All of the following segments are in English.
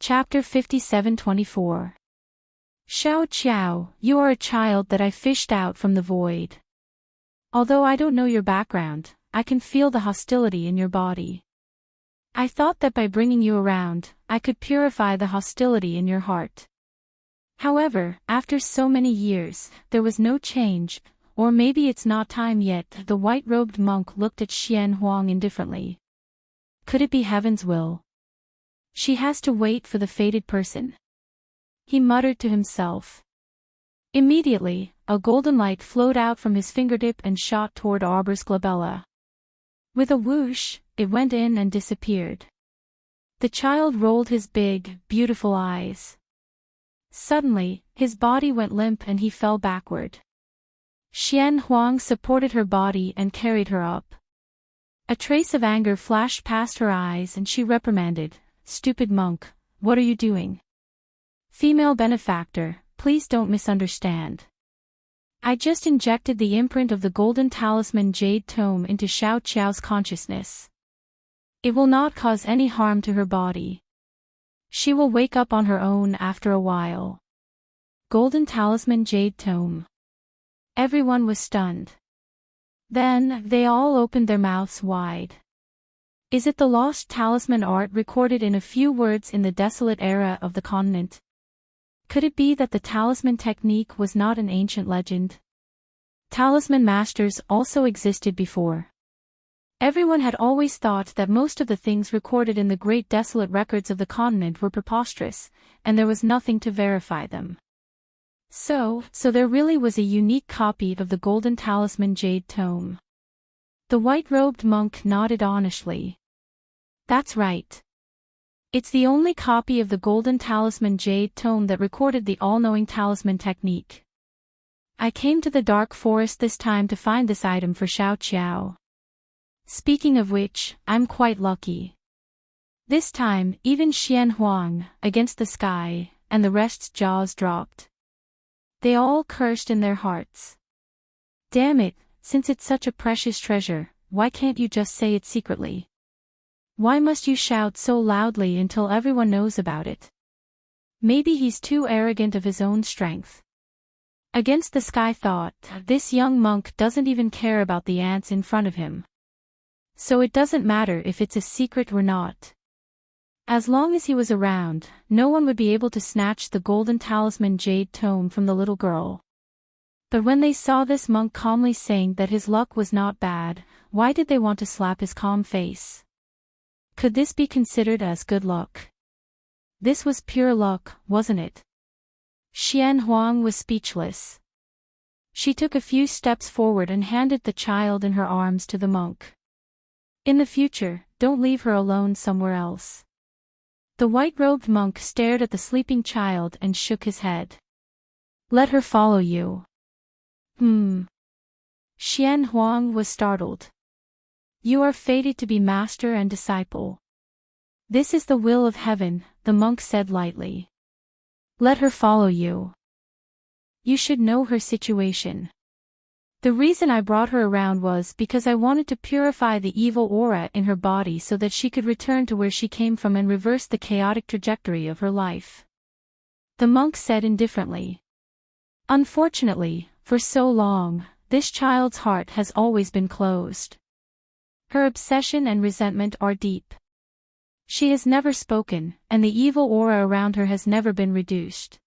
Chapter 57-24. Xiao Qiao, you are a child that I fished out from the void. Although I don't know your background, I can feel the hostility in your body. I thought that by bringing you around, I could purify the hostility in your heart. However, after so many years, there was no change, or maybe it's not time yet. The white-robed monk looked at Xian Huang indifferently. Could it be heaven's will? She has to wait for the fated person. He muttered to himself. Immediately, a golden light flowed out from his fingertip and shot toward Arbor's glabella. With a whoosh, it went in and disappeared. The child rolled his big, beautiful eyes. Suddenly, his body went limp and he fell backward. Xian Huang supported her body and carried her up. A trace of anger flashed past her eyes and she reprimanded, "Stupid monk, what are you doing? Female benefactor, please don't misunderstand. I just injected the imprint of the golden talisman jade tome into Xiao Qiao's consciousness. It will not cause any harm to her body. She will wake up on her own after a while." Golden talisman jade tome. Everyone was stunned. Then, they all opened their mouths wide. Is it the lost talisman art recorded in a few words in the desolate era of the continent? Could it be that the talisman technique was not an ancient legend? Talisman masters also existed before. Everyone had always thought that most of the things recorded in the great desolate records of the continent were preposterous, and there was nothing to verify them. So there really was a unique copy of the golden talisman jade tome. The white-robed monk nodded honestly. That's right. It's the only copy of the golden talisman jade tome that recorded the all-knowing talisman technique. I came to the dark forest this time to find this item for Xiao Qiao. Speaking of which, I'm quite lucky. This time, even Xian Huang, against the sky, and the rest's jaws dropped. They all cursed in their hearts. Damn it, since it's such a precious treasure, why can't you just say it secretly? Why must you shout so loudly until everyone knows about it? Maybe he's too arrogant of his own strength. Against the sky thought, this young monk doesn't even care about the ants in front of him. So it doesn't matter if it's a secret or not. As long as he was around, no one would be able to snatch the golden talisman jade tome from the little girl. But when they saw this monk calmly saying that his luck was not bad, why did they want to slap his calm face? Could this be considered as good luck? This was pure luck, wasn't it? Xian Huang was speechless. She took a few steps forward and handed the child in her arms to the monk. In the future, don't leave her alone somewhere else. The white-robed monk stared at the sleeping child and shook his head. Let her follow you. Xian Huang was startled. You are fated to be master and disciple. This is the will of heaven, the monk said lightly. Let her follow you. You should know her situation. The reason I brought her around was because I wanted to purify the evil aura in her body so that she could return to where she came from and reverse the chaotic trajectory of her life. The monk said indifferently. Unfortunately, for so long, this child's heart has always been closed. Her obsession and resentment are deep. She has never spoken, and the evil aura around her has never been reduced.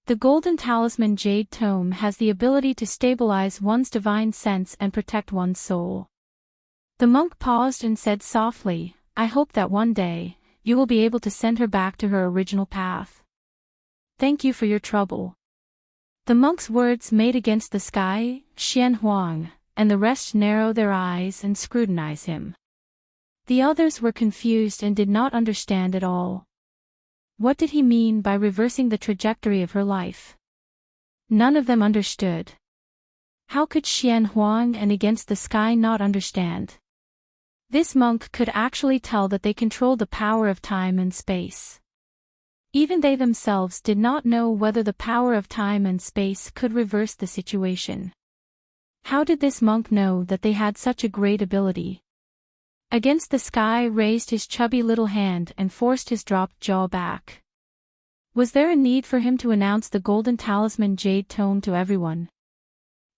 The golden talisman jade tome has the ability to stabilize one's divine sense and protect one's soul. The monk paused and said softly, I hope that one day, you will be able to send her back to her original path. Thank you for your trouble. The monk's words made against the sky, Xian Huang, and the rest narrow their eyes and scrutinize him. The others were confused and did not understand at all. What did he mean by reversing the trajectory of her life? None of them understood. How could Xian Huang and Against the Sky not understand? This monk could actually tell that they controlled the power of time and space. Even they themselves did not know whether the power of time and space could reverse the situation. How did this monk know that they had such a great ability? Against the Sky raised his chubby little hand and forced his dropped jaw back. Was there a need for him to announce the golden talisman jade tome to everyone?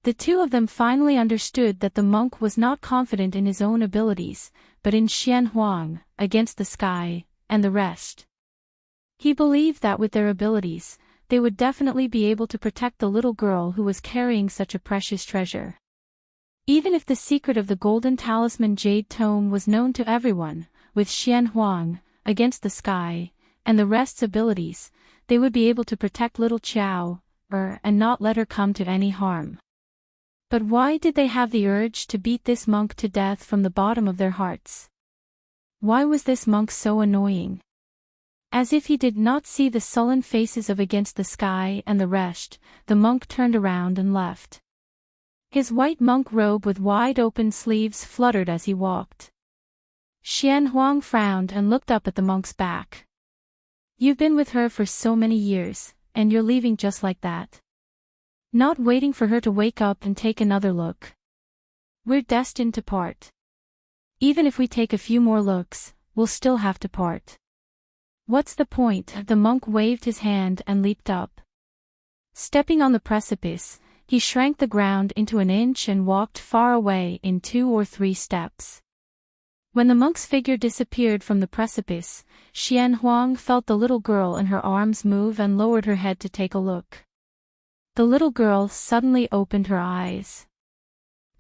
The two of them finally understood that the monk was not confident in his own abilities, but in Xian Huang, Against the Sky, and the rest. He believed that with their abilities, they would definitely be able to protect the little girl who was carrying such a precious treasure. Even if the secret of the golden talisman jade tome was known to everyone, with Xian Huang, Against the Sky, and the rest's abilities, they would be able to protect little Qiao, and not let her come to any harm. But why did they have the urge to beat this monk to death from the bottom of their hearts? Why was this monk so annoying? As if he did not see the sullen faces of Against the Sky and the rest, the monk turned around and left. His white monk robe with wide-open sleeves fluttered as he walked. Xian Huang frowned and looked up at the monk's back. "You've been with her for so many years, and you're leaving just like that. Not waiting for her to wake up and take another look. We're destined to part. Even if we take a few more looks, we'll still have to part. What's the point?" The monk waved his hand and leaped up. Stepping on the precipice, he shrank the ground into an inch and walked far away in 2 or 3 steps. When the monk's figure disappeared from the precipice, Xian Huang felt the little girl in her arms move and lowered her head to take a look. The little girl suddenly opened her eyes.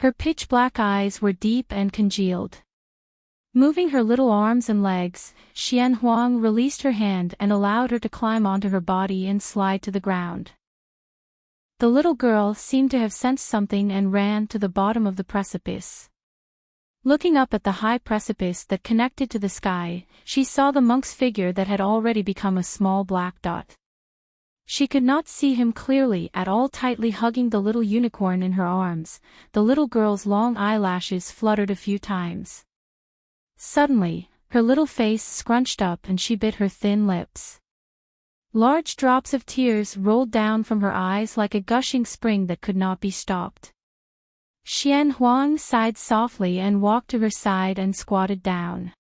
Her pitch-black eyes were deep and congealed. Moving her little arms and legs, Xian Huang released her hand and allowed her to climb onto her body and slide to the ground. The little girl seemed to have sensed something and ran to the bottom of the precipice. Looking up at the high precipice that connected to the sky, she saw the monk's figure that had already become a small black dot. She could not see him clearly at all. Tightly hugging the little unicorn in her arms, the little girl's long eyelashes fluttered a few times. Suddenly, her little face scrunched up and she bit her thin lips. Large drops of tears rolled down from her eyes like a gushing spring that could not be stopped. Xian Huang sighed softly and walked to her side and squatted down.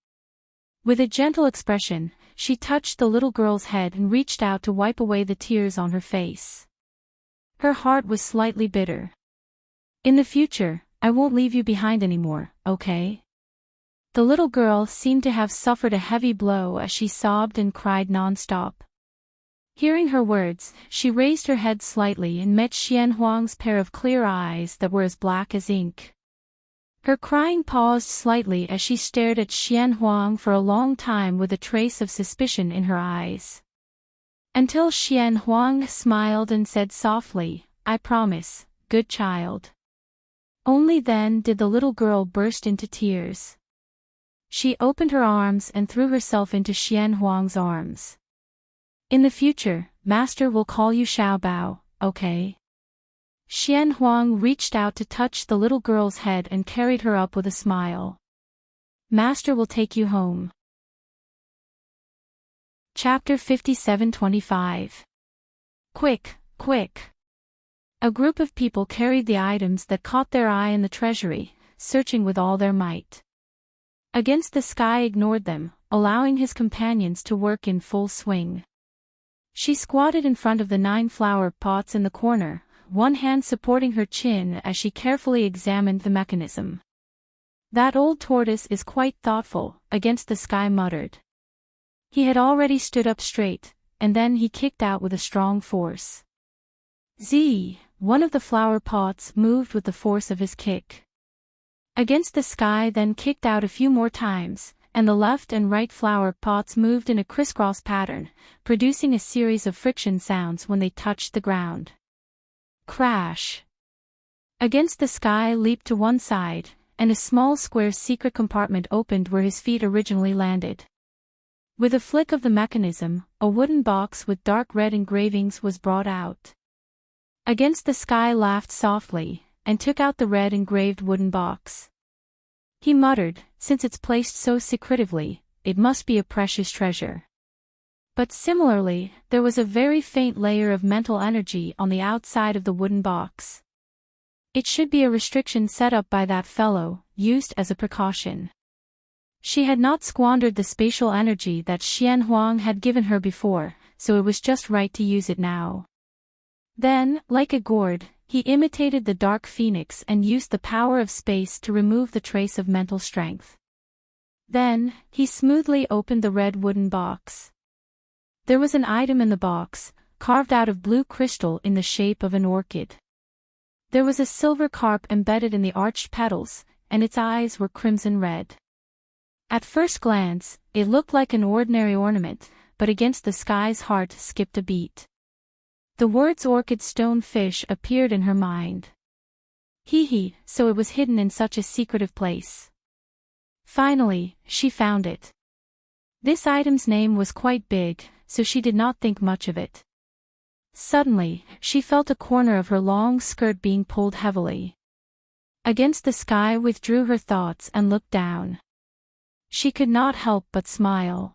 With a gentle expression, she touched the little girl's head and reached out to wipe away the tears on her face. Her heart was slightly bitter. "In the future, I won't leave you behind anymore, okay?" The little girl seemed to have suffered a heavy blow as she sobbed and cried non-stop. Hearing her words, she raised her head slightly and met Xian Huang's pair of clear eyes that were as black as ink. Her crying paused slightly as she stared at Xian Huang for a long time with a trace of suspicion in her eyes. Until Xian Huang smiled and said softly, "I promise, good child." Only then did the little girl burst into tears. She opened her arms and threw herself into Xian Huang's arms. "In the future, Master will call you Xiaobao, okay?" Xian Huang reached out to touch the little girl's head and carried her up with a smile. "Master will take you home." Chapter 57-25. Quick, quick! A group of people carried the items that caught their eye in the treasury, searching with all their might. Against the Sky ignored them, allowing his companions to work in full swing. She squatted in front of the 9 flower pots in the corner, one hand supporting her chin as she carefully examined the mechanism. "That old tortoise is quite thoughtful," Against the Sky muttered. He had already stood up straight, and then he kicked out with a strong force. One of the flower pots moved with the force of his kick. Against the Sky then kicked out a few more times, and the left and right flower pots moved in a crisscross pattern, producing a series of friction sounds when they touched the ground. Crash! Against the Sky leaped to one side, and a small square secret compartment opened where his feet originally landed. With a flick of the mechanism, a wooden box with dark red engravings was brought out. Against the Sky laughed softly, and took out the red engraved wooden box. He muttered, "Since it's placed so secretively, it must be a precious treasure." But similarly, there was a very faint layer of mental energy on the outside of the wooden box. It should be a restriction set up by that fellow, used as a precaution. She had not squandered the spatial energy that Xian Huang had given her before, so it was just right to use it now. Then, like a gourd, he imitated the dark phoenix and used the power of space to remove the trace of mental strength. Then, he smoothly opened the red wooden box. There was an item in the box, carved out of blue crystal in the shape of an orchid. There was a silver carp embedded in the arched petals, and its eyes were crimson red. At first glance, it looked like an ordinary ornament, but against the sky's heart skipped a beat. The words orchid stone fish appeared in her mind. So it was hidden in such a secretive place. Finally, she found it. This item's name was quite big, so she did not think much of it. Suddenly, she felt a corner of her long skirt being pulled heavily. Against the sky withdrew her thoughts and looked down. She could not help but smile.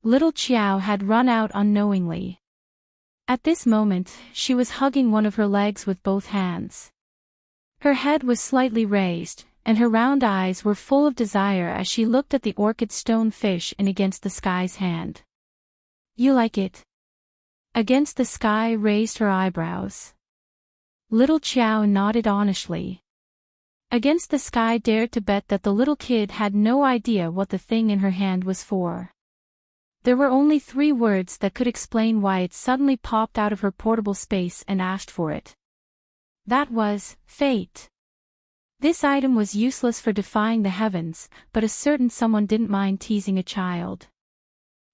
Little Qiao had run out unknowingly. At this moment, she was hugging one of her legs with both hands. Her head was slightly raised, and her round eyes were full of desire as she looked at the orchid stone fish in Against the Sky's hand. You like it? Against the Sky raised her eyebrows. Little Qiao nodded honestly. Against the Sky dared to bet that the little kid had no idea what the thing in her hand was for. There were only 3 words that could explain why it suddenly popped out of her portable space and asked for it. That was, fate. This item was useless for defying the heavens, but a certain someone didn't mind teasing a child.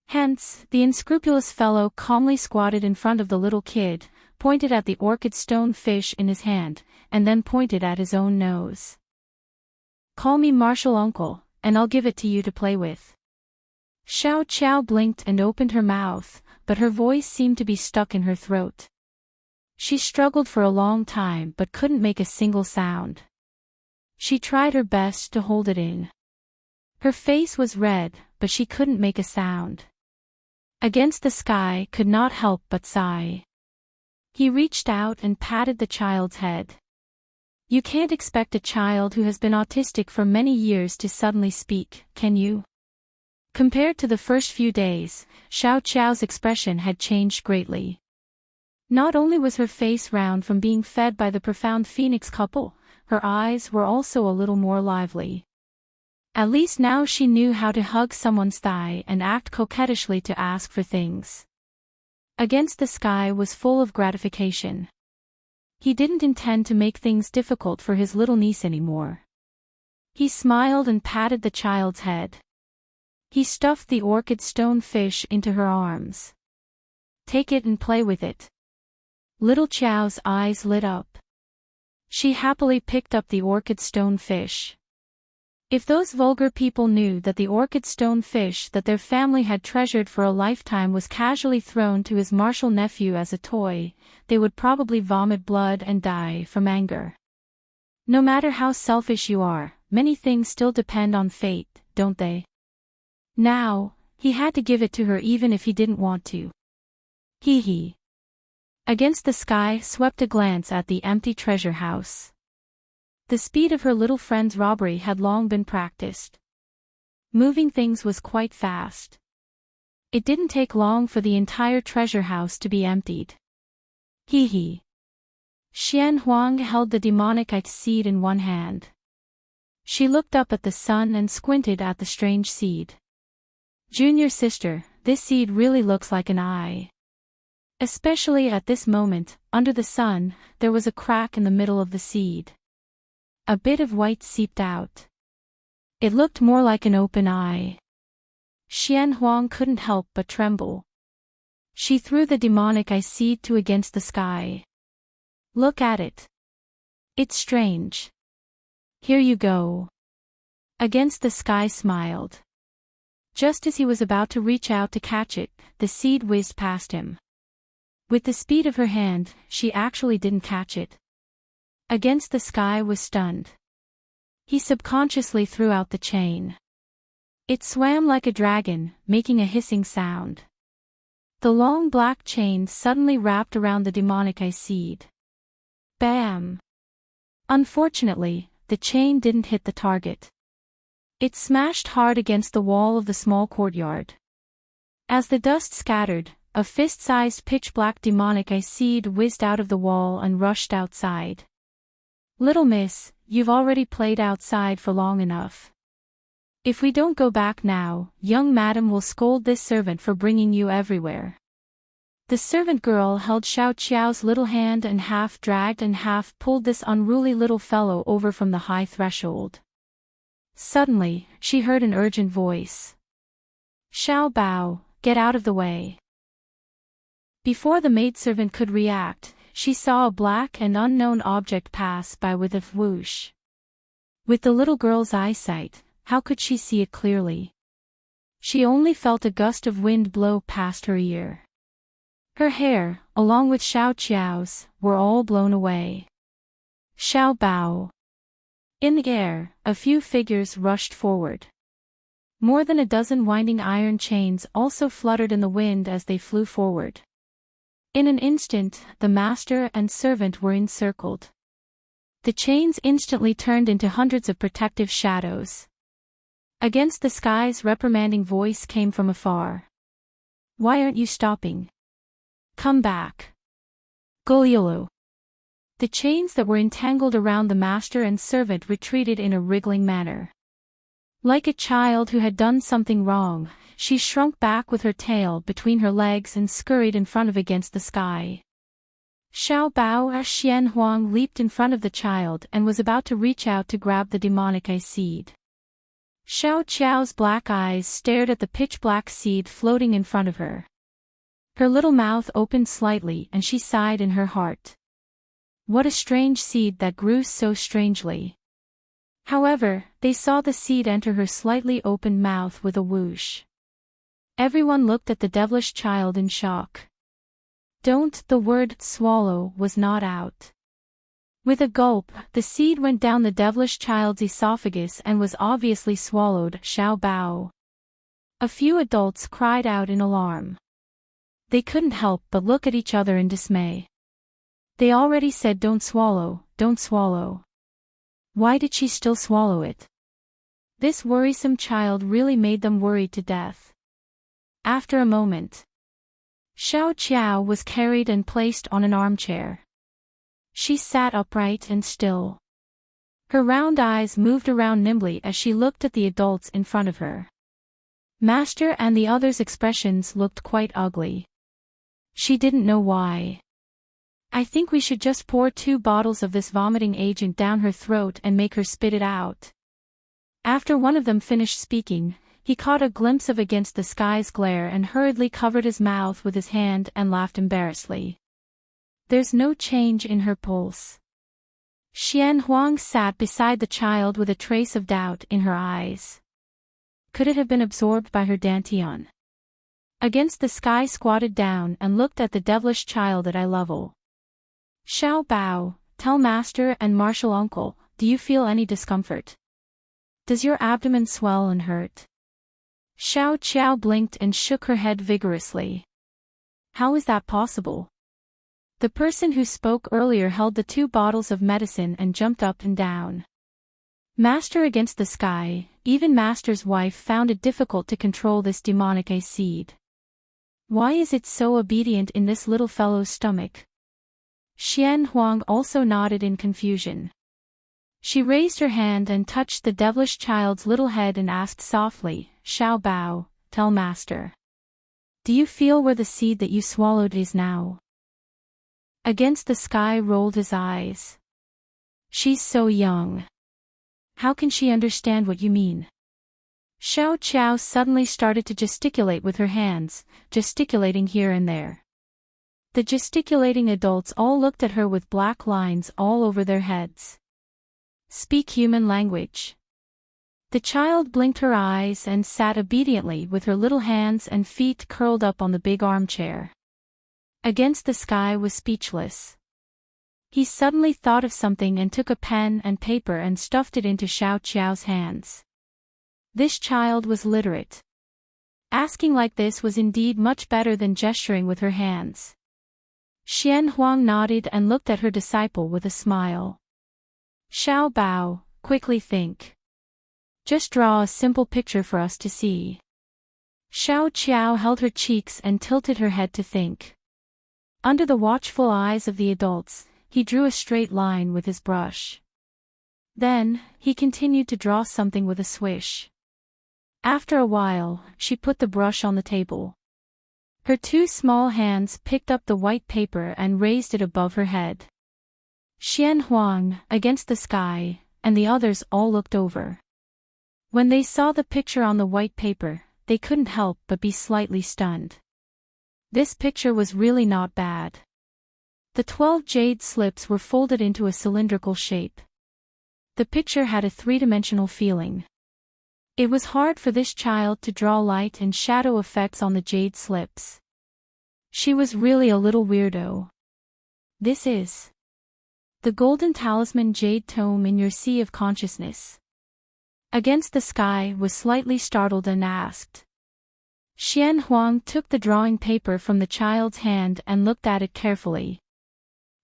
Hence, the unscrupulous fellow calmly squatted in front of the little kid, pointed at the orchid stone fish in his hand, and then pointed at his own nose. Call me Marshal Uncle, and I'll give it to you to play with. Xiao Qiao blinked and opened her mouth, but her voice seemed to be stuck in her throat. She struggled for a long time but couldn't make a single sound. She tried her best to hold it in. Her face was red, but she couldn't make a sound. Against the Sky could not help but sigh. He reached out and patted the child's head. You can't expect a child who has been autistic for many years to suddenly speak, can you? Compared to the first few days, Xiao Qiao's expression had changed greatly. Not only was her face round from being fed by the profound phoenix couple, her eyes were also a little more lively. At least now she knew how to hug someone's thigh and act coquettishly to ask for things. Against the Sky was full of gratification. He didn't intend to make things difficult for his little niece anymore. He smiled and patted the child's head. He stuffed the orchid stone fish into her arms. Take it and play with it. Little Qiao's eyes lit up. She happily picked up the orchid stone fish. If those vulgar people knew that the orchid stone fish that their family had treasured for a lifetime was casually thrown to his martial nephew as a toy, they would probably vomit blood and die from anger. No matter how selfish you are, many things still depend on fate, don't they? Now, he had to give it to her even if he didn't want to. Against the Sky swept a glance at the empty treasure house. The speed of her little friend's robbery had long been practiced. Moving things was quite fast. It didn't take long for the entire treasure house to be emptied. Xian Huang held the demonic ice seed in one hand. She looked up at the sun and squinted at the strange seed. Junior sister, this seed really looks like an eye. Especially at this moment, under the sun, there was a crack in the middle of the seed. A bit of white seeped out. It looked more like an open eye. Xian Huang couldn't help but tremble. She threw the demonic eye seed to Against the Sky. Look at it. It's strange. Here you go. Against the Sky smiled. Just as he was about to reach out to catch it, the seed whizzed past him. With the speed of her hand, she actually didn't catch it. Against the Sky was stunned. He subconsciously threw out the chain. It swam like a dragon, making a hissing sound. The long black chain suddenly wrapped around the demonic eye seed. Bam! Unfortunately, the chain didn't hit the target. It smashed hard against the wall of the small courtyard. As the dust scattered, a fist-sized pitch-black demonic seed whizzed out of the wall and rushed outside. "Little miss, you've already played outside for long enough. If we don't go back now, young madam will scold this servant for bringing you everywhere." The servant girl held Xiao Qiao's little hand and half dragged and half pulled this unruly little fellow over from the high threshold. Suddenly, she heard an urgent voice. "Xiao Bao, get out of the way." Before the maidservant could react, she saw a black and unknown object pass by with a whoosh. With the little girl's eyesight, how could she see it clearly? She only felt a gust of wind blow past her ear. Her hair, along with Xiao Qiao's, were all blown away. "Xiao Bao." In the air, a few figures rushed forward. More than a dozen winding iron chains also fluttered in the wind as they flew forward. In an instant, the master and servant were encircled. The chains instantly turned into hundreds of protective shadows. Against the sky's reprimanding voice came from afar. "Why aren't you stopping? Come back. Guliulu." The chains that were entangled around the master and servant retreated in a wriggling manner. Like a child who had done something wrong, she shrunk back with her tail between her legs and scurried in front of against the sky. Xiao Bao as Xian Huang leaped in front of the child and was about to reach out to grab the demonic seed. Xiao Qiao's black eyes stared at the pitch-black seed floating in front of her. Her little mouth opened slightly and she sighed in her heart. What a strange seed that grew so strangely. However, they saw the seed enter her slightly opened mouth with a whoosh. Everyone looked at the devilish child in shock. The word swallow was not out. With a gulp, the seed went down the devilish child's esophagus and was obviously swallowed. Xiao Bao. A few adults cried out in alarm. They couldn't help but look at each other in dismay. They already said don't swallow, don't swallow. Why did she still swallow it? This worrisome child really made them worried to death. After a moment, Xiao Qiao was carried and placed on an armchair. She sat upright and still. Her round eyes moved around nimbly as she looked at the adults in front of her. Master and the others' expressions looked quite ugly. She didn't know why. "I think we should just pour 2 bottles of this vomiting agent down her throat and make her spit it out." After one of them finished speaking, he caught a glimpse of against the sky's glare and hurriedly covered his mouth with his hand and laughed embarrassedly. "There's no change in her pulse." Xian Huang sat beside the child with a trace of doubt in her eyes. Could it have been absorbed by her dantian? Against the sky squatted down and looked at the devilish child at eye level. "Xiao Bao, tell master and martial uncle, do you feel any discomfort? Does your abdomen swell and hurt?" Xiao Qiao blinked and shook her head vigorously. "How is that possible?" The person who spoke earlier held the 2 bottles of medicine and jumped up and down. Master against the sky, even Master's wife found it difficult to control this demonic seed. Why is it so obedient in this little fellow's stomach? Xian Huang also nodded in confusion. She raised her hand and touched the devilish child's little head and asked softly, "Xiao Bao, tell master. Do you feel where the seed that you swallowed is now?" Against the sky rolled his eyes. "She's so young. How can she understand what you mean?" Xiao Qiao suddenly started to gesticulate with her hands, gesticulating here and there. The gesticulating adults all looked at her with black lines all over their heads. "Speak human language." The child blinked her eyes and sat obediently with her little hands and feet curled up on the big armchair. Against the sky was speechless. He suddenly thought of something and took a pen and paper and stuffed it into Xiao Qiao's hands. This child was literate. Asking like this was indeed much better than gesturing with her hands. Xian Huang nodded and looked at her disciple with a smile. "Xiao Bao, quickly think. Just draw a simple picture for us to see. Xiao Qiao held her cheeks and tilted her head to think. Under the watchful eyes of the adults, he drew a straight line with his brush. Then, he continued to draw something with a swish. After a while, she put the brush on the table. Her two small hands picked up the white paper and raised it above her head. Xian Huang, against the sky, and the others all looked over. When they saw the picture on the white paper, they couldn't help but be slightly stunned. This picture was really not bad. The 12 jade slips were folded into a cylindrical shape. The picture had a three-dimensional feeling. It was hard for this child to draw light and shadow effects on the jade slips. She was really a little weirdo. This is the golden talisman jade tome in your sea of consciousness. Against the sky was slightly startled and asked. Xian Huang took the drawing paper from the child's hand and looked at it carefully.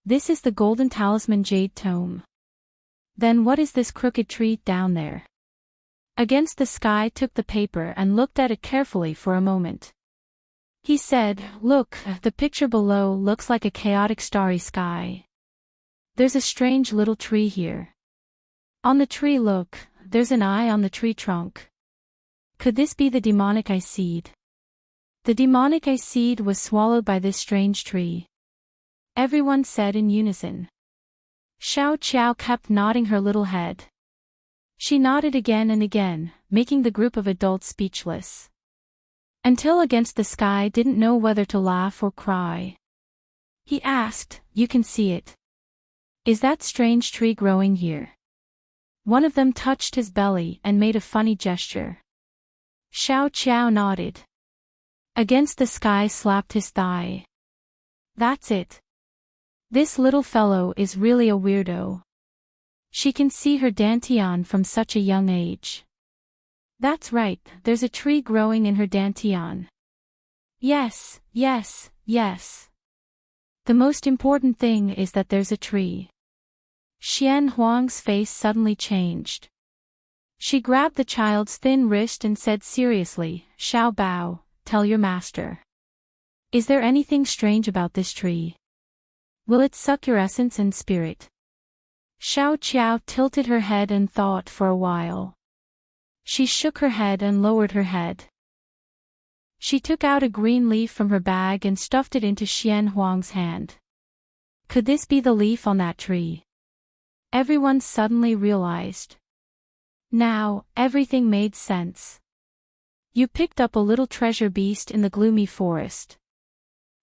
This is the golden talisman jade tome. Then what is this crooked tree down there? Against the sky took the paper and looked at it carefully for a moment. He said, "Look, the picture below looks like a chaotic starry sky. There's a strange little tree here. On the tree look, there's an eye on the tree trunk. Could this be the demonic ice seed?" The demonic ice seed was swallowed by this strange tree. Everyone said in unison. Xiao Qiao kept nodding her little head. She nodded again and again, making the group of adults speechless. Until Against the Sky didn't know whether to laugh or cry. He asked, "You can see it. Is that strange tree growing here?" One of them touched his belly and made a funny gesture. Xiao Qiao nodded. Against the Sky slapped his thigh. "That's it. This little fellow is really a weirdo. She can see her dantian from such a young age." "That's right, there's a tree growing in her dantian." Yes, yes, yes. The most important thing is that there's a tree." Xian Huang's face suddenly changed. She grabbed the child's thin wrist and said seriously, "Xiao Bao, tell your master. Is there anything strange about this tree? Will it suck your essence and spirit?" Xiao Qiao tilted her head and thought for a while. She shook her head and lowered her head. She took out a green leaf from her bag and stuffed it into Xian Huang's hand. Could this be the leaf on that tree? Everyone suddenly realized. Now, everything made sense. You picked up a little treasure beast in the gloomy forest.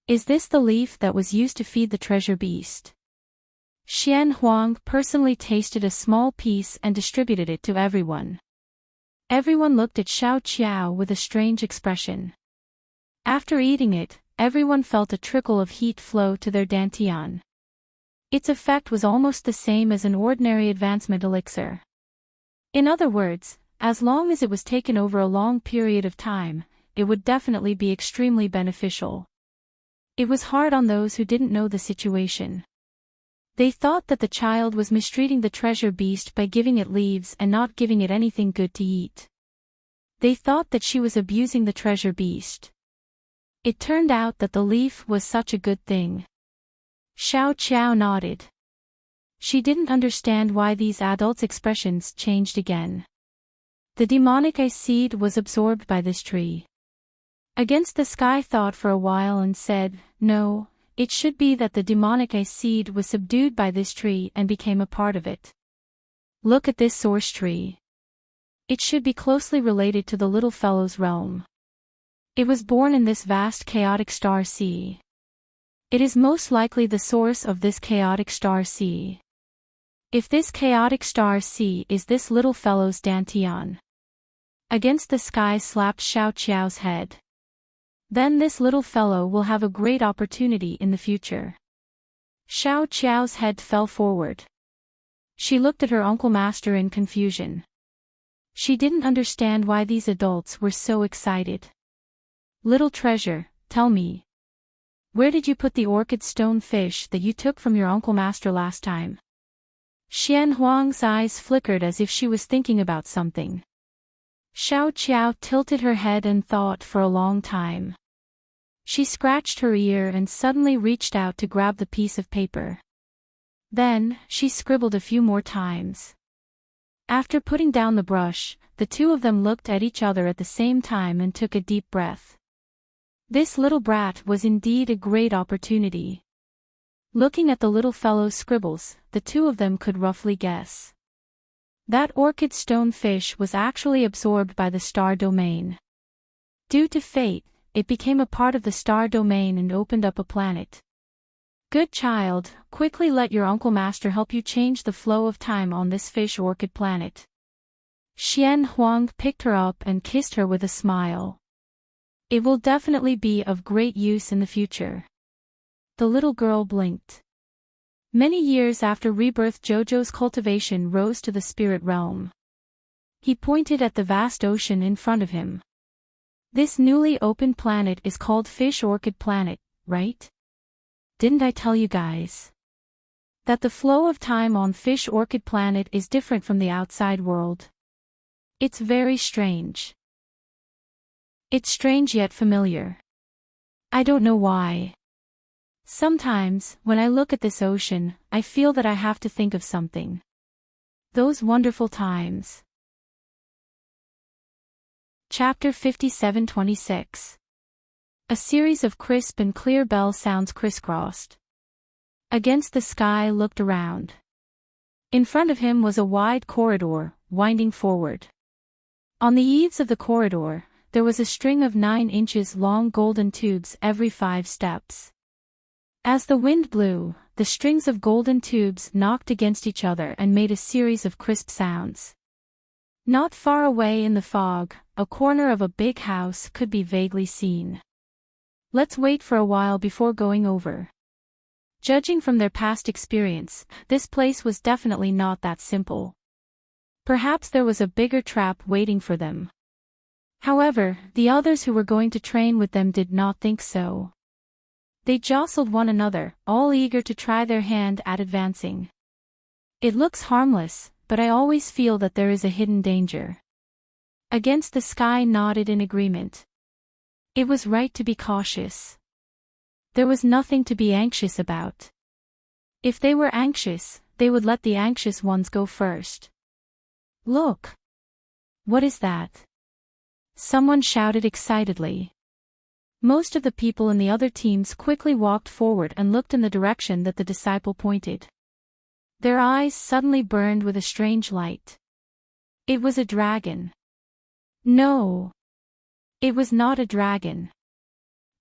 Is this the leaf that was used to feed the treasure beast? Xian Huang personally tasted a small piece and distributed it to everyone. Everyone looked at Xiao Qiao with a strange expression. After eating it, everyone felt a trickle of heat flow to their dantian. Its effect was almost the same as an ordinary advancement elixir. In other words, as long as it was taken over a long period of time, it would definitely be extremely beneficial. It was hard on those who didn't know the situation. They thought that the child was mistreating the treasure beast by giving it leaves and not giving it anything good to eat. They thought that she was abusing the treasure beast. It turned out that the leaf was such a good thing. Xiao Qiao nodded. She didn't understand why these adults' expressions changed again. The demonic ice seed was absorbed by this tree. Against the Sky thought for a while and said, "No, it should be that the demonic ice seed was subdued by this tree and became a part of it. Look at this source tree. It should be closely related to the little fellow's realm. It was born in this vast chaotic star sea. It is most likely the source of this chaotic star sea. If this chaotic star sea is this little fellow's dantian." Against the Sky slapped Xiao Qiao's head. "Then this little fellow will have a great opportunity in the future." Xiao Qiao's head fell forward. She looked at her uncle master in confusion. She didn't understand why these adults were so excited. "Little treasure, tell me. Where did you put the orchid stone fish that you took from your uncle master last time?" Xian Huang's eyes flickered as if she was thinking about something. Xiao Qiao tilted her head and thought for a long time. She scratched her ear and suddenly reached out to grab the piece of paper. Then, she scribbled a few more times. After putting down the brush, the two of them looked at each other at the same time and took a deep breath. This little brat was indeed a great opportunity. Looking at the little fellow's scribbles, the two of them could roughly guess. That orchid stone fish was actually absorbed by the star domain. Due to fate, it became a part of the star domain and opened up a planet. Good child, quickly let your Uncle Master help you change the flow of time on this fish orchid planet. Xian Huang picked her up and kissed her with a smile. It will definitely be of great use in the future. The little girl blinked. Many years after rebirth, Jojo's cultivation rose to the spirit realm. He pointed at the vast ocean in front of him. This newly opened planet is called Fish Orchid Planet, right? Didn't I tell you guys that the flow of time on Fish Orchid Planet is different from the outside world? It's very strange. It's strange yet familiar. I don't know why. Sometimes, when I look at this ocean, I feel that I have to think of something. Those wonderful times. Chapter 57-26. A series of crisp and clear bell sounds crisscrossed. Against the sky looked around. In front of him was a wide corridor, winding forward. On the eaves of the corridor, there was a string of 9 inches long golden tubes every 5 steps. As the wind blew, the strings of golden tubes knocked against each other and made a series of crisp sounds. Not far away in the fog, a corner of a big house could be vaguely seen. Let's wait for a while before going over. Judging from their past experience, this place was definitely not that simple. Perhaps there was a bigger trap waiting for them. However, the others who were going to train with them did not think so. They jostled one another, all eager to try their hand at advancing. It looks harmless, but I always feel that there is a hidden danger. Against the Sky nodded in agreement. It was right to be cautious. There was nothing to be anxious about. If they were anxious, they would let the anxious ones go first. Look! What is that? Someone shouted excitedly. Most of the people in the other teams quickly walked forward and looked in the direction that the disciple pointed. Their eyes suddenly burned with a strange light. It was a dragon. No. It was not a dragon.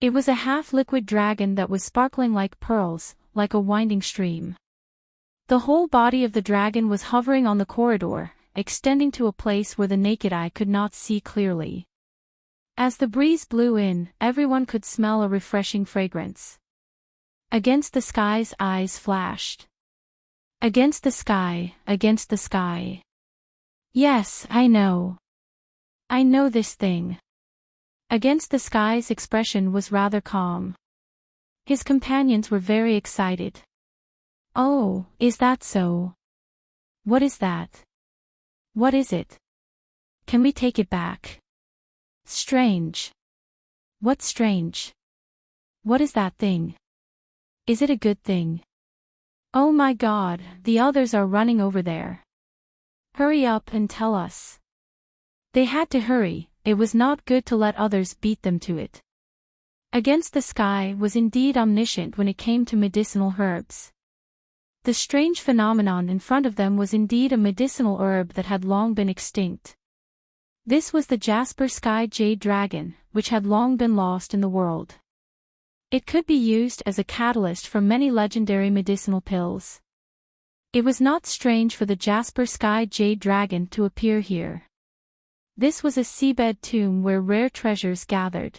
It was a half-liquid dragon that was sparkling like pearls, like a winding stream. The whole body of the dragon was hovering on the corridor, extending to a place where the naked eye could not see clearly. As the breeze blew in, everyone could smell a refreshing fragrance. Against the Sky's eyes flashed. Against the sky, against the sky. Yes, I know. I know this thing. Against the Sky's expression was rather calm. His companions were very excited. Oh, is that so? What is that? What is it? Can we take it back? Strange. What's strange? What is that thing? Is it a good thing? Oh my God, the others are running over there. Hurry up and tell us. They had to hurry, it was not good to let others beat them to it. Against the Sky was indeed omniscient when it came to medicinal herbs. The strange phenomenon in front of them was indeed a medicinal herb that had long been extinct. This was the Jasper Sky Jade Dragon, which had long been lost in the world. It could be used as a catalyst for many legendary medicinal pills. It was not strange for the Jasper Sky Jade Dragon to appear here. This was a seabed tomb where rare treasures gathered.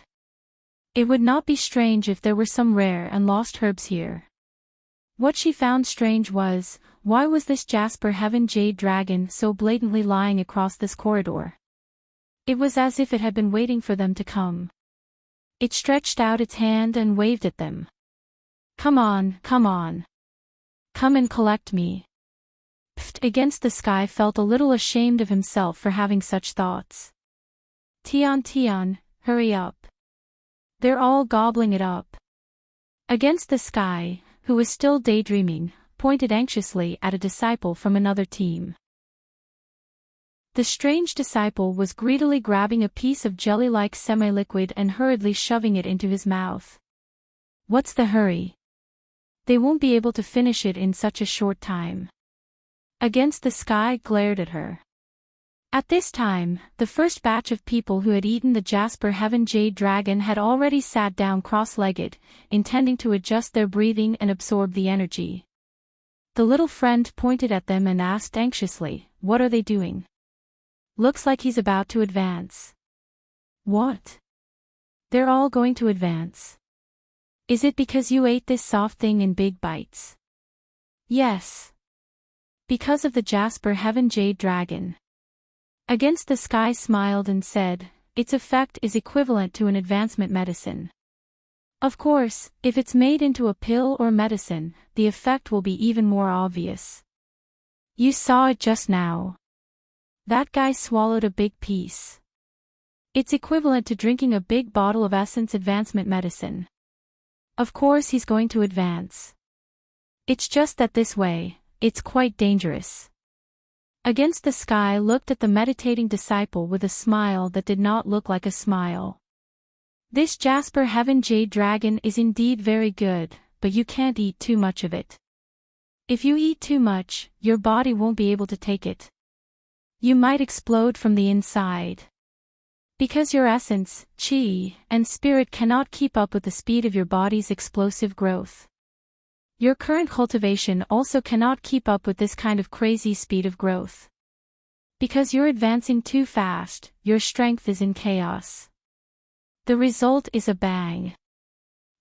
It would not be strange if there were some rare and lost herbs here. What she found strange was, why was this Jasper Heaven Jade Dragon so blatantly lying across this corridor? It was as if it had been waiting for them to come. It stretched out its hand and waved at them. Come on, come on. Come and collect me. Pfft! Against the Sky felt a little ashamed of himself for having such thoughts. Tion, hurry up. They're all gobbling it up. Against the Sky, who was still daydreaming, pointed anxiously at a disciple from another team. The strange disciple was greedily grabbing a piece of jelly-like semi-liquid and hurriedly shoving it into his mouth. What's the hurry? They won't be able to finish it in such a short time. Against the Sky glared at her. At this time, the first batch of people who had eaten the Jasper Heaven Jade Dragon had already sat down cross-legged, intending to adjust their breathing and absorb the energy. The little friend pointed at them and asked anxiously, "What are they doing?" "Looks like he's about to advance." "What? They're all going to advance? Is it because you ate this soft thing in big bites?" "Yes. Because of the Jasper Heaven Jade Dragon." Against the Sky smiled and said, "Its effect is equivalent to an advancement medicine. Of course, if it's made into a pill or medicine, the effect will be even more obvious. You saw it just now. That guy swallowed a big piece. It's equivalent to drinking a big bottle of Essence advancement medicine. Of course he's going to advance. It's just that this way, it's quite dangerous." Against the Sky looked at the meditating disciple with a smile that did not look like a smile. "This Jasper Heaven Jade Dragon is indeed very good, but you can't eat too much of it. If you eat too much, your body won't be able to take it. You might explode from the inside. Because your essence, chi, and spirit cannot keep up with the speed of your body's explosive growth. Your current cultivation also cannot keep up with this kind of crazy speed of growth. Because you're advancing too fast, your strength is in chaos. The result is a bang."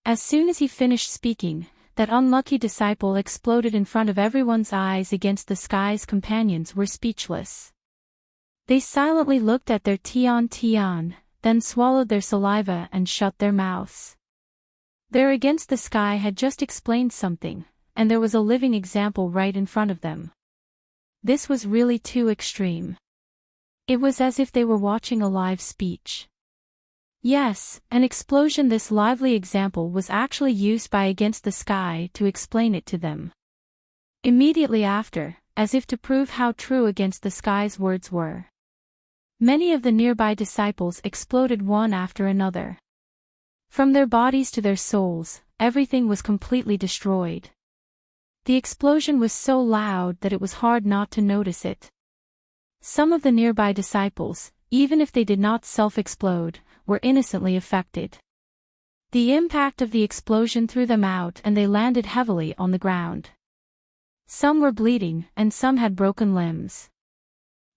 As soon as he finished speaking, that unlucky disciple exploded in front of everyone's eyes. Against the Sky's companions were speechless. They silently looked at their Tion, then swallowed their saliva and shut their mouths. There Against the Sky had just explained something, and there was a living example right in front of them. This was really too extreme. It was as if they were watching a live speech. Yes, an explosion. This lively example was actually used by Against the Sky to explain it to them. Immediately after, as if to prove how true Against the Sky's words were, many of the nearby disciples exploded one after another. From their bodies to their souls, everything was completely destroyed. The explosion was so loud that it was hard not to notice it. Some of the nearby disciples, even if they did not self-explode, were innocently affected. The impact of the explosion threw them out and they landed heavily on the ground. Some were bleeding and some had broken limbs.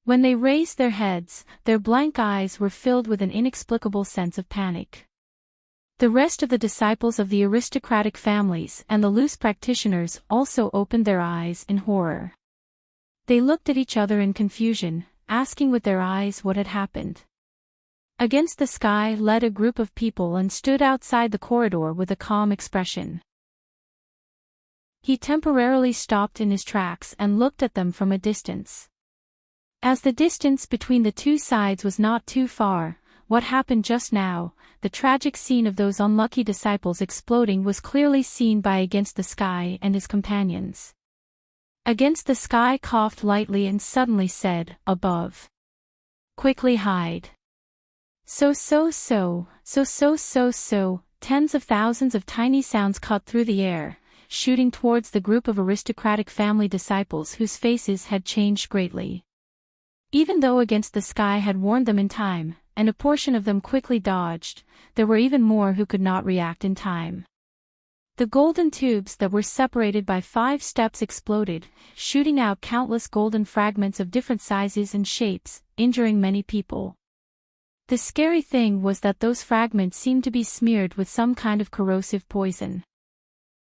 When they raised their heads, their blank eyes were filled with an inexplicable sense of panic. The rest of the disciples of the aristocratic families and the loose practitioners also opened their eyes in horror. They looked at each other in confusion, asking with their eyes what had happened. Against the Sky led a group of people and stood outside the corridor with a calm expression. He temporarily stopped in his tracks and looked at them from a distance. As the distance between the two sides was not too far, what happened just now, the tragic scene of those unlucky disciples exploding, was clearly seen by Against the Sky and his companions. Against the Sky coughed lightly and suddenly said, "Above. Quickly hide." So. Tens of thousands of tiny sounds cut through the air, shooting towards the group of aristocratic family disciples whose faces had changed greatly. Even though Against the Sky had warned them in time, and a portion of them quickly dodged, there were even more who could not react in time. The golden tubes that were separated by 5 steps exploded, shooting out countless golden fragments of different sizes and shapes, injuring many people. The scary thing was that those fragments seemed to be smeared with some kind of corrosive poison.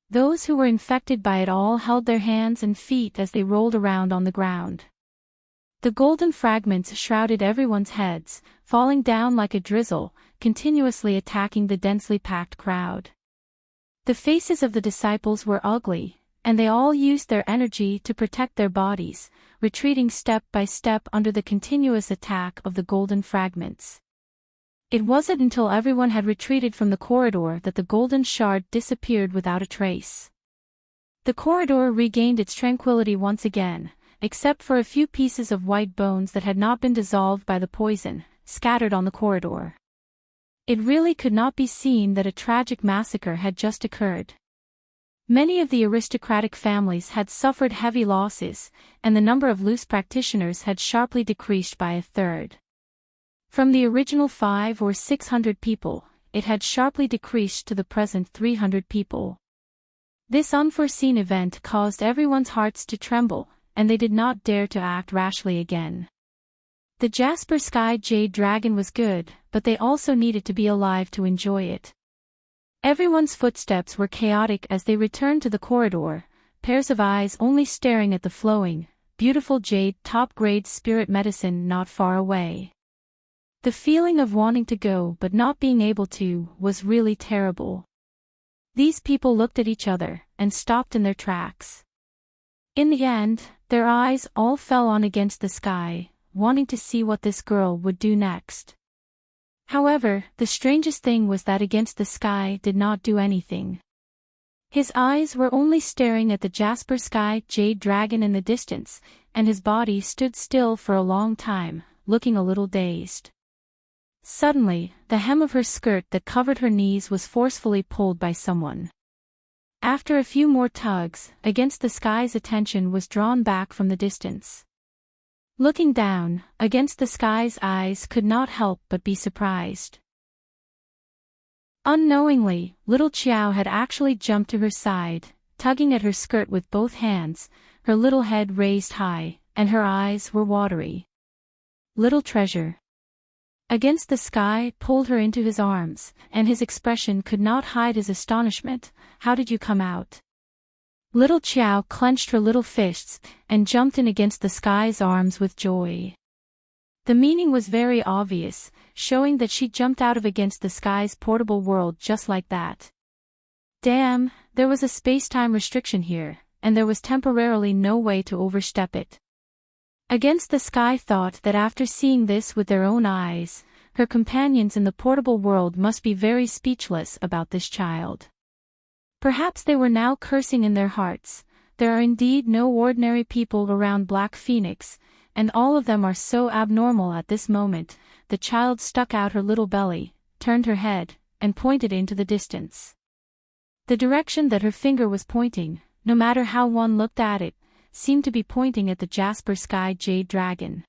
Those who were infected by it all held their hands and feet as they rolled around on the ground. The golden fragments shrouded everyone's heads, falling down like a drizzle, continuously attacking the densely packed crowd. The faces of the disciples were ugly, and they all used their energy to protect their bodies, retreating step by step under the continuous attack of the golden fragments. It wasn't until everyone had retreated from the corridor that the golden shard disappeared without a trace. The corridor regained its tranquility once again, except for a few pieces of white bones that had not been dissolved by the poison, scattered on the corridor. It really could not be seen that a tragic massacre had just occurred. Many of the aristocratic families had suffered heavy losses, and the number of loose practitioners had sharply decreased by a third. From the original 500 or 600 people, it had sharply decreased to the present 300 people. This unforeseen event caused everyone's hearts to tremble, and they did not dare to act rashly again. The Jasper Sky Jade Dragon was good, but they also needed to be alive to enjoy it. Everyone's footsteps were chaotic as they returned to the corridor, pairs of eyes only staring at the flowing, beautiful jade top-grade spirit medicine not far away. The feeling of wanting to go but not being able to was really terrible. These people looked at each other and stopped in their tracks. In the end, their eyes all fell on Against the Sky, wanting to see what this girl would do next. However, the strangest thing was that Against the Sky did not do anything. His eyes were only staring at the Jasper Sky Jade Dragon in the distance, and his body stood still for a long time, looking a little dazed. Suddenly, the hem of her skirt that covered her knees was forcefully pulled by someone. After a few more tugs, Against the Sky's attention was drawn back from the distance. Looking down, Against the Sky's eyes could not help but be surprised. Unknowingly, little Qiao had actually jumped to her side, tugging at her skirt with both hands, her little head raised high, and her eyes were watery. Little treasure. Against the Sky pulled her into his arms, and his expression could not hide his astonishment. How did you come out? Little Qiao clenched her little fists, and jumped in Against the Sky's arms with joy. The meaning was very obvious, showing that she jumped out of Against the Sky's portable world just like that. Damn, there was a space-time restriction here, and there was temporarily no way to overstep it. Against the Sky thought that after seeing this with their own eyes, her companions in the portable world must be very speechless about this child. Perhaps they were now cursing in their hearts. There are indeed no ordinary people around Black Phoenix, and all of them are so abnormal at this moment. The child stuck out her little belly, turned her head, and pointed into the distance. The direction that her finger was pointing, no matter how one looked at it, seemed to be pointing at the Jasper Sky Jade Dragon.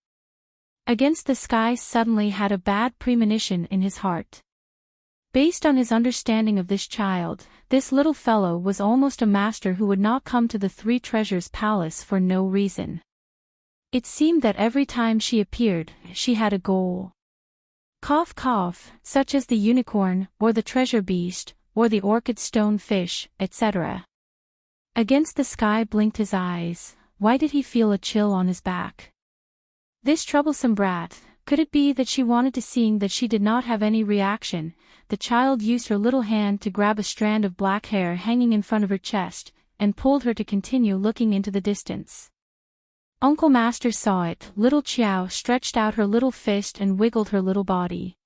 Against the Sky suddenly had a bad premonition in his heart. Based on his understanding of this child, this little fellow was almost a master who would not come to the Three Treasures Palace for no reason. It seemed that every time she appeared, she had a goal. Cough cough, such as the unicorn, or the treasure beast, or the orchid stone fish, etc. Against the Sky blinked his eyes. Why did he feel a chill on his back? This troublesome brat, could it be that she wanted to? Seeing that she did not have any reaction, the child used her little hand to grab a strand of black hair hanging in front of her chest, and pulled her to continue looking into the distance. Uncle Master saw it. Little Qiao stretched out her little fist and wiggled her little body.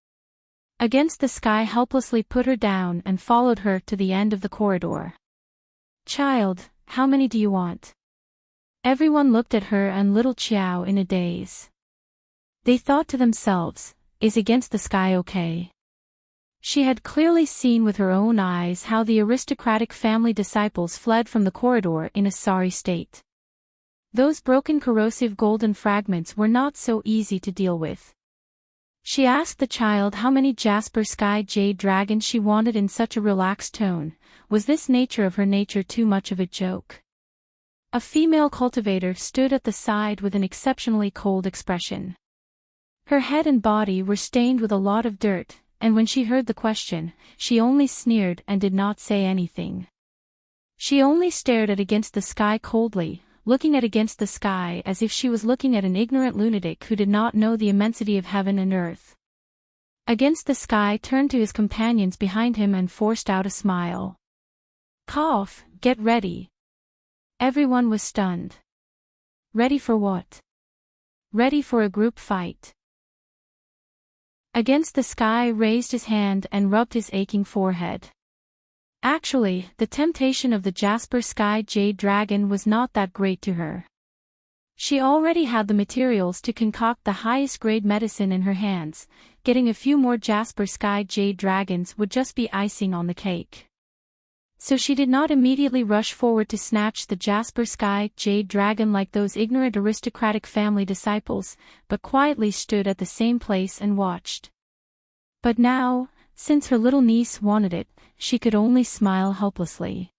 Against the Sky helplessly put her down and followed her to the end of the corridor. Child, how many do you want? Everyone looked at her and little Qiao in a daze. They thought to themselves, is Against the Sky okay? She had clearly seen with her own eyes how the aristocratic family disciples fled from the corridor in a sorry state. Those broken corrosive golden fragments were not so easy to deal with. She asked the child how many Jasper Sky Jade Dragons she wanted in such a relaxed tone. Was this nature of her nature too much of a joke? A female cultivator stood at the side with an exceptionally cold expression. Her head and body were stained with a lot of dirt, and when she heard the question, she only sneered and did not say anything. She only stared at Against the Sky coldly, looking at Against the Sky as if she was looking at an ignorant lunatic who did not know the immensity of heaven and earth. Against the Sky turned to his companions behind him and forced out a smile. Cough, get ready. Everyone was stunned. Ready for what? Ready for a group fight. Against the sky raised his hand and rubbed his aching forehead. Actually, the temptation of the Jasper Sky Jade Dragon was not that great to her. She already had the materials to concoct the highest grade medicine in her hands. Getting a few more Jasper Sky Jade Dragons would just be icing on the cake. So she did not immediately rush forward to snatch the Jasper Sky Jade Dragon like those ignorant aristocratic family disciples, but quietly stood at the same place and watched. But now, since her little niece wanted it, she could only smile helplessly.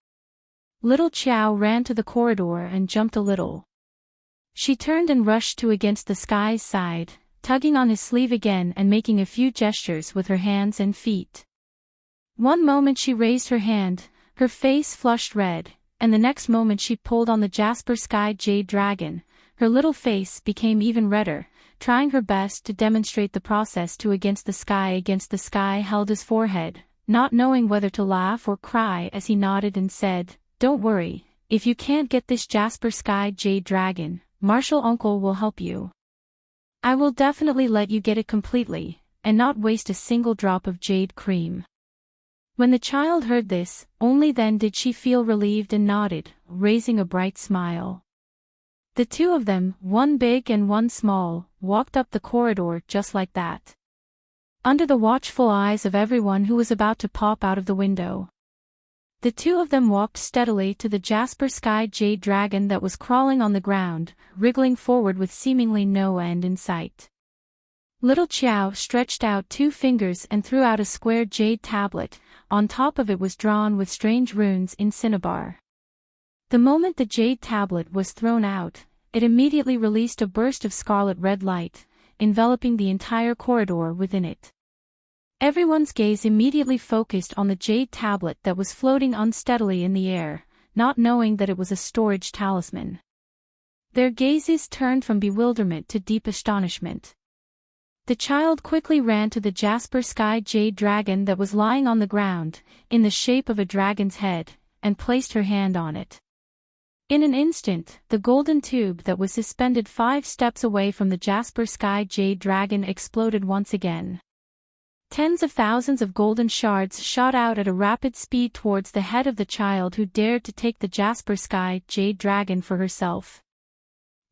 Little Qiao ran to the corridor and jumped a little. She turned and rushed to against the sky's side, tugging on his sleeve again and making a few gestures with her hands and feet. One moment she raised her hand, her face flushed red, and the next moment she pulled on the Jasper Sky Jade Dragon. Her little face became even redder, trying her best to demonstrate the process to against the sky held his forehead, not knowing whether to laugh or cry as he nodded and said, "Don't worry, if you can't get this Jasper Sky Jade Dragon, Marshall Uncle will help you. I will definitely let you get it completely, and not waste a single drop of jade cream." When the child heard this, only then did she feel relieved and nodded, raising a bright smile. The two of them, one big and one small, walked up the corridor just like that, under the watchful eyes of everyone who was about to pop out of the window. The two of them walked steadily to the Jasper Sky Jade Dragon that was crawling on the ground, wriggling forward with seemingly no end in sight. Little Qiao stretched out 2 fingers and threw out a square jade tablet. On top of it was drawn with strange runes in cinnabar. The moment the jade tablet was thrown out, it immediately released a burst of scarlet-red light, enveloping the entire corridor within it. Everyone's gaze immediately focused on the jade tablet that was floating unsteadily in the air, not knowing that it was a storage talisman. Their gazes turned from bewilderment to deep astonishment. The child quickly ran to the Jasper Sky Jade Dragon that was lying on the ground, in the shape of a dragon's head, and placed her hand on it. In an instant, the golden tube that was suspended 5 steps away from the Jasper Sky Jade Dragon exploded once again. Tens of thousands of golden shards shot out at a rapid speed towards the head of the child who dared to take the Jasper Sky Jade Dragon for herself.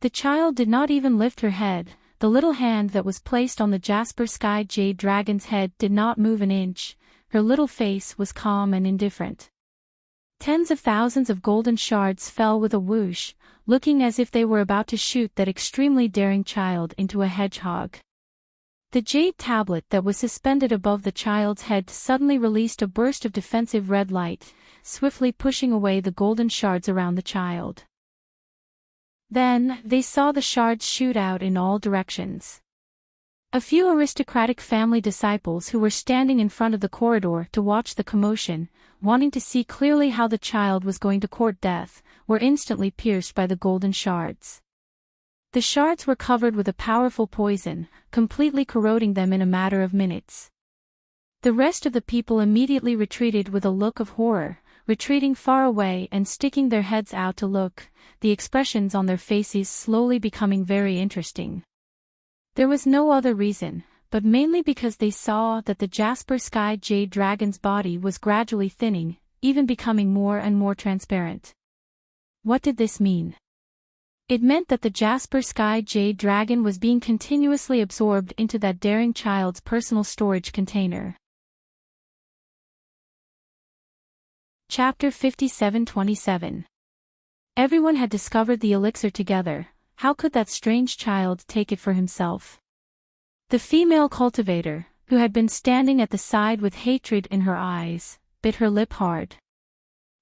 The child did not even lift her head. The little hand that was placed on the Jasper Sky Jade Dragon's head did not move an inch. Her little face was calm and indifferent. Tens of thousands of golden shards fell with a whoosh, looking as if they were about to shoot that extremely daring child into a hedgehog. The jade tablet that was suspended above the child's head suddenly released a burst of defensive red light, swiftly pushing away the golden shards around the child. Then, they saw the shards shoot out in all directions. A few aristocratic family disciples who were standing in front of the corridor to watch the commotion, wanting to see clearly how the child was going to court death, were instantly pierced by the golden shards. The shards were covered with a powerful poison, completely corroding them in a matter of minutes. The rest of the people immediately retreated with a look of horror, retreating far away and sticking their heads out to look, the expressions on their faces slowly becoming very interesting. There was no other reason, but mainly because they saw that the Jasper Sky Jade Dragon's body was gradually thinning, even becoming more and more transparent. What did this mean? It meant that the Jasper Sky Jade Dragon was being continuously absorbed into that daring child's personal storage container. Chapter 57:27. Everyone had discovered the elixir together. How could that strange child take it for himself? The female cultivator, who had been standing at the side with hatred in her eyes, bit her lip hard.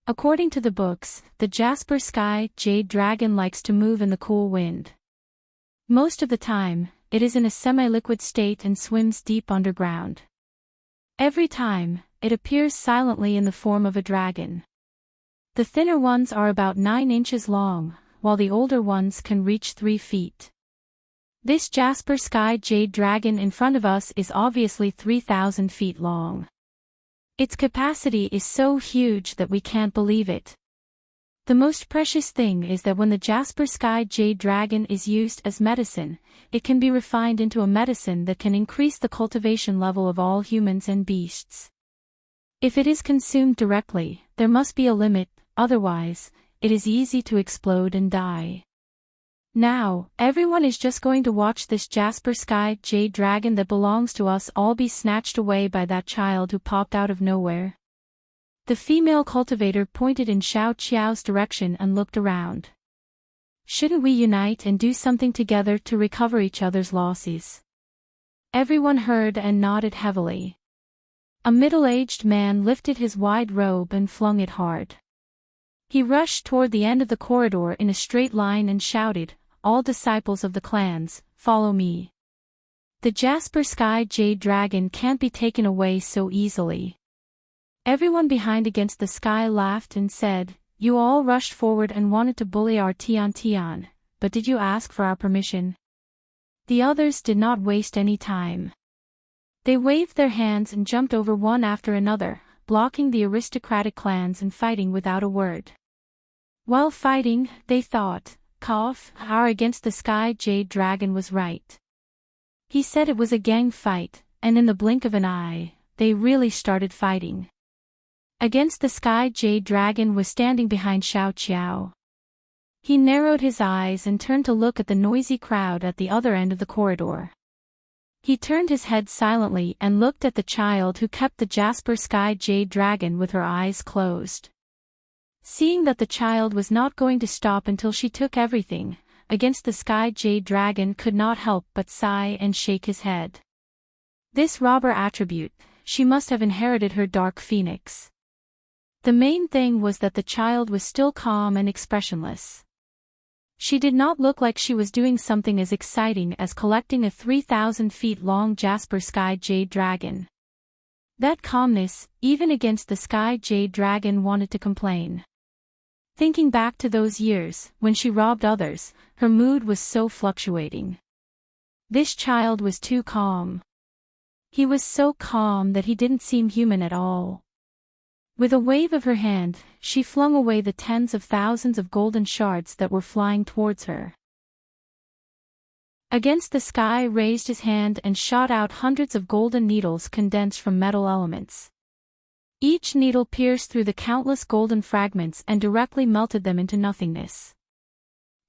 According to the books, the Jasper Sky Jade Dragon likes to move in the cool wind. Most of the time, it is in a semi-liquid state and swims deep underground. Every time, it appears silently in the form of a dragon. The thinner ones are about 9 inches long, while the older ones can reach 3 feet. This Jasper Sky Jade Dragon in front of us is obviously 3,000 feet long. Its capacity is so huge that we can't believe it. The most precious thing is that when the Jasper Sky Jade Dragon is used as medicine, it can be refined into a medicine that can increase the cultivation level of all humans and beasts. If it is consumed directly, there must be a limit, otherwise, it is easy to explode and die. Now, everyone is just going to watch this Jasper Sky Jade Dragon that belongs to us all be snatched away by that child who popped out of nowhere. The female cultivator pointed in Xiao Qiao's direction and looked around. Shouldn't we unite and do something together to recover each other's losses? Everyone heard and nodded heavily. A middle-aged man lifted his wide robe and flung it hard. He rushed toward the end of the corridor in a straight line and shouted, "All disciples of the clans, follow me. The Jasper Sky Jade Dragon can't be taken away so easily." Everyone behind Against the Sky laughed and said, "You all rushed forward and wanted to bully our Tian, but did you ask for our permission?" The others did not waste any time. They waved their hands and jumped over one after another, blocking the aristocratic clans and fighting without a word. While fighting, they thought, our Against the Sky Jade Dragon was right. He said it was a gang fight, and in the blink of an eye, they really started fighting. Against the Sky Jade Dragon was standing behind Xiao Qiao. He narrowed his eyes and turned to look at the noisy crowd at the other end of the corridor. He turned his head silently and looked at the child who kept the Jasper Sky Jade Dragon with her eyes closed. Seeing that the child was not going to stop until she took everything, Against the Sky Jade Dragon could not help but sigh and shake his head. This robber attribute, she must have inherited her dark phoenix. The main thing was that the child was still calm and expressionless. She did not look like she was doing something as exciting as collecting a 3,000 feet long Jasper Sky Jade Dragon. That calmness, even Against the Sky Jade Dragon wanted to complain. Thinking back to those years, when she robbed others, her mood was so fluctuating. This child was too calm. He was so calm that he didn't seem human at all. With a wave of her hand, she flung away the tens of thousands of golden shards that were flying towards her. Against the Sky raised his hand and shot out hundreds of golden needles condensed from metal elements. Each needle pierced through the countless golden fragments and directly melted them into nothingness.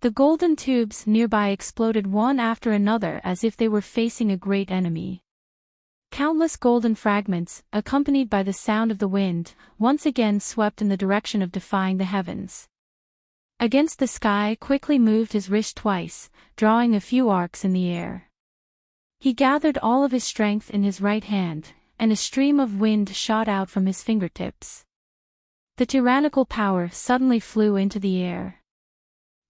The golden tubes nearby exploded one after another as if they were facing a great enemy. Countless golden fragments, accompanied by the sound of the wind, once again swept in the direction of defying the heavens. Against the Sky quickly moved his wrist twice, drawing a few arcs in the air. He gathered all of his strength in his right hand, and a stream of wind shot out from his fingertips. The tyrannical power suddenly flew into the air.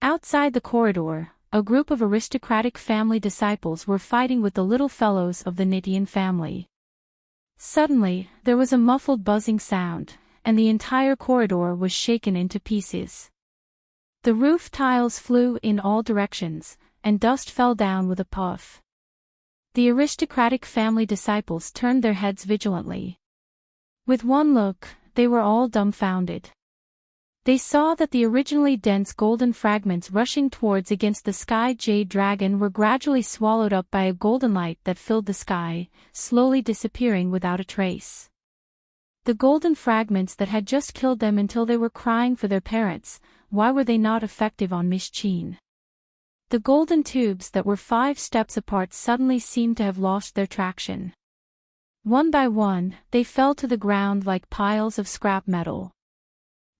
Outside the corridor, a group of aristocratic family disciples were fighting with the little fellows of the Nitian family. Suddenly, there was a muffled buzzing sound, and the entire corridor was shaken into pieces. The roof tiles flew in all directions, and dust fell down with a puff. The aristocratic family disciples turned their heads vigilantly. With one look, they were all dumbfounded. They saw that the originally dense golden fragments rushing towards Against the Sky Jade Dragon were gradually swallowed up by a golden light that filled the sky, slowly disappearing without a trace. The golden fragments that had just killed them until they were crying for their parents, why were they not effective on Miss Qin? The golden tubes that were 5 steps apart suddenly seemed to have lost their traction. One by one, they fell to the ground like piles of scrap metal.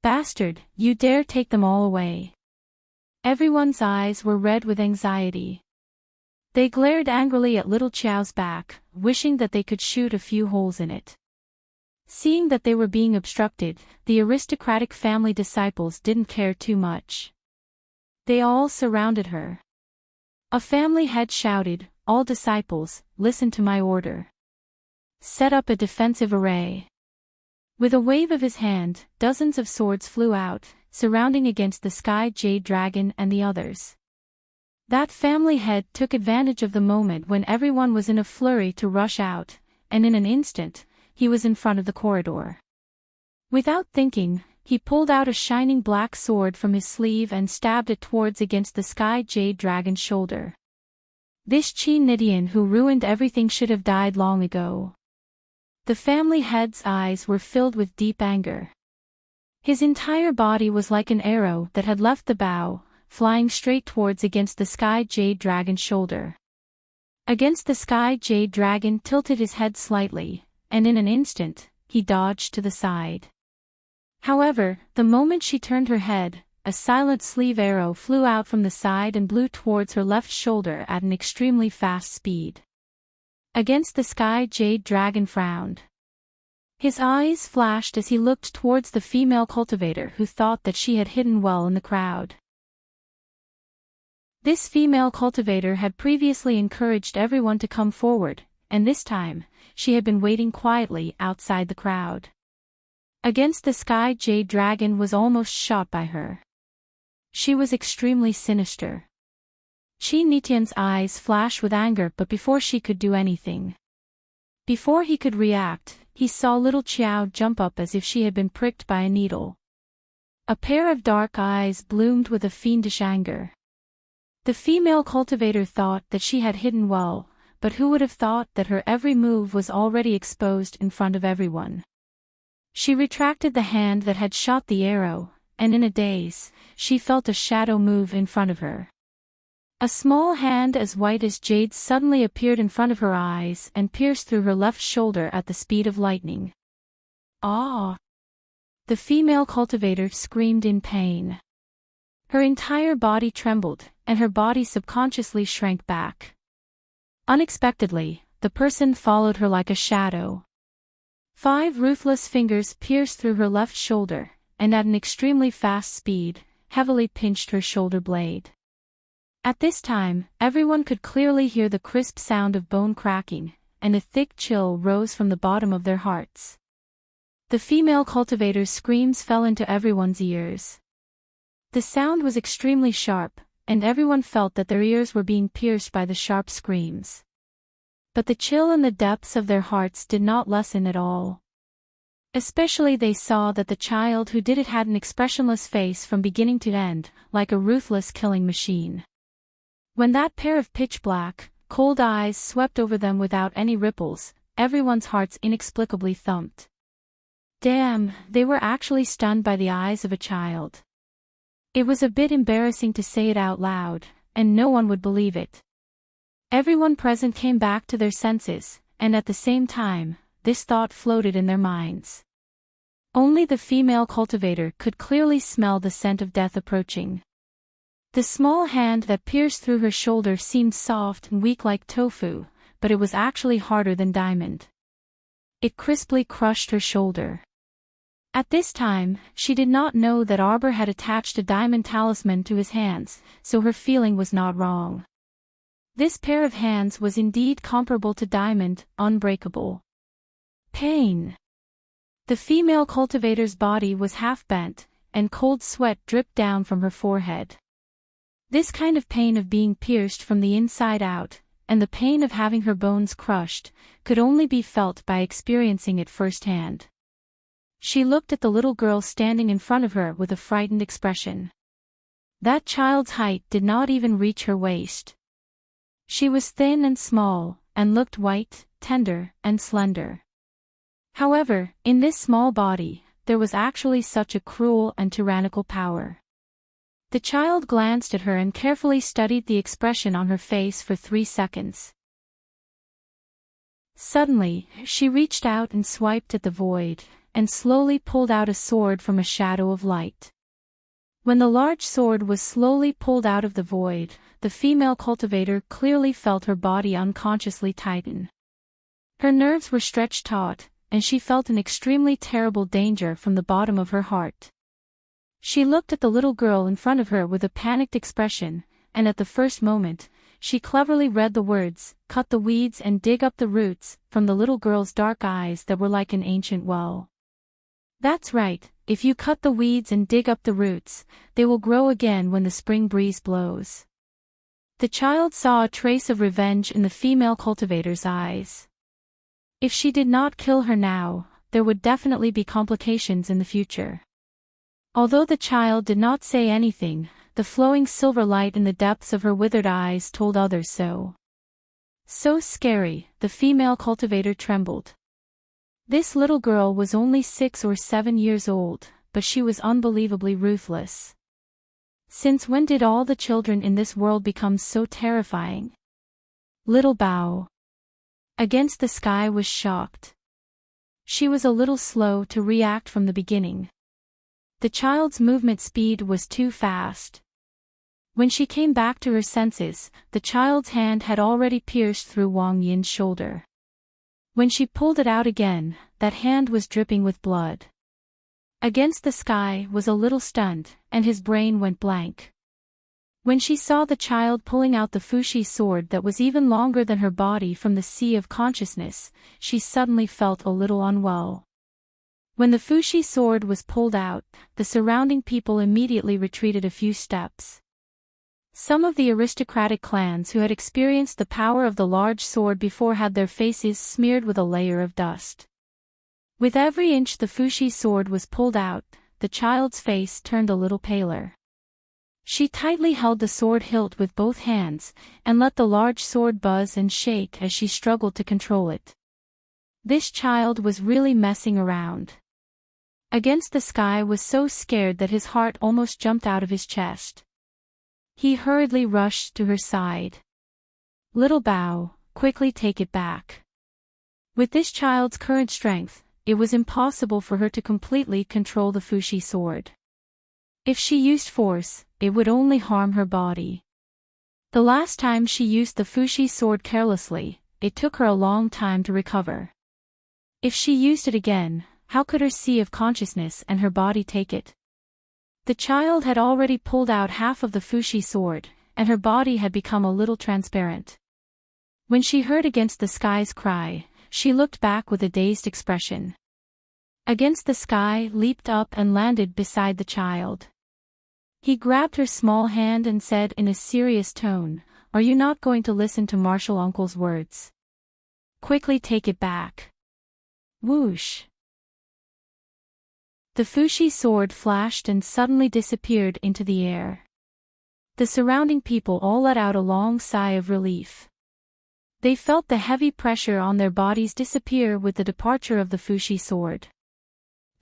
"Bastard, you dare take them all away." Everyone's eyes were red with anxiety. They glared angrily at little Qiao's back, wishing that they could shoot a few holes in it. Seeing that they were being obstructed, the aristocratic family disciples didn't care too much. They all surrounded her. A family head shouted, "All disciples, listen to my order. Set up a defensive array." With a wave of his hand, dozens of swords flew out, surrounding Against the Sky Jade Dragon and the others. That family head took advantage of the moment when everyone was in a flurry to rush out, and in an instant, he was in front of the corridor. Without thinking, He pulled out a shining black sword from his sleeve and stabbed it towards against the Sky Jade Dragon's shoulder. This Nidian who ruined everything should have died long ago. The family head's eyes were filled with deep anger. His entire body was like an arrow that had left the bow, flying straight towards against the Sky Jade Dragon's shoulder. Against the Sky Jade Dragon tilted his head slightly, and in an instant, he dodged to the side. However, the moment she turned her head, a silent sleeve arrow flew out from the side and blew towards her left shoulder at an extremely fast speed. Against the Sky Jade Dragon frowned. His eyes flashed as he looked towards the female cultivator who thought that she had hidden well in the crowd. This female cultivator had previously encouraged everyone to come forward, and this time, she had been waiting quietly outside the crowd. Against the Sky Jade Dragon was almost shot by her. She was extremely sinister. Nidian's eyes flashed with anger, but before she could do anything. Before he could react, he saw little Qiao jump up as if she had been pricked by a needle. A pair of dark eyes bloomed with a fiendish anger. The female cultivator thought that she had hidden well, but who would have thought that her every move was already exposed in front of everyone? She retracted the hand that had shot the arrow, and in a daze, she felt a shadow move in front of her. A small hand as white as jade suddenly appeared in front of her eyes and pierced through her left shoulder at the speed of lightning. "Ah!" The female cultivator screamed in pain. Her entire body trembled, and her body subconsciously shrank back. Unexpectedly, the person followed her like a shadow. 5 ruthless fingers pierced through her left shoulder, and at an extremely fast speed, heavily pinched her shoulder blade. At this time, everyone could clearly hear the crisp sound of bone cracking, and a thick chill rose from the bottom of their hearts. The female cultivator's screams fell into everyone's ears. The sound was extremely sharp, and everyone felt that their ears were being pierced by the sharp screams. But the chill in the depths of their hearts did not lessen at all. Especially they saw that the child who did it had an expressionless face from beginning to end, like a ruthless killing machine. When that pair of pitch-black, cold eyes swept over them without any ripples, everyone's hearts inexplicably thumped. Damn, they were actually stunned by the eyes of a child. It was a bit embarrassing to say it out loud, and no one would believe it. Everyone present came back to their senses, and at the same time, this thought floated in their minds. Only the female cultivator could clearly smell the scent of death approaching. The small hand that pierced through her shoulder seemed soft and weak like tofu, but it was actually harder than diamond. It crisply crushed her shoulder. At this time, she did not know that Arbor had attached a diamond talisman to his hands, so her feeling was not wrong. This pair of hands was indeed comparable to diamond, unbreakable. Pain. The female cultivator's body was half bent, and cold sweat dripped down from her forehead. This kind of pain of being pierced from the inside out, and the pain of having her bones crushed, could only be felt by experiencing it firsthand. She looked at the little girl standing in front of her with a frightened expression. That child's height did not even reach her waist. She was thin and small, and looked white, tender, and slender. However, in this small body, there was actually such a cruel and tyrannical power. The child glanced at her and carefully studied the expression on her face for 3 seconds. Suddenly, she reached out and swiped at the void, and slowly pulled out a sword from a shadow of light. When the large sword was slowly pulled out of the void, the female cultivator clearly felt her body unconsciously tighten. Her nerves were stretched taut, and she felt an extremely terrible danger from the bottom of her heart. She looked at the little girl in front of her with a panicked expression, and at the first moment, she cleverly read the words, "Cut the weeds and dig up the roots," from the little girl's dark eyes that were like an ancient well. That's right, if you cut the weeds and dig up the roots, they will grow again when the spring breeze blows. The child saw a trace of revenge in the female cultivator's eyes. If she did not kill her now, there would definitely be complications in the future. Although the child did not say anything, the flowing silver light in the depths of her withered eyes told others so. So scary, the female cultivator trembled. This little girl was only 6 or 7 years old, but she was unbelievably ruthless. Since when did all the children in this world become so terrifying? Little Bow Against the Sky was shocked. She was a little slow to react from the beginning. The child's movement speed was too fast. When she came back to her senses, the child's hand had already pierced through Wang Yin's shoulder. When she pulled it out again, that hand was dripping with blood. Against the Sky was a little stunned, and his brain went blank. When she saw the child pulling out the Fushi sword that was even longer than her body from the sea of consciousness, she suddenly felt a little unwell. When the Fushi sword was pulled out, the surrounding people immediately retreated a few steps. Some of the aristocratic clans who had experienced the power of the large sword before had their faces smeared with a layer of dust. With every inch the Fushi sword was pulled out, the child's face turned a little paler. She tightly held the sword hilt with both hands, and let the large sword buzz and shake as she struggled to control it. This child was really messing around. Against the Sky was so scared that his heart almost jumped out of his chest. He hurriedly rushed to her side. Little Bow, quickly take it back. With this child's current strength, it was impossible for her to completely control the Fushi sword. If she used force, it would only harm her body. The last time she used the Fushi sword carelessly, it took her a long time to recover. If she used it again, how could her sea of consciousness and her body take it? The child had already pulled out half of the Fushi sword, and her body had become a little transparent. When she heard Against the Sky's cry, she looked back with a dazed expression. Against the Sky leaped up and landed beside the child. He grabbed her small hand and said in a serious tone, "Are you not going to listen to Martial Uncle's words? Quickly take it back." Whoosh! The Fushi sword flashed and suddenly disappeared into the air. The surrounding people all let out a long sigh of relief. They felt the heavy pressure on their bodies disappear with the departure of the Fushi sword.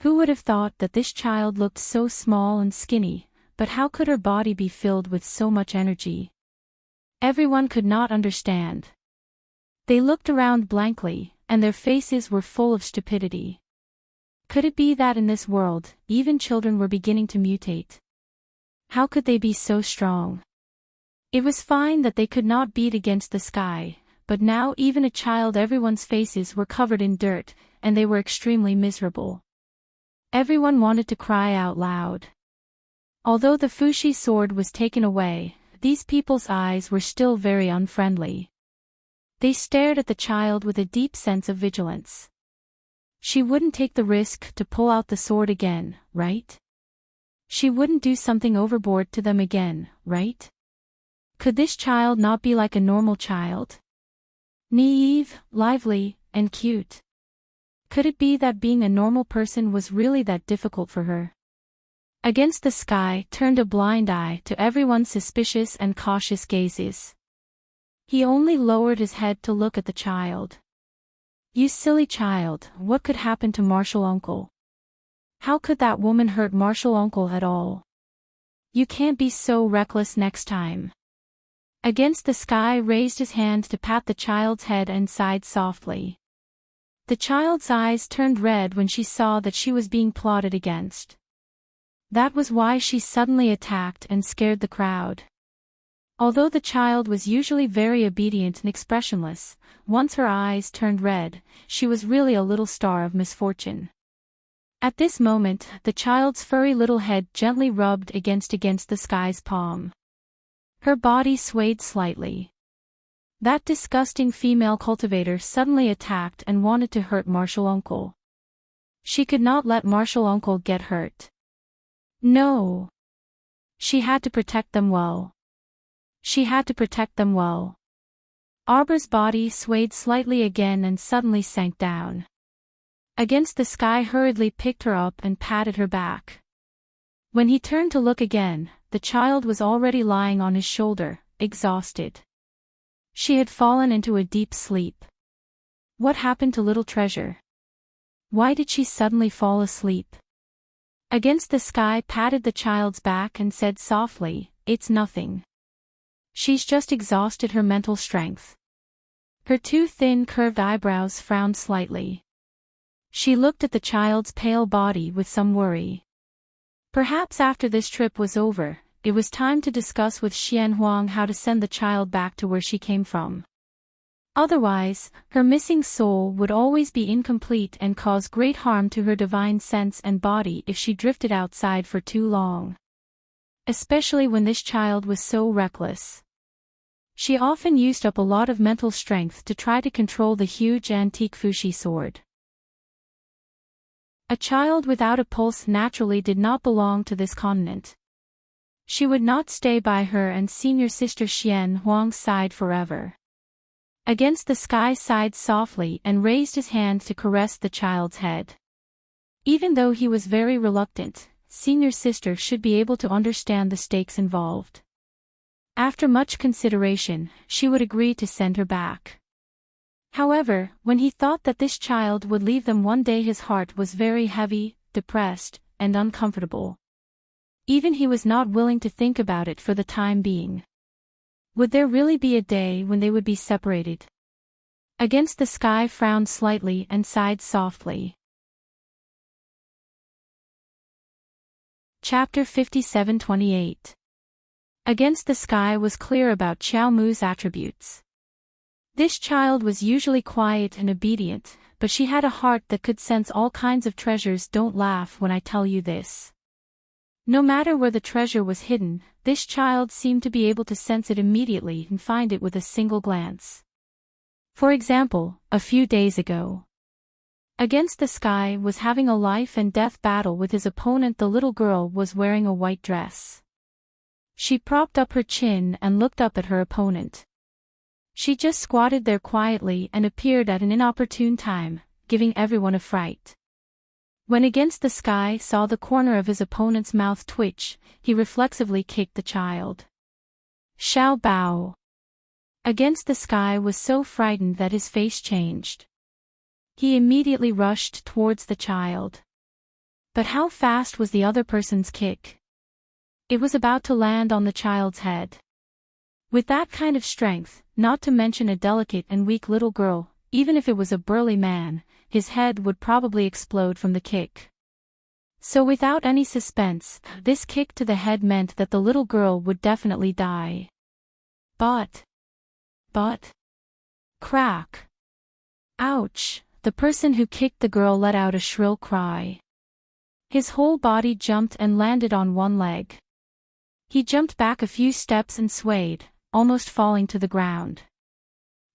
Who would have thought that this child looked so small and skinny, but how could her body be filled with so much energy? Everyone could not understand. They looked around blankly, and their faces were full of stupidity. Could it be that in this world, even children were beginning to mutate? How could they be so strong? It was fine that they could not beat Against the Sky, but now even a child, everyone's faces were covered in dirt, and they were extremely miserable. Everyone wanted to cry out loud. Although the Fushi sword was taken away, these people's eyes were still very unfriendly. They stared at the child with a deep sense of vigilance. She wouldn't take the risk to pull out the sword again, right? She wouldn't do something overboard to them again, right? Could this child not be like a normal child? Naive, lively, and cute. Could it be that being a normal person was really that difficult for her? Against the Sky turned a blind eye to everyone's suspicious and cautious gazes. He only lowered his head to look at the child. "You silly child, what could happen to Martial Uncle? How could that woman hurt Martial Uncle at all? You can't be so reckless next time." Against the Sky raised his hand to pat the child's head and sighed softly. The child's eyes turned red when she saw that she was being plotted against. That was why she suddenly attacked and scared the crowd. Although the child was usually very obedient and expressionless, once her eyes turned red, she was really a little star of misfortune. At this moment, the child's furry little head gently rubbed against the Sky's palm. Her body swayed slightly. That disgusting female cultivator suddenly attacked and wanted to hurt Martial Uncle. She could not let Martial Uncle get hurt. No. She had to protect them well. She had to protect them well. Arbor's body swayed slightly again and suddenly sank down. Against the Sky hurriedly picked her up and patted her back. When he turned to look again, the child was already lying on his shoulder, exhausted. She had fallen into a deep sleep. What happened to little treasure? Why did she suddenly fall asleep? Against the Sky patted the child's back and said softly, "It's nothing. She's just exhausted her mental strength." Her two thin curved eyebrows frowned slightly. She looked at the child's pale body with some worry. Perhaps after this trip was over, it was time to discuss with Xian Huang how to send the child back to where she came from. Otherwise, her missing soul would always be incomplete and cause great harm to her divine sense and body if she drifted outside for too long. Especially when this child was so reckless. She often used up a lot of mental strength to try to control the huge antique Fushi sword. A child without a pulse naturally did not belong to this continent. She would not stay by her and senior sister Xian Huang's side forever. Against the Sky sighed softly and raised his hand to caress the child's head. Even though he was very reluctant, senior sister should be able to understand the stakes involved. After much consideration, she would agree to send her back. However, when he thought that this child would leave them one day, his heart was very heavy, depressed, and uncomfortable. Even he was not willing to think about it for the time being. Would there really be a day when they would be separated? Against the Sky frowned slightly and sighed softly. Chapter 57:28. Against the Sky was clear about Xiao Mu's attributes. This child was usually quiet and obedient, but she had a heart that could sense all kinds of treasures. Don't laugh when I tell you this. No matter where the treasure was hidden, this child seemed to be able to sense it immediately and find it with a single glance. For example, a few days ago, Against the Sky was having a life and death battle with his opponent. The little girl was wearing a white dress. She propped up her chin and looked up at her opponent. She just squatted there quietly and appeared at an inopportune time, giving everyone a fright. When Against the Sky saw the corner of his opponent's mouth twitch, he reflexively kicked the child. Xiao Bao. Against the Sky was so frightened that his face changed. He immediately rushed towards the child. But how fast was the other person's kick? It was about to land on the child's head. With that kind of strength, not to mention a delicate and weak little girl, even if it was a burly man, his head would probably explode from the kick. So without any suspense, this kick to the head meant that the little girl would definitely die. But, crack. Ouch, the person who kicked the girl let out a shrill cry. His whole body jumped and landed on one leg. He jumped back a few steps and swayed, almost falling to the ground.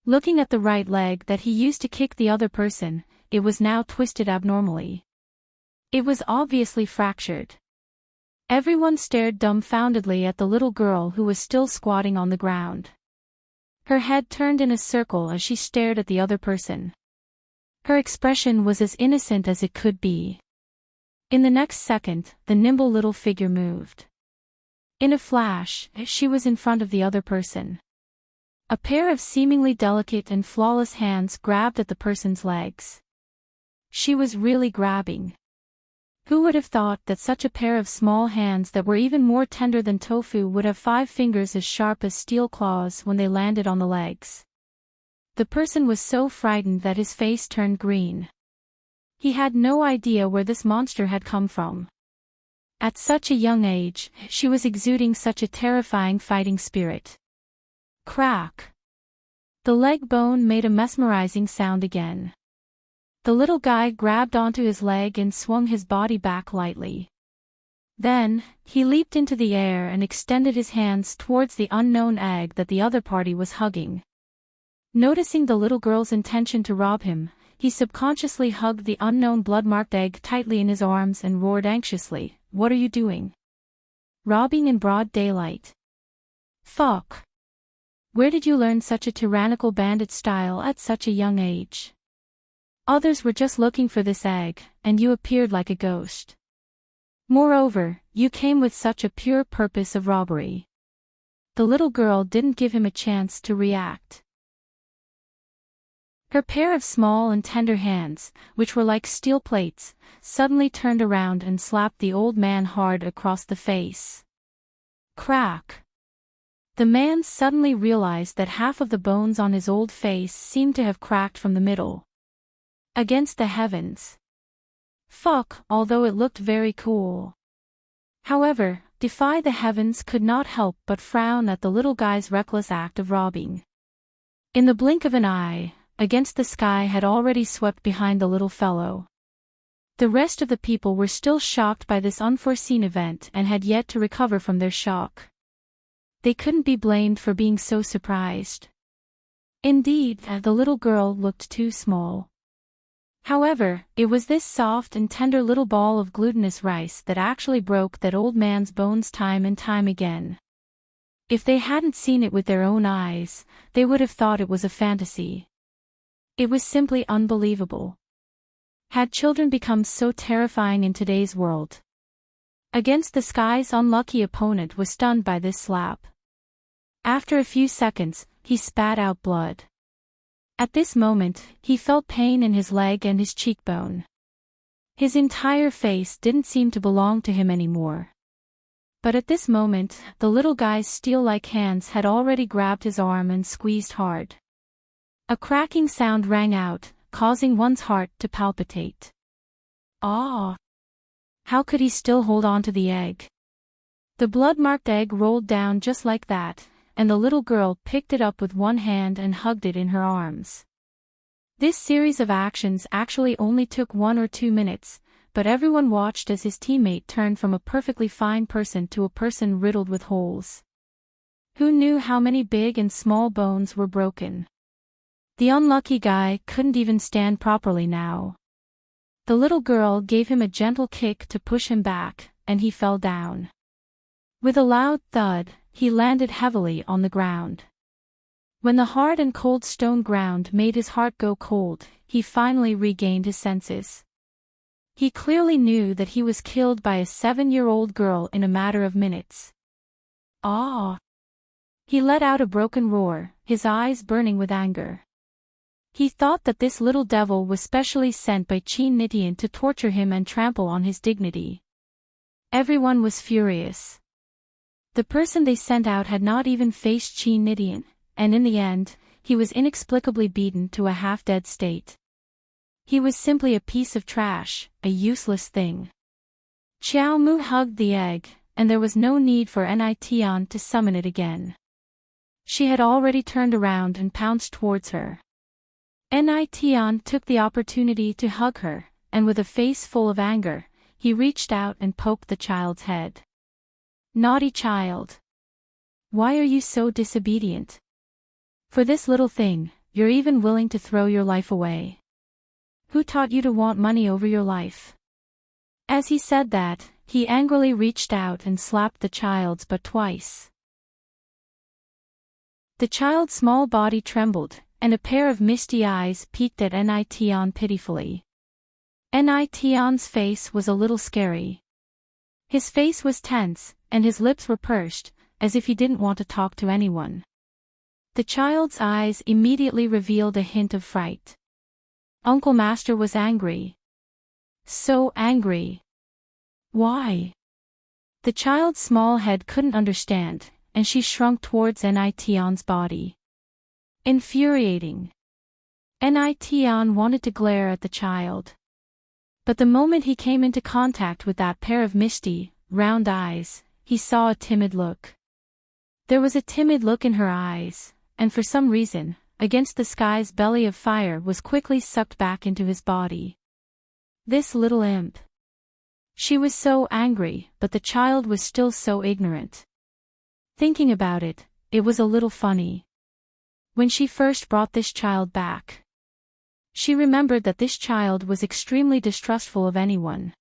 Looking at the right leg that he used to kick the other person, it was now twisted abnormally. It was obviously fractured. Everyone stared dumbfoundedly at the little girl who was still squatting on the ground. Her head turned in a circle as she stared at the other person. Her expression was as innocent as it could be. In the next second, the nimble little figure moved. In a flash, she was in front of the other person. A pair of seemingly delicate and flawless hands grabbed at the person's legs. She was really grabbing. Who would have thought that such a pair of small hands that were even more tender than tofu would have 5 fingers as sharp as steel claws when they landed on the legs? The person was so frightened that his face turned green. He had no idea where this monster had come from. At such a young age, she was exuding such a terrifying fighting spirit. Crack. The leg bone made a mesmerizing sound again. The little guy grabbed onto his leg and swung his body back lightly. Then, he leaped into the air and extended his hands towards the unknown egg that the other party was hugging. Noticing the little girl's intention to rob him, he subconsciously hugged the unknown blood-marked egg tightly in his arms and roared anxiously, "What are you doing? Robbing in broad daylight? Fuck! Where did you learn such a tyrannical bandit style at such a young age? Others were just looking for this egg, and you appeared like a ghost. Moreover, you came with such a pure purpose of robbery. The little girl didn't give him a chance to react. Her pair of small and tender hands, which were like steel plates, suddenly turned around and slapped the old man hard across the face. Crack! The man suddenly realized that half of the bones on his old face seemed to have cracked from the middle. Against the heavens. Fuck, although it looked very cool. However, Defy the Heavens could not help but frown at the little guy's reckless act of robbing. In the blink of an eye, Against the Sky had already swept behind the little fellow. The rest of the people were still shocked by this unforeseen event and had yet to recover from their shock. They couldn't be blamed for being so surprised. Indeed, the little girl looked too small. However, it was this soft and tender little ball of glutinous rice that actually broke that old man's bones time and time again. If they hadn't seen it with their own eyes, they would have thought it was a fantasy. It was simply unbelievable. Had children become so terrifying in today's world? Against the Sky's unlucky opponent was stunned by this slap. After a few seconds, he spat out blood. At this moment, he felt pain in his leg and his cheekbone. His entire face didn't seem to belong to him anymore. But at this moment, the little guy's steel-like hands had already grabbed his arm and squeezed hard. A cracking sound rang out, causing one's heart to palpitate. Ah! How could he still hold on to the egg? The blood-marked egg rolled down just like that, and the little girl picked it up with one hand and hugged it in her arms. This series of actions actually only took 1 or 2 minutes, but everyone watched as his teammate turned from a perfectly fine person to a person riddled with holes. Who knew how many big and small bones were broken? The unlucky guy couldn't even stand properly now. The little girl gave him a gentle kick to push him back, and he fell down. With a loud thud, he landed heavily on the ground. When the hard and cold stone ground made his heart go cold, he finally regained his senses. He clearly knew that he was killed by a 7-year-old girl in a matter of minutes. Ah! He let out a broken roar, his eyes burning with anger. He thought that this little devil was specially sent by Chin Nitian to torture him and trample on his dignity. Everyone was furious. The person they sent out had not even faced Chin Nitian, and in the end, he was inexplicably beaten to a half-dead state. He was simply a piece of trash, a useless thing. Xiao Mu hugged the egg, and there was no need for Nitian to summon it again. She had already turned around and pounced towards her. Nitian took the opportunity to hug her, and with a face full of anger, he reached out and poked the child's head. Naughty child. Why are you so disobedient? For this little thing, you're even willing to throw your life away. Who taught you to want money over your life? As he said that, he angrily reached out and slapped the child's butt twice. The child's small body trembled, and a pair of misty eyes peeked at Nitian pitifully. Nitian's face was a little scary. His face was tense, and his lips were pursed, as if he didn't want to talk to anyone. The child's eyes immediately revealed a hint of fright. Uncle Master was angry. So angry. Why? The child's small head couldn't understand, and she shrunk towards Nitian's body. Infuriating. Nitian wanted to glare at the child. But the moment he came into contact with that pair of misty, round eyes, he saw a timid look. There was a timid look in her eyes, and for some reason, Against the Sky's belly of fire was quickly sucked back into his body. This little imp. She was so angry, but the child was still so ignorant. Thinking about it, it was a little funny. When she first brought this child back, she remembered that this child was extremely distrustful of anyone.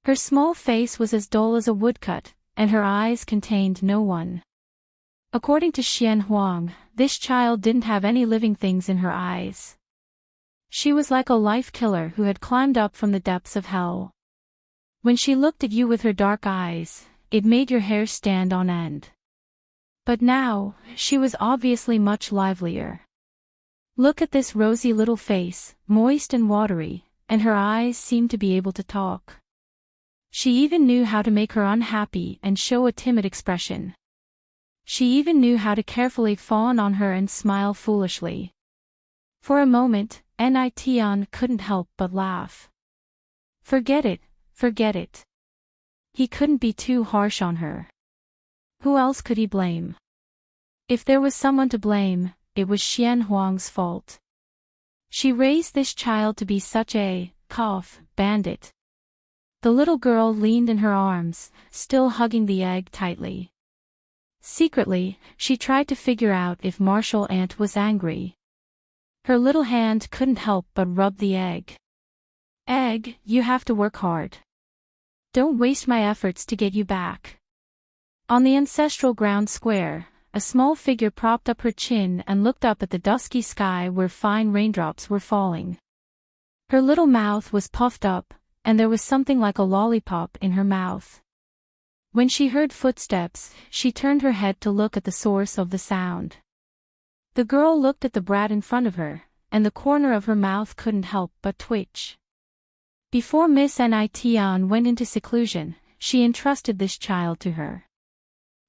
Her small face was as dull as a woodcut, and her eyes contained no one. According to Xian Huang, this child didn't have any living things in her eyes. She was like a life killer who had climbed up from the depths of hell. When she looked at you with her dark eyes, it made your hair stand on end. But now, she was obviously much livelier. Look at this rosy little face, moist and watery, and her eyes seemed to be able to talk. She even knew how to make her unhappy and show a timid expression. She even knew how to carefully fawn on her and smile foolishly. For a moment, Nition couldn't help but laugh. Forget it, forget it. He couldn't be too harsh on her. Who else could he blame? If there was someone to blame, it was Xian Huang's fault. She raised this child to be such a bandit. The little girl leaned in her arms, still hugging the egg tightly. Secretly, she tried to figure out if Martial Ant was angry. Her little hand couldn't help but rub the egg. Egg, you have to work hard. Don't waste my efforts to get you back. On the ancestral ground square, a small figure propped up her chin and looked up at the dusky sky where fine raindrops were falling. Her little mouth was puffed up, and there was something like a lollipop in her mouth. When she heard footsteps, she turned her head to look at the source of the sound. The girl looked at the brat in front of her, and the corner of her mouth couldn't help but twitch. Before Miss Nition went into seclusion, she entrusted this child to her.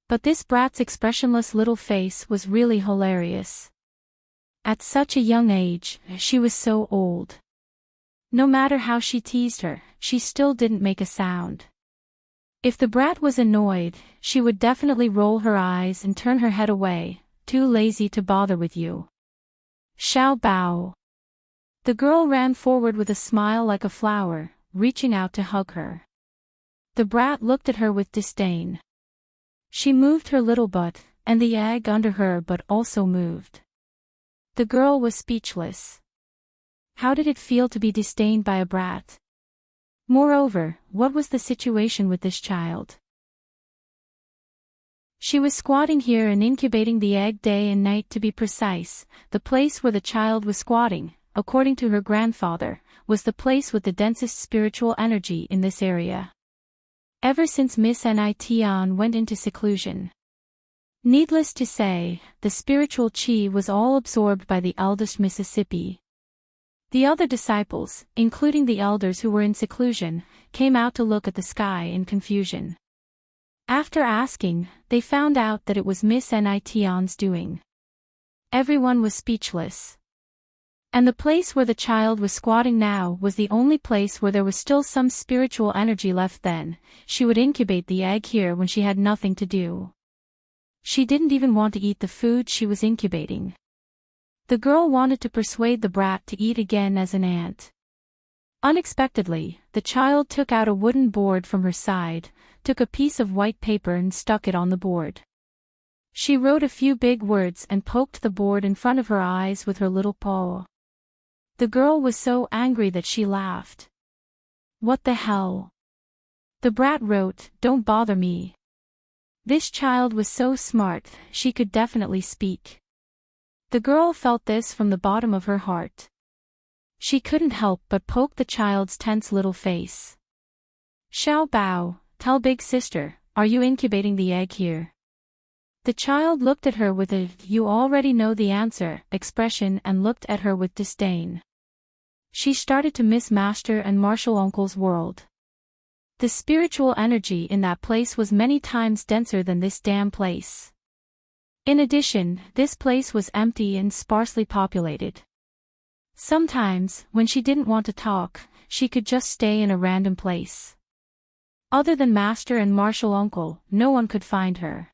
But this brat's expressionless little face was really hilarious. At such a young age, she was so old. No matter how she teased her, she still didn't make a sound. If the brat was annoyed, she would definitely roll her eyes and turn her head away, too lazy to bother with you. Xiao Bao. The girl ran forward with a smile like a flower, reaching out to hug her. The brat looked at her with disdain. She moved her little butt, and the egg under her butt also moved. The girl was speechless. How did it feel to be disdained by a brat? Moreover, what was the situation with this child? She was squatting here and incubating the egg day and night, to be precise. The place where the child was squatting, according to her grandfather, was the place with the densest spiritual energy in this area. Ever since Miss Nition went into seclusion. Needless to say, the spiritual chi was all absorbed by the eldest Mississippi. The other disciples, including the elders who were in seclusion, came out to look at the sky in confusion. After asking, they found out that it was Miss Nition's doing. Everyone was speechless. And the place where the child was squatting now was the only place where there was still some spiritual energy left. Then, she would incubate the egg here when she had nothing to do. She didn't even want to eat the food she was incubating. The girl wanted to persuade the brat to eat again as an ant. Unexpectedly, the child took out a wooden board from her side, took a piece of white paper and stuck it on the board. She wrote a few big words and poked the board in front of her eyes with her little paw. The girl was so angry that she laughed. What the hell? The brat wrote, "Don't bother me." This child was so smart, she could definitely speak. The girl felt this from the bottom of her heart. She couldn't help but poke the child's tense little face. Xiao Bao, tell big sister, are you incubating the egg here? The child looked at her with a "you already know the answer" expression and looked at her with disdain. She started to miss Master and Martial Uncle's world. The spiritual energy in that place was many times denser than this damn place. In addition, this place was empty and sparsely populated. Sometimes, when she didn't want to talk, she could just stay in a random place. Other than Master and Martial Uncle, no one could find her.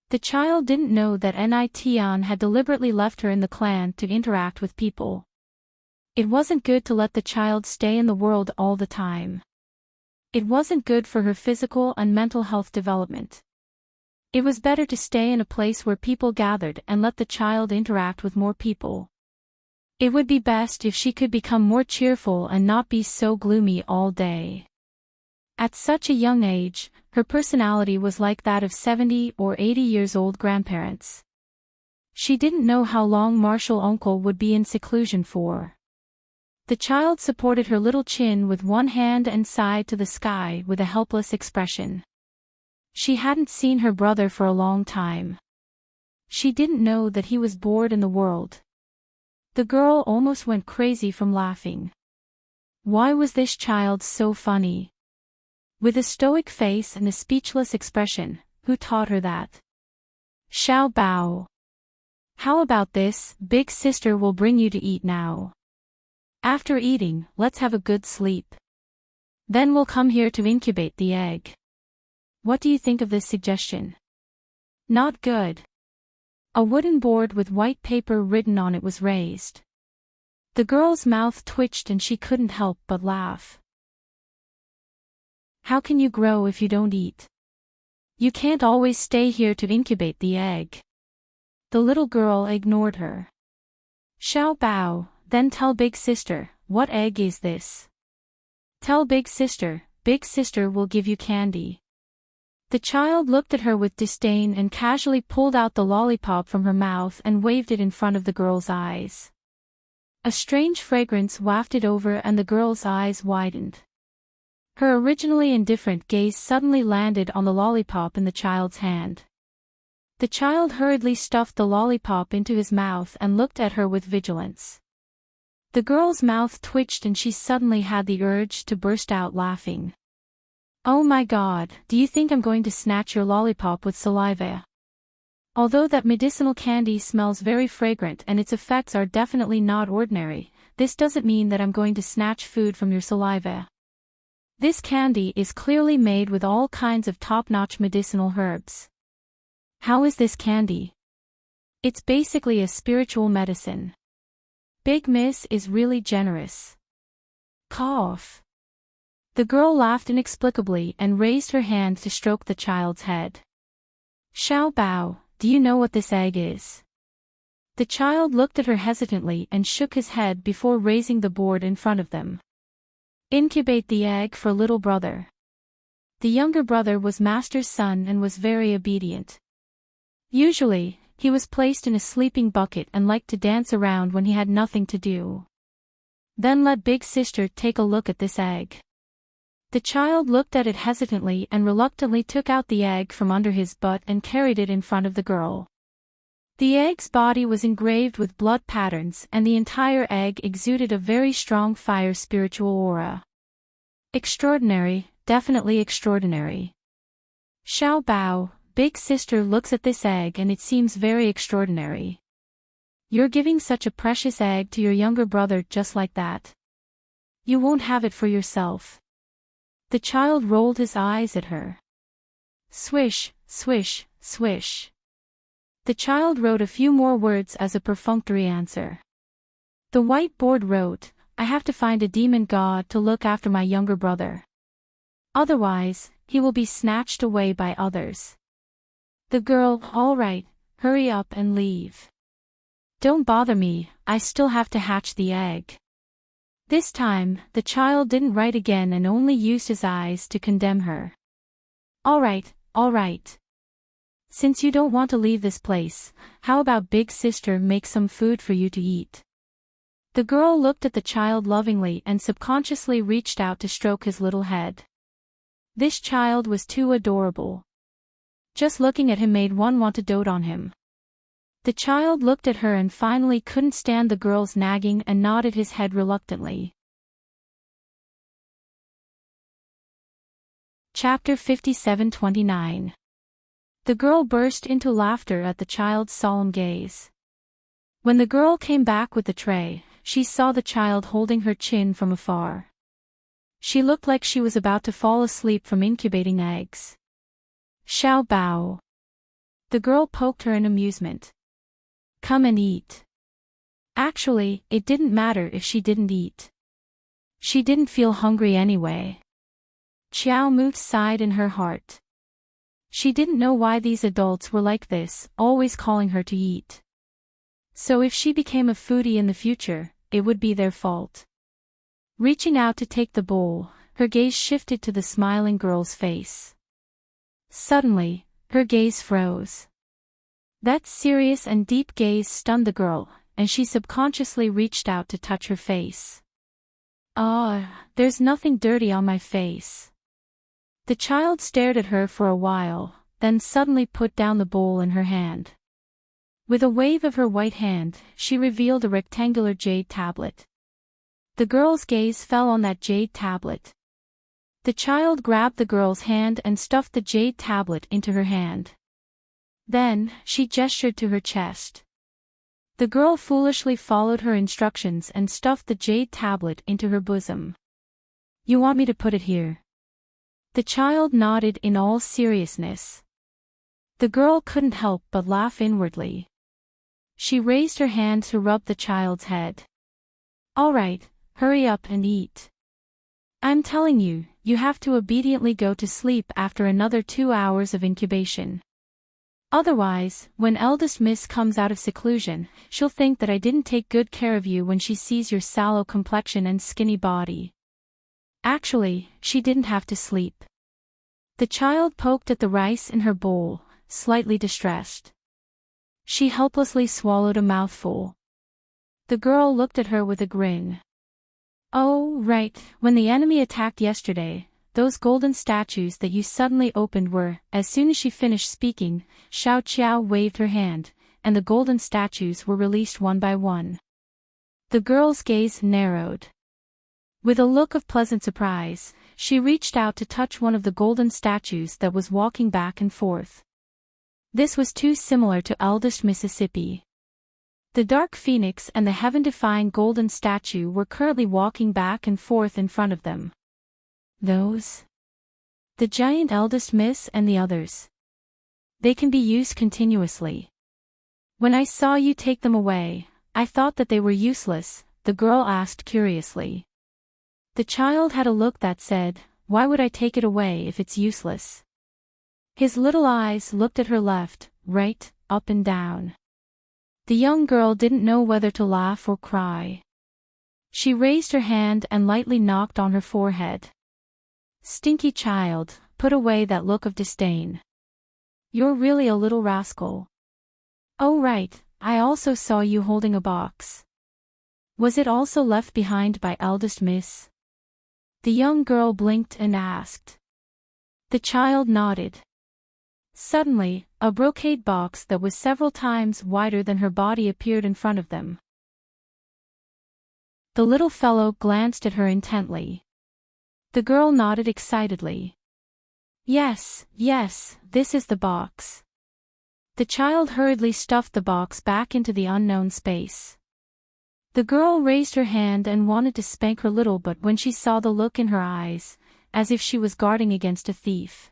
The child didn't know that Nition had deliberately left her in the clan to interact with people. It wasn't good to let the child stay in the world all the time. It wasn't good for her physical and mental health development. It was better to stay in a place where people gathered and let the child interact with more people. It would be best if she could become more cheerful and not be so gloomy all day. At such a young age, her personality was like that of 70 or 80 years old grandparents. She didn't know how long Martial Uncle would be in seclusion for. The child supported her little chin with one hand and sighed to the sky with a helpless expression. She hadn't seen her brother for a long time. She didn't know that he was bored in the world. The girl almost went crazy from laughing. Why was this child so funny? With a stoic face and a speechless expression, who taught her that? Xiao Bao. How about this? Big sister will bring you to eat now. After eating, let's have a good sleep. Then we'll come here to incubate the egg. What do you think of this suggestion? Not good. A wooden board with white paper written on it was raised. The girl's mouth twitched and she couldn't help but laugh. How can you grow if you don't eat? You can't always stay here to incubate the egg. The little girl ignored her. Xiao Bao, then tell big sister, what egg is this? Tell big sister will give you candy. The child looked at her with disdain and casually pulled out the lollipop from her mouth and waved it in front of the girl's eyes. A strange fragrance wafted over and the girl's eyes widened. Her originally indifferent gaze suddenly landed on the lollipop in the child's hand. The child hurriedly stuffed the lollipop into his mouth and looked at her with vigilance. The girl's mouth twitched and she suddenly had the urge to burst out laughing. Oh my God, do you think I'm going to snatch your lollipop with saliva? Although that medicinal candy smells very fragrant and its effects are definitely not ordinary, this doesn't mean that I'm going to snatch food from your saliva. This candy is clearly made with all kinds of top-notch medicinal herbs. How is this candy? It's basically a spiritual medicine. Big Miss is really generous. Cough. The girl laughed inexplicably and raised her hand to stroke the child's head. Xiao Bao, do you know what this egg is? The child looked at her hesitantly and shook his head before raising the board in front of them. Incubate the egg for little brother. The younger brother was master's son and was very obedient. Usually, he was placed in a sleeping bucket and liked to dance around when he had nothing to do. Then let big sister take a look at this egg. The child looked at it hesitantly and reluctantly took out the egg from under his butt and carried it in front of the girl. The egg's body was engraved with blood patterns and the entire egg exuded a very strong fire spiritual aura. Extraordinary, definitely extraordinary. Xiao Bao, big sister looks at this egg and it seems very extraordinary. You're giving such a precious egg to your younger brother just like that. You won't have it for yourself. The child rolled his eyes at her. Swish, swish, swish. The child wrote a few more words as a perfunctory answer. The white board wrote, I have to find a demon god to look after my younger brother. Otherwise, he will be snatched away by others. The girl, all right, hurry up and leave. Don't bother me, I still have to hatch the egg. This time, the child didn't write again and only used his eyes to condemn her. All right, all right. Since you don't want to leave this place, how about big sister make some food for you to eat? The girl looked at the child lovingly and subconsciously reached out to stroke his little head. This child was too adorable. Just looking at him made one want to dote on him. The child looked at her and finally couldn't stand the girl's nagging and nodded his head reluctantly. Chapter 57-29. The girl burst into laughter at the child's solemn gaze. When the girl came back with the tray, she saw the child holding her chin from afar. She looked like she was about to fall asleep from incubating eggs. Xiao Bao. The girl poked her in amusement. Come and eat. Actually, it didn't matter if she didn't eat. She didn't feel hungry anyway. Qiao Mu sighed in her heart. She didn't know why these adults were like this, always calling her to eat. So if she became a foodie in the future, it would be their fault. Reaching out to take the bowl, her gaze shifted to the smiling girl's face. Suddenly, her gaze froze. That serious and deep gaze stunned the girl, and she subconsciously reached out to touch her face. Ah, there's nothing dirty on my face. The child stared at her for a while, then suddenly put down the bowl in her hand. With a wave of her white hand, she revealed a rectangular jade tablet. The girl's gaze fell on that jade tablet. The child grabbed the girl's hand and stuffed the jade tablet into her hand. Then, she gestured to her chest. The girl foolishly followed her instructions and stuffed the jade tablet into her bosom. You want me to put it here? The child nodded in all seriousness. The girl couldn't help but laugh inwardly. She raised her hand to rub the child's head. All right, hurry up and eat. I'm telling you, you have to obediently go to sleep after another 2 hours of incubation. Otherwise, when eldest miss comes out of seclusion, she'll think that I didn't take good care of you when she sees your sallow complexion and skinny body. Actually, she didn't have to sleep. The child poked at the rice in her bowl, slightly distressed. She helplessly swallowed a mouthful. The girl looked at her with a grin. Oh, right, when the enemy attacked yesterday, those golden statues that you suddenly opened were, as soon as she finished speaking, Xiao Qiao waved her hand, and the golden statues were released one by one. The girl's gaze narrowed. With a look of pleasant surprise, she reached out to touch one of the golden statues that was walking back and forth. This was too similar to eldest Mississippi. The dark phoenix and the heaven-defying golden statue were currently walking back and forth in front of them. Those? The giant eldest miss and the others. They can be used continuously. When I saw you take them away, I thought that they were useless, the girl asked curiously. The child had a look that said, why would I take it away if it's useless? His little eyes looked at her left, right, up and down. The young girl didn't know whether to laugh or cry. She raised her hand and lightly knocked on her forehead. Stinky child, put away that look of disdain. You're really a little rascal. Oh right, I also saw you holding a box. Was it also left behind by eldest miss? The young girl blinked and asked. The child nodded. Suddenly, a brocade box that was several times wider than her body appeared in front of them. The little fellow glanced at her intently. The girl nodded excitedly. Yes, yes, this is the box. The child hurriedly stuffed the box back into the unknown space. The girl raised her hand and wanted to spank her little, but when she saw the look in her eyes, as if she was guarding against a thief.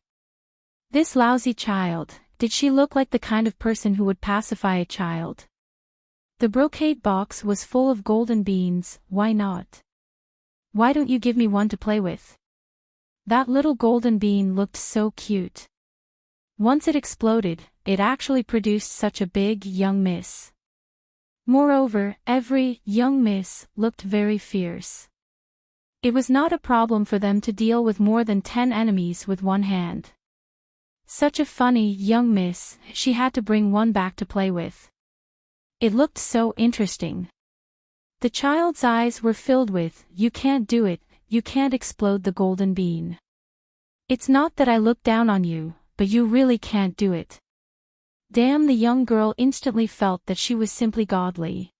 This lousy child, did she look like the kind of person who would pacify a child? The brocade box was full of golden beans, why not? Why don't you give me one to play with? That little golden bean looked so cute. Once it exploded, it actually produced such a big young miss. Moreover, every young miss looked very fierce. It was not a problem for them to deal with more than 10 enemies with one hand. Such a funny young miss, she had to bring one back to play with. It looked so interesting. The child's eyes were filled with, you can't do it, you can't explode the golden bean. It's not that I look down on you, but you really can't do it. Damn, the young girl instantly felt that she was simply godly.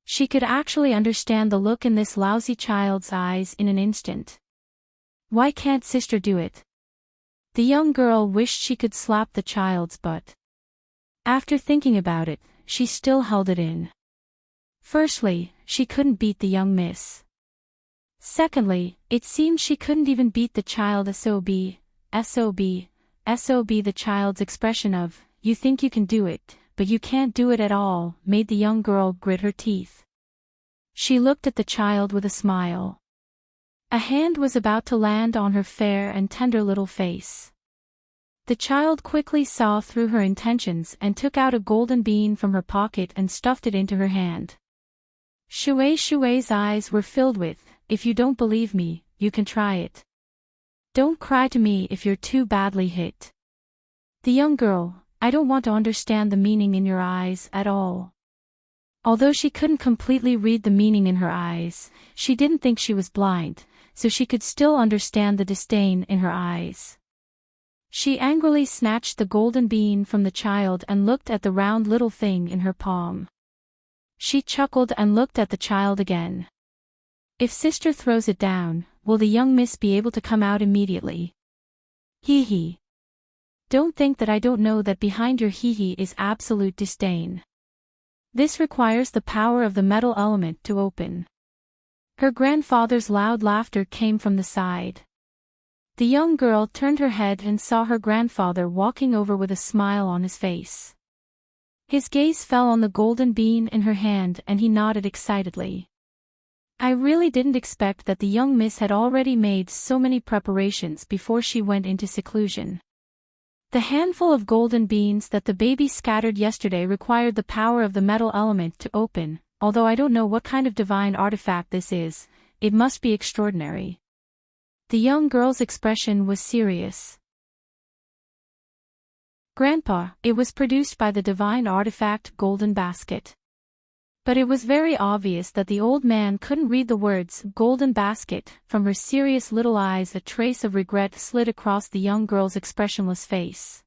She could actually understand the look in this lousy child's eyes in an instant. Why can't sister do it? The young girl wished she could slap the child's butt. After thinking about it, she still held it in. Firstly, she couldn't beat the young miss. Secondly, it seemed she couldn't even beat the child sob. The child's expression of, you think you can do it, but you can't do it at all, made the young girl grit her teeth. She looked at the child with a smile. A hand was about to land on her fair and tender little face. The child quickly saw through her intentions and took out a golden bean from her pocket and stuffed it into her hand. Shuei's eyes were filled with, if you don't believe me, you can try it. Don't cry to me if you're too badly hit. The young girl, I don't want to understand the meaning in your eyes at all. Although she couldn't completely read the meaning in her eyes, she didn't think she was blind, so she could still understand the disdain in her eyes. She angrily snatched the golden bean from the child and looked at the round little thing in her palm. She chuckled and looked at the child again. If sister throws it down, will the young miss be able to come out immediately? Hee hee. Don't think that I don't know that behind your hee hee is absolute disdain. This requires the power of the metal element to open. Her grandfather's loud laughter came from the side. The young girl turned her head and saw her grandfather walking over with a smile on his face. His gaze fell on the golden bean in her hand and he nodded excitedly. I really didn't expect that the young miss had already made so many preparations before she went into seclusion. The handful of golden beans that the baby scattered yesterday required the power of the metal element to open, although I don't know what kind of divine artifact this is, it must be extraordinary. The young girl's expression was serious. Grandpa, it was produced by the divine artifact Golden Basket. But it was very obvious that the old man couldn't read the words Golden Basket. From her serious little eyes a trace of regret slid across the young girl's expressionless face.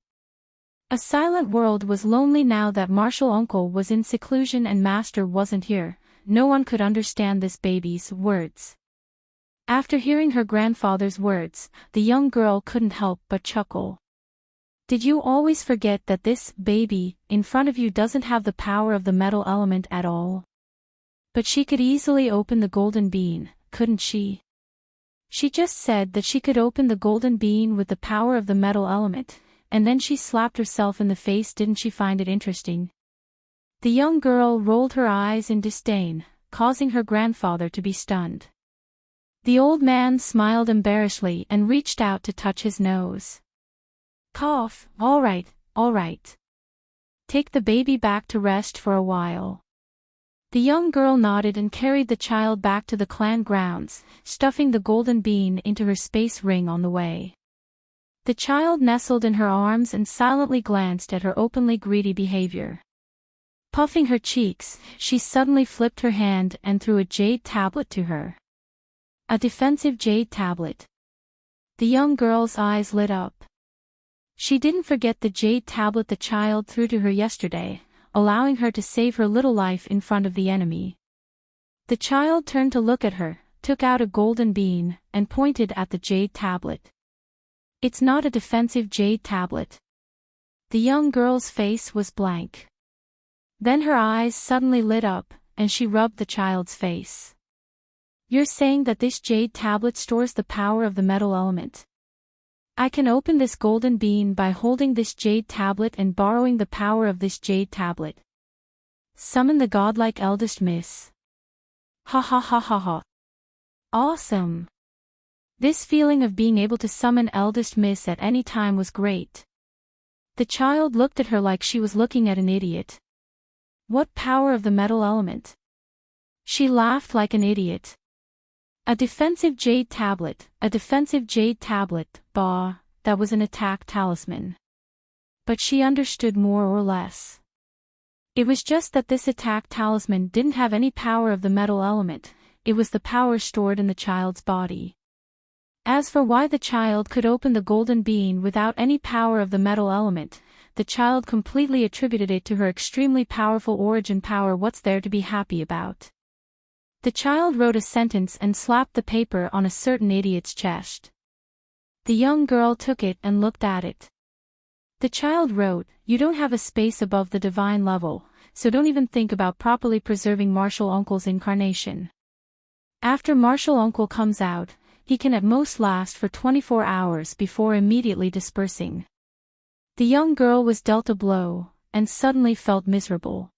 A silent world was lonely now that Marshall Uncle was in seclusion and Master wasn't here. No one could understand this baby's words. After hearing her grandfather's words, the young girl couldn't help but chuckle. Did you always forget that this baby in front of you doesn't have the power of the metal element at all? But she could easily open the golden bean, couldn't she? She just said that she could open the golden bean with the power of the metal element, and then she slapped herself in the face. Didn't she find it interesting? The young girl rolled her eyes in disdain, causing her grandfather to be stunned. The old man smiled embarrassedly and reached out to touch his nose. Cough, all right, all right. Take the baby back to rest for a while. The young girl nodded and carried the child back to the clan grounds, stuffing the golden bean into her space ring on the way. The child nestled in her arms and silently glanced at her openly greedy behavior. Puffing her cheeks, she suddenly flipped her hand and threw a jade tablet to her. A defensive jade tablet. The young girl's eyes lit up. She didn't forget the jade tablet the child threw to her yesterday, allowing her to save her little life in front of the enemy. The child turned to look at her, took out a golden bean, and pointed at the jade tablet. It's not a defensive jade tablet. The young girl's face was blank. Then her eyes suddenly lit up, and she rubbed the child's face. You're saying that this jade tablet stores the power of the metal element? I can open this golden bean by holding this jade tablet and borrowing the power of this jade tablet. Summon the godlike eldest miss. Ha ha ha ha ha. Awesome. This feeling of being able to summon eldest miss at any time was great. The child looked at her like she was looking at an idiot. What power of the metal element? She laughed like an idiot. A defensive jade tablet, a defensive jade tablet, bah, that was an attack talisman. But she understood more or less. It was just that this attack talisman didn't have any power of the metal element, it was the power stored in the child's body. As for why the child could open the golden bean without any power of the metal element, the child completely attributed it to her extremely powerful origin power. What's there to be happy about? The child wrote a sentence and slapped the paper on a certain idiot's chest. The young girl took it and looked at it. The child wrote, "You don't have a space above the divine level, so don't even think about properly preserving Marshall Uncle's incarnation. After Marshall Uncle comes out, he can at most last for 24 hours before immediately dispersing." The young girl was dealt a blow, and suddenly felt miserable.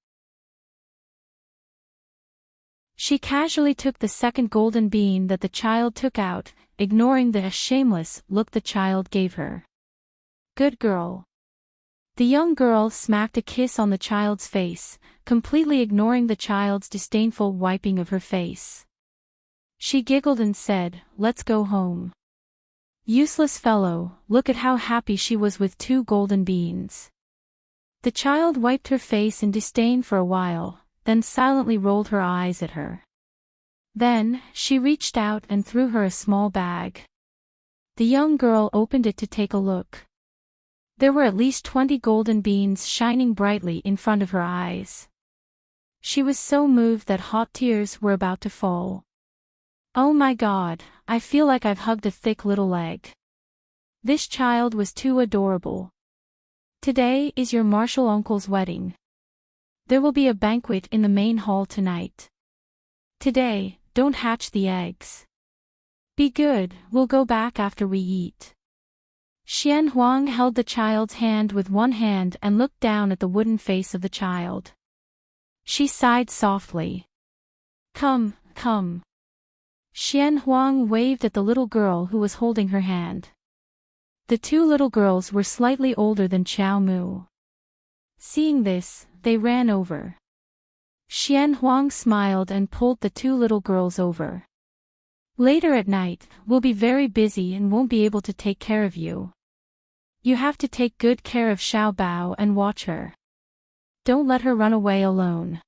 She casually took the second golden bean that the child took out, ignoring the shameless look the child gave her. Good girl. The young girl smacked a kiss on the child's face, completely ignoring the child's disdainful wiping of her face. She giggled and said, "Let's go home." Useless fellow, look at how happy she was with 2 golden beans. The child wiped her face in disdain for a while, then silently rolled her eyes at her. Then, she reached out and threw her a small bag. The young girl opened it to take a look. There were at least 20 golden beans shining brightly in front of her eyes. She was so moved that hot tears were about to fall. Oh my God, I feel like I've hugged a thick little egg. This child was too adorable. Today is your Marshall uncle's wedding. There will be a banquet in the main hall tonight. Today, don't hatch the eggs. Be good, we'll go back after we eat. Xian Huang held the child's hand with one hand and looked down at the wooden face of the child. She sighed softly. Come, come. Xian Huang waved at the little girl who was holding her hand. The two little girls were slightly older than Xiao Mu. Seeing this, they ran over. Xian Huang smiled and pulled the two little girls over. Later at night, we'll be very busy and won't be able to take care of you. You have to take good care of Xiao Bao and watch her. Don't let her run away alone.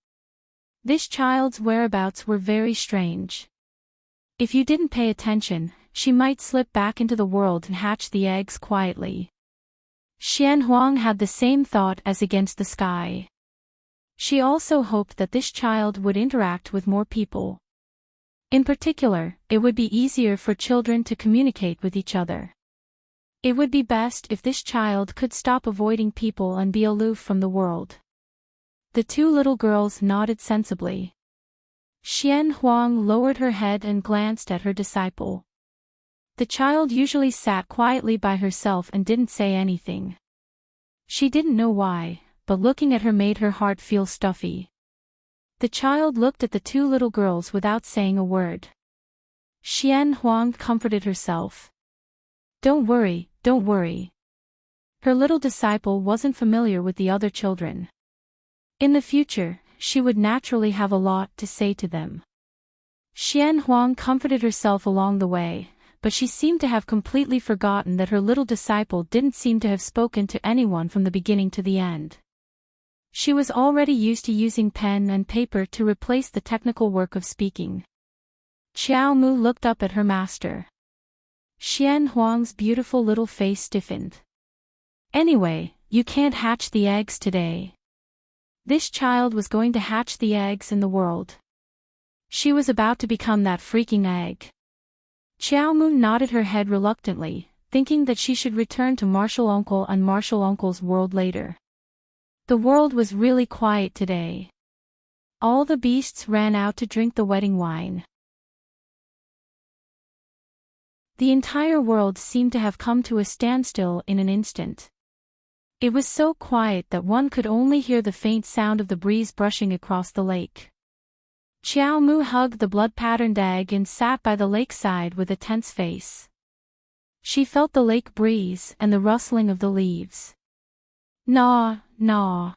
This child's whereabouts were very strange. If you didn't pay attention, she might slip back into the world and hatch the eggs quietly. Xian Huang had the same thought as against the sky. She also hoped that this child would interact with more people. In particular, it would be easier for children to communicate with each other. It would be best if this child could stop avoiding people and be aloof from the world. The two little girls nodded sensibly. Xian Huang lowered her head and glanced at her disciple. The child usually sat quietly by herself and didn't say anything. She didn't know why, but looking at her made her heart feel stuffy. The child looked at the two little girls without saying a word. Xian Huang comforted herself. Don't worry, don't worry. Her little disciple wasn't familiar with the other children. In the future, she would naturally have a lot to say to them. Xian Huang comforted herself along the way, but she seemed to have completely forgotten that her little disciple didn't seem to have spoken to anyone from the beginning to the end. She was already used to using pen and paper to replace the technical work of speaking. Xiao Mu looked up at her master. Xian Huang's beautiful little face stiffened. Anyway, you can't hatch the eggs today. This child was going to hatch the eggs in the world. She was about to become that freaking egg. Xiao Mu nodded her head reluctantly, thinking that she should return to Marshall Uncle and Marshall Uncle's world later. The world was really quiet today. All the beasts ran out to drink the wedding wine. The entire world seemed to have come to a standstill in an instant. It was so quiet that one could only hear the faint sound of the breeze brushing across the lake. Xiao Mu hugged the blood-patterned egg and sat by the lakeside with a tense face. She felt the lake breeze and the rustling of the leaves. Gnaw, gnaw.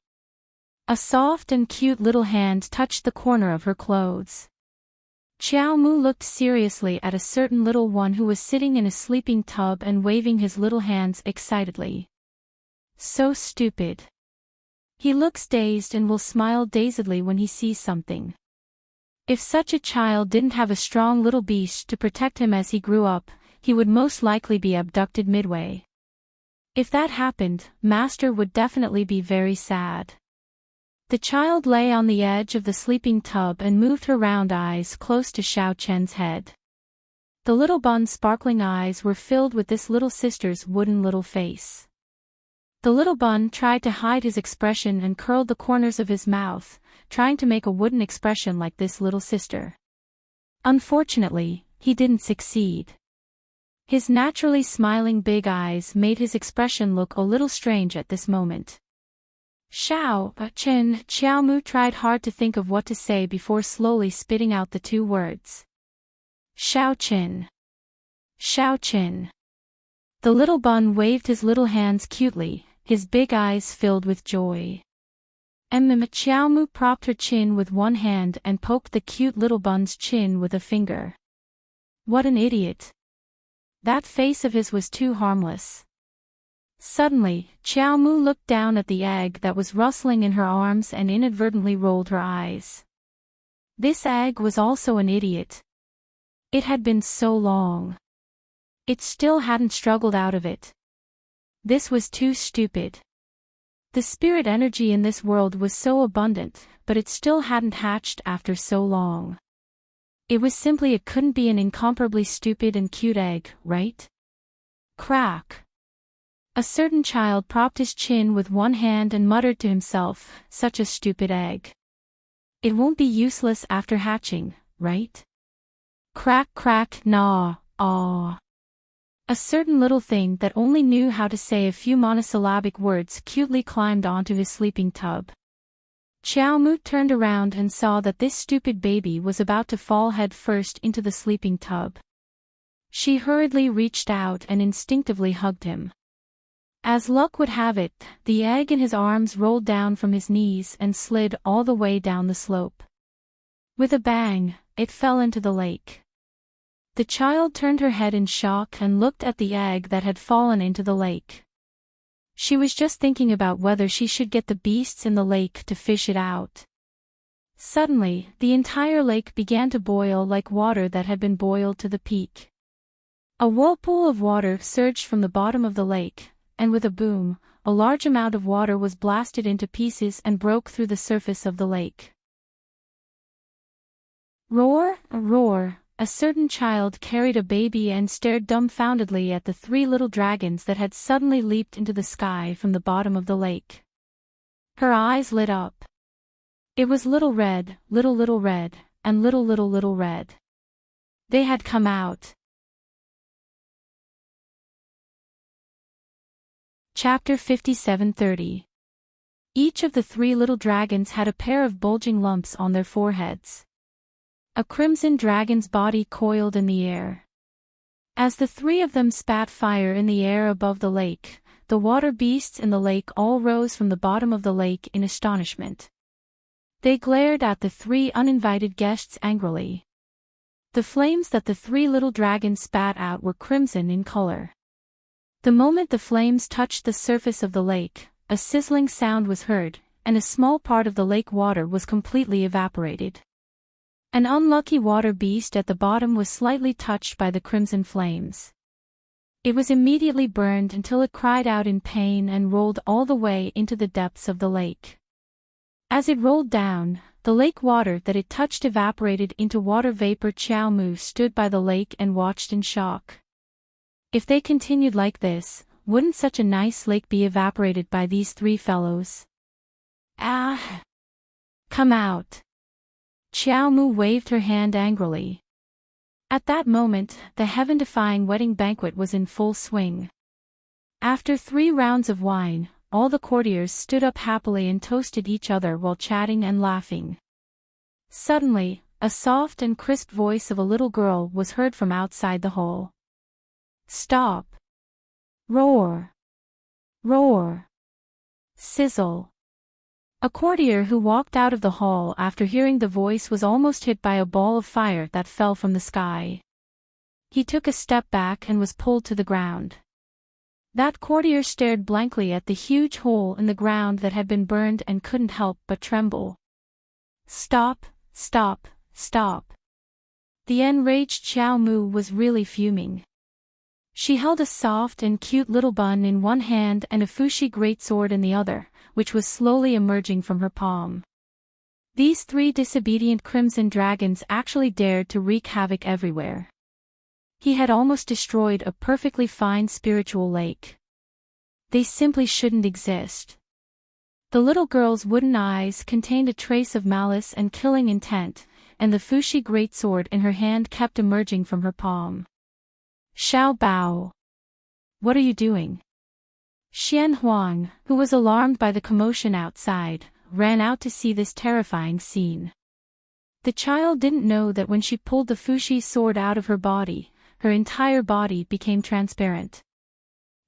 A soft and cute little hand touched the corner of her clothes. Xiao Mu looked seriously at a certain little one who was sitting in a sleeping tub and waving his little hands excitedly. So stupid. He looks dazed and will smile dazedly when he sees something. If such a child didn't have a strong little beast to protect him as he grew up, he would most likely be abducted midway. If that happened, Master would definitely be very sad. The child lay on the edge of the sleeping tub and moved her round eyes close to Xiao Chen's head. The little bun's sparkling eyes were filled with this little sister's wooden little face. The little bun tried to hide his expression and curled the corners of his mouth, trying to make a wooden expression like this little sister. Unfortunately, he didn't succeed. His naturally smiling big eyes made his expression look a little strange at this moment. Xiao Chen. Xiao Mu tried hard to think of what to say before slowly spitting out the two words. Xiao Chen. Xiao Chen. The little bun waved his little hands cutely, his big eyes filled with joy. Xiao Mu propped her chin with one hand and poked the cute little bun's chin with a finger. What an idiot. That face of his was too harmless. Suddenly, Xiao Mu looked down at the egg that was rustling in her arms and inadvertently rolled her eyes. This egg was also an idiot. It had been so long. It still hadn't struggled out of it. This was too stupid. The spirit energy in this world was so abundant, but it still hadn't hatched after so long. It was simply it couldn't be an incomparably stupid and cute egg, right? Crack. A certain child propped his chin with one hand and muttered to himself, such a stupid egg. It won't be useless after hatching, right? Crack crack gnaw, aw. A certain little thing that only knew how to say a few monosyllabic words cutely climbed onto his sleeping tub. Xiao Mu turned around and saw that this stupid baby was about to fall head first into the sleeping tub. She hurriedly reached out and instinctively hugged him. As luck would have it, the egg in his arms rolled down from his knees and slid all the way down the slope. With a bang, it fell into the lake. The child turned her head in shock and looked at the egg that had fallen into the lake. She was just thinking about whether she should get the beasts in the lake to fish it out. Suddenly, the entire lake began to boil like water that had been boiled to the peak. A whirlpool of water surged from the bottom of the lake, and with a boom, a large amount of water was blasted into pieces and broke through the surface of the lake. Roar, roar. A certain child carried a baby and stared dumbfoundedly at the three little dragons that had suddenly leaped into the sky from the bottom of the lake. Her eyes lit up. It was Little Red, Little Red, and Little Red. They had come out. Chapter 57:30. Each of the three little dragons had a pair of bulging lumps on their foreheads. A crimson dragon's body coiled in the air. As the three of them spat fire in the air above the lake, the water beasts in the lake all rose from the bottom of the lake in astonishment. They glared at the three uninvited guests angrily. The flames that the three little dragons spat out were crimson in color. The moment the flames touched the surface of the lake, a sizzling sound was heard, and a small part of the lake water was completely evaporated. An unlucky water beast at the bottom was slightly touched by the crimson flames. It was immediately burned until it cried out in pain and rolled all the way into the depths of the lake. As it rolled down, the lake water that it touched evaporated into water vapor. Xiao Mu stood by the lake and watched in shock. If they continued like this, wouldn't such a nice lake be evaporated by these three fellows? Ah! Come out! Xiao Mu waved her hand angrily. At that moment, the heaven-defying wedding banquet was in full swing. After 3 rounds of wine, all the courtiers stood up happily and toasted each other while chatting and laughing. Suddenly, a soft and crisp voice of a little girl was heard from outside the hall. Stop! Roar! Roar! Sizzle! A courtier who walked out of the hall after hearing the voice was almost hit by a ball of fire that fell from the sky. He took a step back and was pulled to the ground. That courtier stared blankly at the huge hole in the ground that had been burned and couldn't help but tremble. Stop, stop, stop. The enraged Xiao Mu was really fuming. She held a soft and cute little bun in one hand and a fushi greatsword in the other, which was slowly emerging from her palm. These 3 disobedient crimson dragons actually dared to wreak havoc everywhere. He had almost destroyed a perfectly fine spiritual lake. They simply shouldn't exist. The little girl's wooden eyes contained a trace of malice and killing intent, and the fushi greatsword in her hand kept emerging from her palm. Xiao Bao! What are you doing? Xian Huang, who was alarmed by the commotion outside, ran out to see this terrifying scene. The child didn't know that when she pulled the fushi sword out of her body, her entire body became transparent.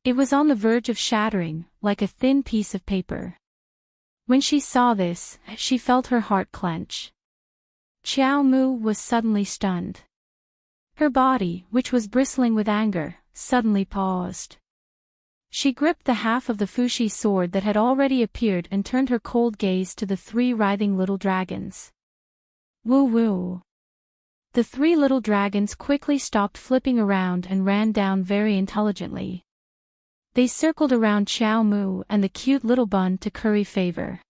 It was on the verge of shattering, like a thin piece of paper. When she saw this, she felt her heart clench. Xiao Mu was suddenly stunned. Her body, which was bristling with anger, suddenly paused. She gripped the half of the Fushi sword that had already appeared and turned her cold gaze to the 3 writhing little dragons. Woo woo. The 3 little dragons quickly stopped flipping around and ran down very intelligently. They circled around Xiao Mu and the cute little bun to curry favor.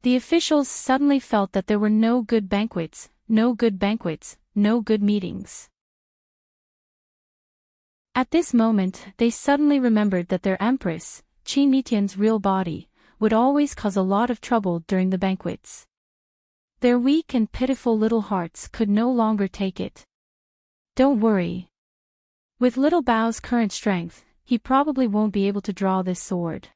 The officials suddenly felt that there were no good banquets, no good meetings. At this moment, they suddenly remembered that their empress, Qin Nitian's real body, would always cause a lot of trouble during the banquets. Their weak and pitiful little hearts could no longer take it. Don't worry. With little Bao's current strength, he probably won't be able to draw this sword.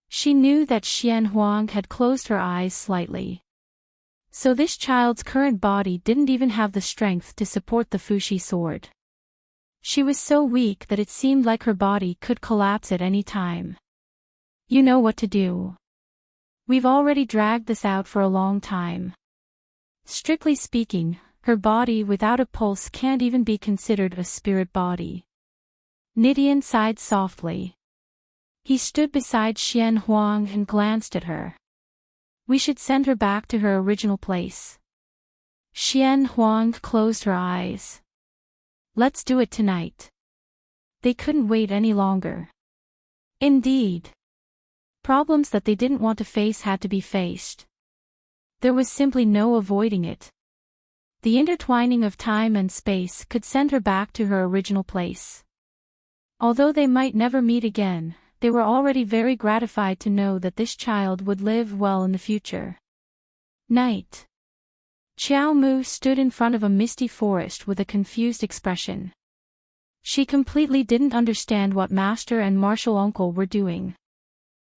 She knew that Xian Huang had closed her eyes slightly. So this child's current body didn't even have the strength to support the Fushi sword. She was so weak that it seemed like her body could collapse at any time. You know what to do. We've already dragged this out for a long time. Strictly speaking, her body without a pulse can't even be considered a spirit body. Nidian sighed softly. He stood beside Xian Huang and glanced at her. We should send her back to her original place. Xian Huang closed her eyes. Let's do it tonight. They couldn't wait any longer. Indeed. Problems that they didn't want to face had to be faced. There was simply no avoiding it. The intertwining of time and space could send her back to her original place. Although they might never meet again, they were already very gratified to know that this child would live well in the future. Night. Xiao Mu stood in front of a misty forest with a confused expression. She completely didn't understand what Master and Martial Uncle were doing.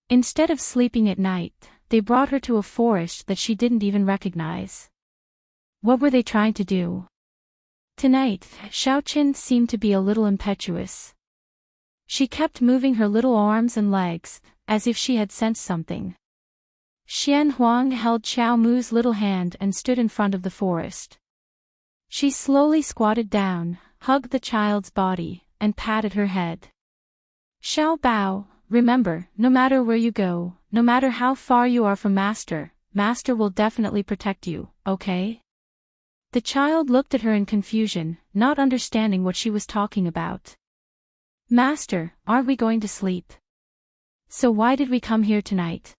Instead of sleeping at night, they brought her to a forest that she didn't even recognize. What were they trying to do? Tonight, Xiaoqin seemed to be a little impetuous. She kept moving her little arms and legs, as if she had sensed something. Xian Huang held Xiao Mu's little hand and stood in front of the forest. She slowly squatted down, hugged the child's body, and patted her head. Xiao Bao, remember, no matter where you go, no matter how far you are from Master, Master will definitely protect you, okay? The child looked at her in confusion, not understanding what she was talking about. Master, aren't we going to sleep? So why did we come here tonight?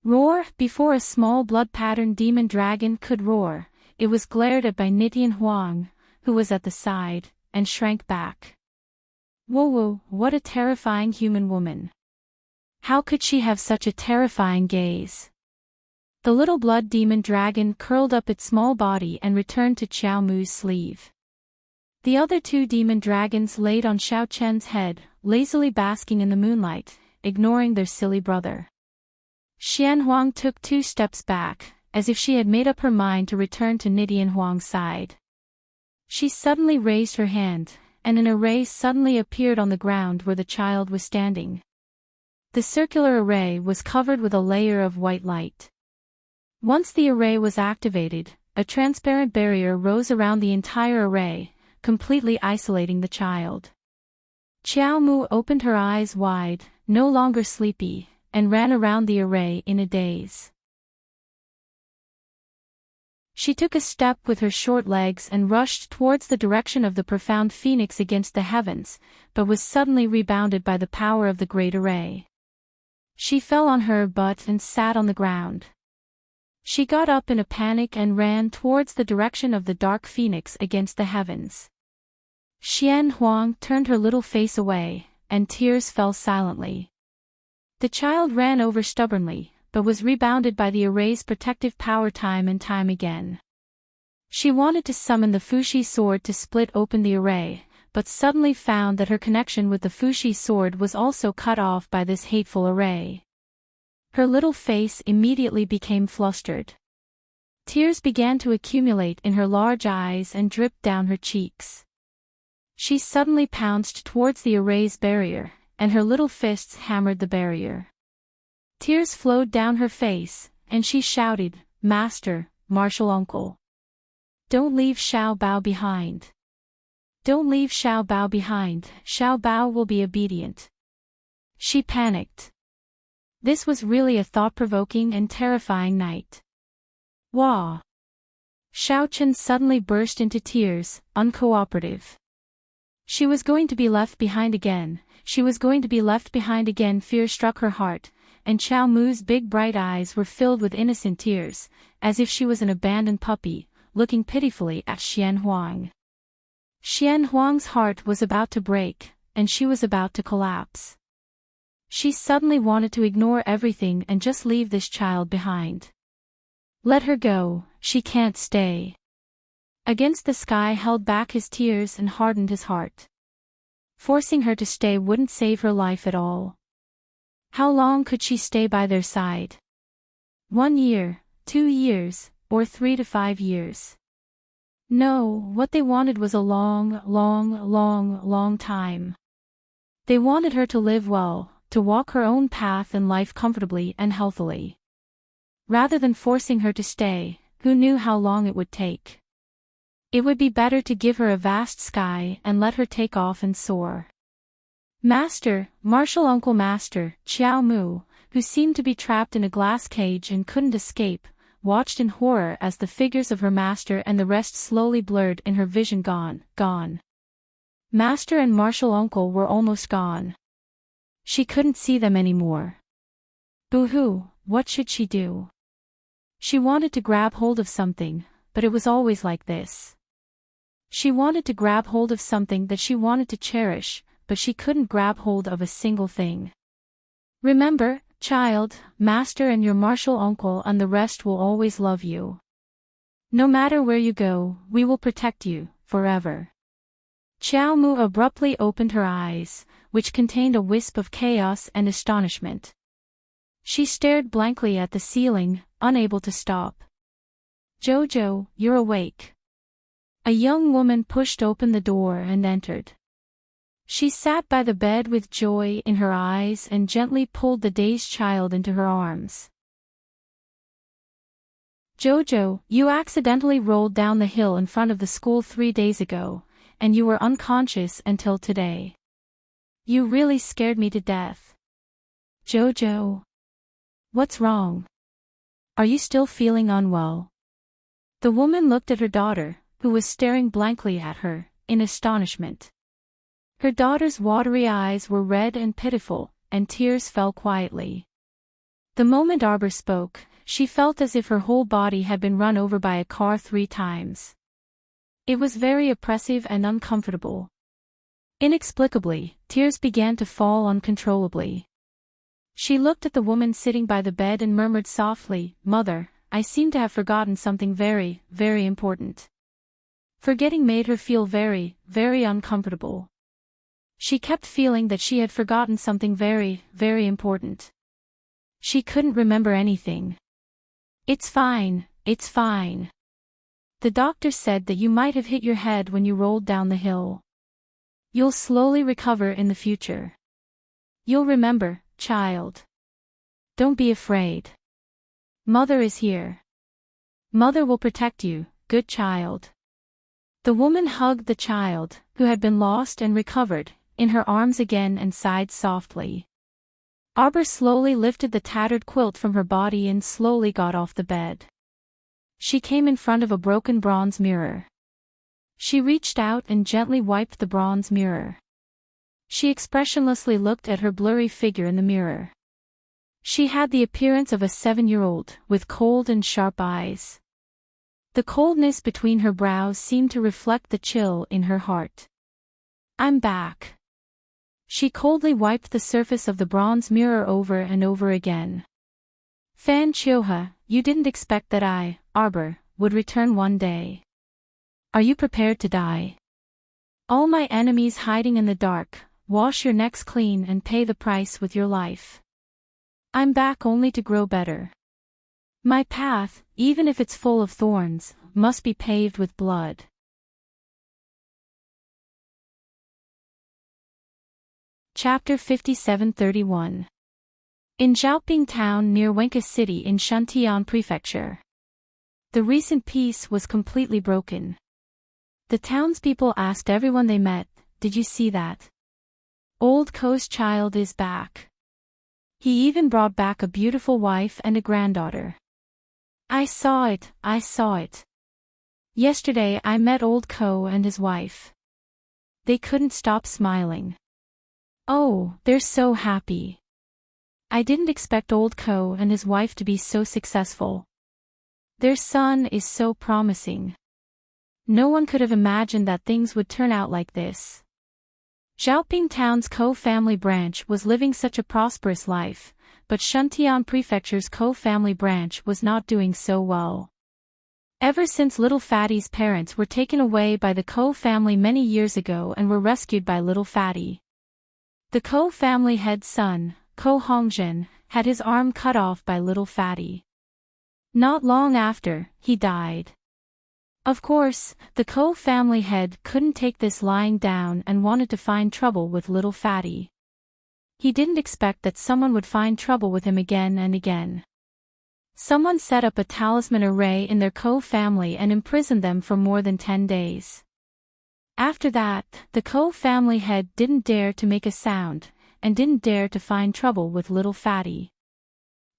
Roar! Before a small blood-patterned demon dragon could roar, it was glared at by Nitian Huang, who was at the side, and shrank back. Whoa, what a terrifying human woman. How could she have such a terrifying gaze? The little blood demon dragon curled up its small body and returned to Xiao Mu's sleeve. The other 2 demon dragons laid on Xiao Chen's head, lazily basking in the moonlight, ignoring their silly brother. Xian Huang took 2 steps back, as if she had made up her mind to return to Nitian Huang's side. She suddenly raised her hand, and an array suddenly appeared on the ground where the child was standing. The circular array was covered with a layer of white light. Once the array was activated, a transparent barrier rose around the entire array, completely isolating the child. Xiao Mu opened her eyes wide, no longer sleepy, and ran around the array in a daze. She took a step with her short legs and rushed towards the direction of the profound phoenix against the heavens, but was suddenly rebounded by the power of the great array. She fell on her butt and sat on the ground. She got up in a panic and ran towards the direction of the dark phoenix against the heavens. Xian Huang turned her little face away, and tears fell silently. The child ran over stubbornly, but was rebounded by the array's protective power time and time again. She wanted to summon the Fushi sword to split open the array, but suddenly found that her connection with the Fushi sword was also cut off by this hateful array. Her little face immediately became flustered. Tears began to accumulate in her large eyes and dripped down her cheeks. She suddenly pounced towards the array's barrier, and her little fists hammered the barrier. Tears flowed down her face, and she shouted, "Master, Martial Uncle! Don't leave Xiao Bao behind! Don't leave Xiao Bao behind, Xiao Bao will be obedient." She panicked. This was really a thought-provoking and terrifying night. Wah! Xiao Chen suddenly burst into tears, uncooperative. She was going to be left behind again, fear struck her heart, and Xiao Mu's big bright eyes were filled with innocent tears, as if she was an abandoned puppy, looking pitifully at Xian Huang. Xian Huang's heart was about to break, and she was about to collapse. She suddenly wanted to ignore everything and just leave this child behind. Let her go, she can't stay. Against the sky held back his tears and hardened his heart. Forcing her to stay wouldn't save her life at all. How long could she stay by their side? 1 year, 2 years, or 3 to 5 years? No, what they wanted was a long time. They wanted her to live well, to walk her own path in life comfortably and healthily. Rather than forcing her to stay, who knew how long it would take? It would be better to give her a vast sky and let her take off and soar. Master, Martial Uncle Master, Xiao Mu, who seemed to be trapped in a glass cage and couldn't escape, watched in horror as the figures of her master and the rest slowly blurred in her vision. Gone. Master and Martial Uncle were almost gone. She couldn't see them anymore. Boo-hoo, what should she do? She wanted to grab hold of something, but it was always like this. She wanted to grab hold of something that she wanted to cherish, but she couldn't grab hold of a single thing. Remember, child, Master and your martial uncle and the rest will always love you. No matter where you go, we will protect you, forever. Xiao Mu abruptly opened her eyes, which contained a wisp of chaos and astonishment. She stared blankly at the ceiling, unable to stop. Jojo, you're awake. A young woman pushed open the door and entered. She sat by the bed with joy in her eyes and gently pulled the dazed child into her arms. Jojo, you accidentally rolled down the hill in front of the school 3 days ago, and you were unconscious until today. You really scared me to death. Jojo. What's wrong? Are you still feeling unwell? The woman looked at her daughter, who was staring blankly at her, in astonishment. Her daughter's watery eyes were red and pitiful, and tears fell quietly. The moment Arbor spoke, she felt as if her whole body had been run over by a car 3 times. It was very oppressive and uncomfortable. Inexplicably, tears began to fall uncontrollably. She looked at the woman sitting by the bed and murmured softly, "Mother, I seem to have forgotten something very, very important." Forgetting made her feel very, very uncomfortable. She kept feeling that she had forgotten something very, very important. She couldn't remember anything. It's fine, it's fine. The doctor said that you might have hit your head when you rolled down the hill. You'll slowly recover in the future. You'll remember, child. Don't be afraid. Mother is here. Mother will protect you, good child. The woman hugged the child, who had been lost and recovered, in her arms again and sighed softly. Arbor slowly lifted the tattered quilt from her body and slowly got off the bed. She came in front of a broken bronze mirror. She reached out and gently wiped the bronze mirror. She expressionlessly looked at her blurry figure in the mirror. She had the appearance of a 7-year-old, with cold and sharp eyes. The coldness between her brows seemed to reflect the chill in her heart. I'm back. She coldly wiped the surface of the bronze mirror over and over again. Fan Chioha, you didn't expect that I, Arbor, would return one day. Are you prepared to die? All my enemies hiding in the dark, wash your necks clean and pay the price with your life. I'm back only to grow better. My path, even if it's full of thorns, must be paved with blood. Chapter 57-31. In Zhaoping town near Wenka City in Shantian Prefecture. The recent peace was completely broken. The townspeople asked everyone they met, "Did you see that? Old Ko's child is back." He even brought back a beautiful wife and a granddaughter. I saw it, I saw it. Yesterday I met old Ko and his wife. They couldn't stop smiling. Oh, they're so happy. I didn't expect old Ko and his wife to be so successful. Their son is so promising. No one could have imagined that things would turn out like this. Xiaoping Town's Ko family branch was living such a prosperous life, but Shuntian Prefecture's Ko family branch was not doing so well. Ever since Little Fatty's parents were taken away by the Ko family many years ago and were rescued by Little Fatty. The Ko family head son, Ko Hongzhen, had his arm cut off by Little Fatty. Not long after, he died. Of course, the Ko family head couldn't take this lying down and wanted to find trouble with Little Fatty. He didn't expect that someone would find trouble with him again and again. Someone set up a talisman array in their Ko family and imprisoned them for more than 10 days. After that, the Ko family head didn't dare to make a sound, and didn't dare to find trouble with Little Fatty.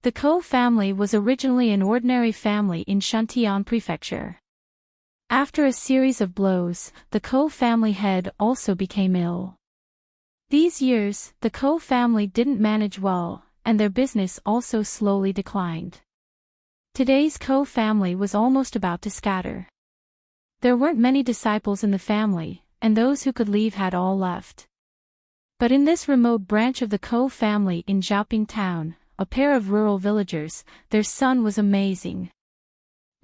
The Ko family was originally an ordinary family in Shuntian Prefecture. After a series of blows, the Ko family head also became ill. These years, the Ko family didn't manage well, and their business also slowly declined. Today's Ko family was almost about to scatter. There weren't many disciples in the family, and those who could leave had all left. But in this remote branch of the Ko family in Xiaoping Town, a pair of rural villagers, their son was amazing.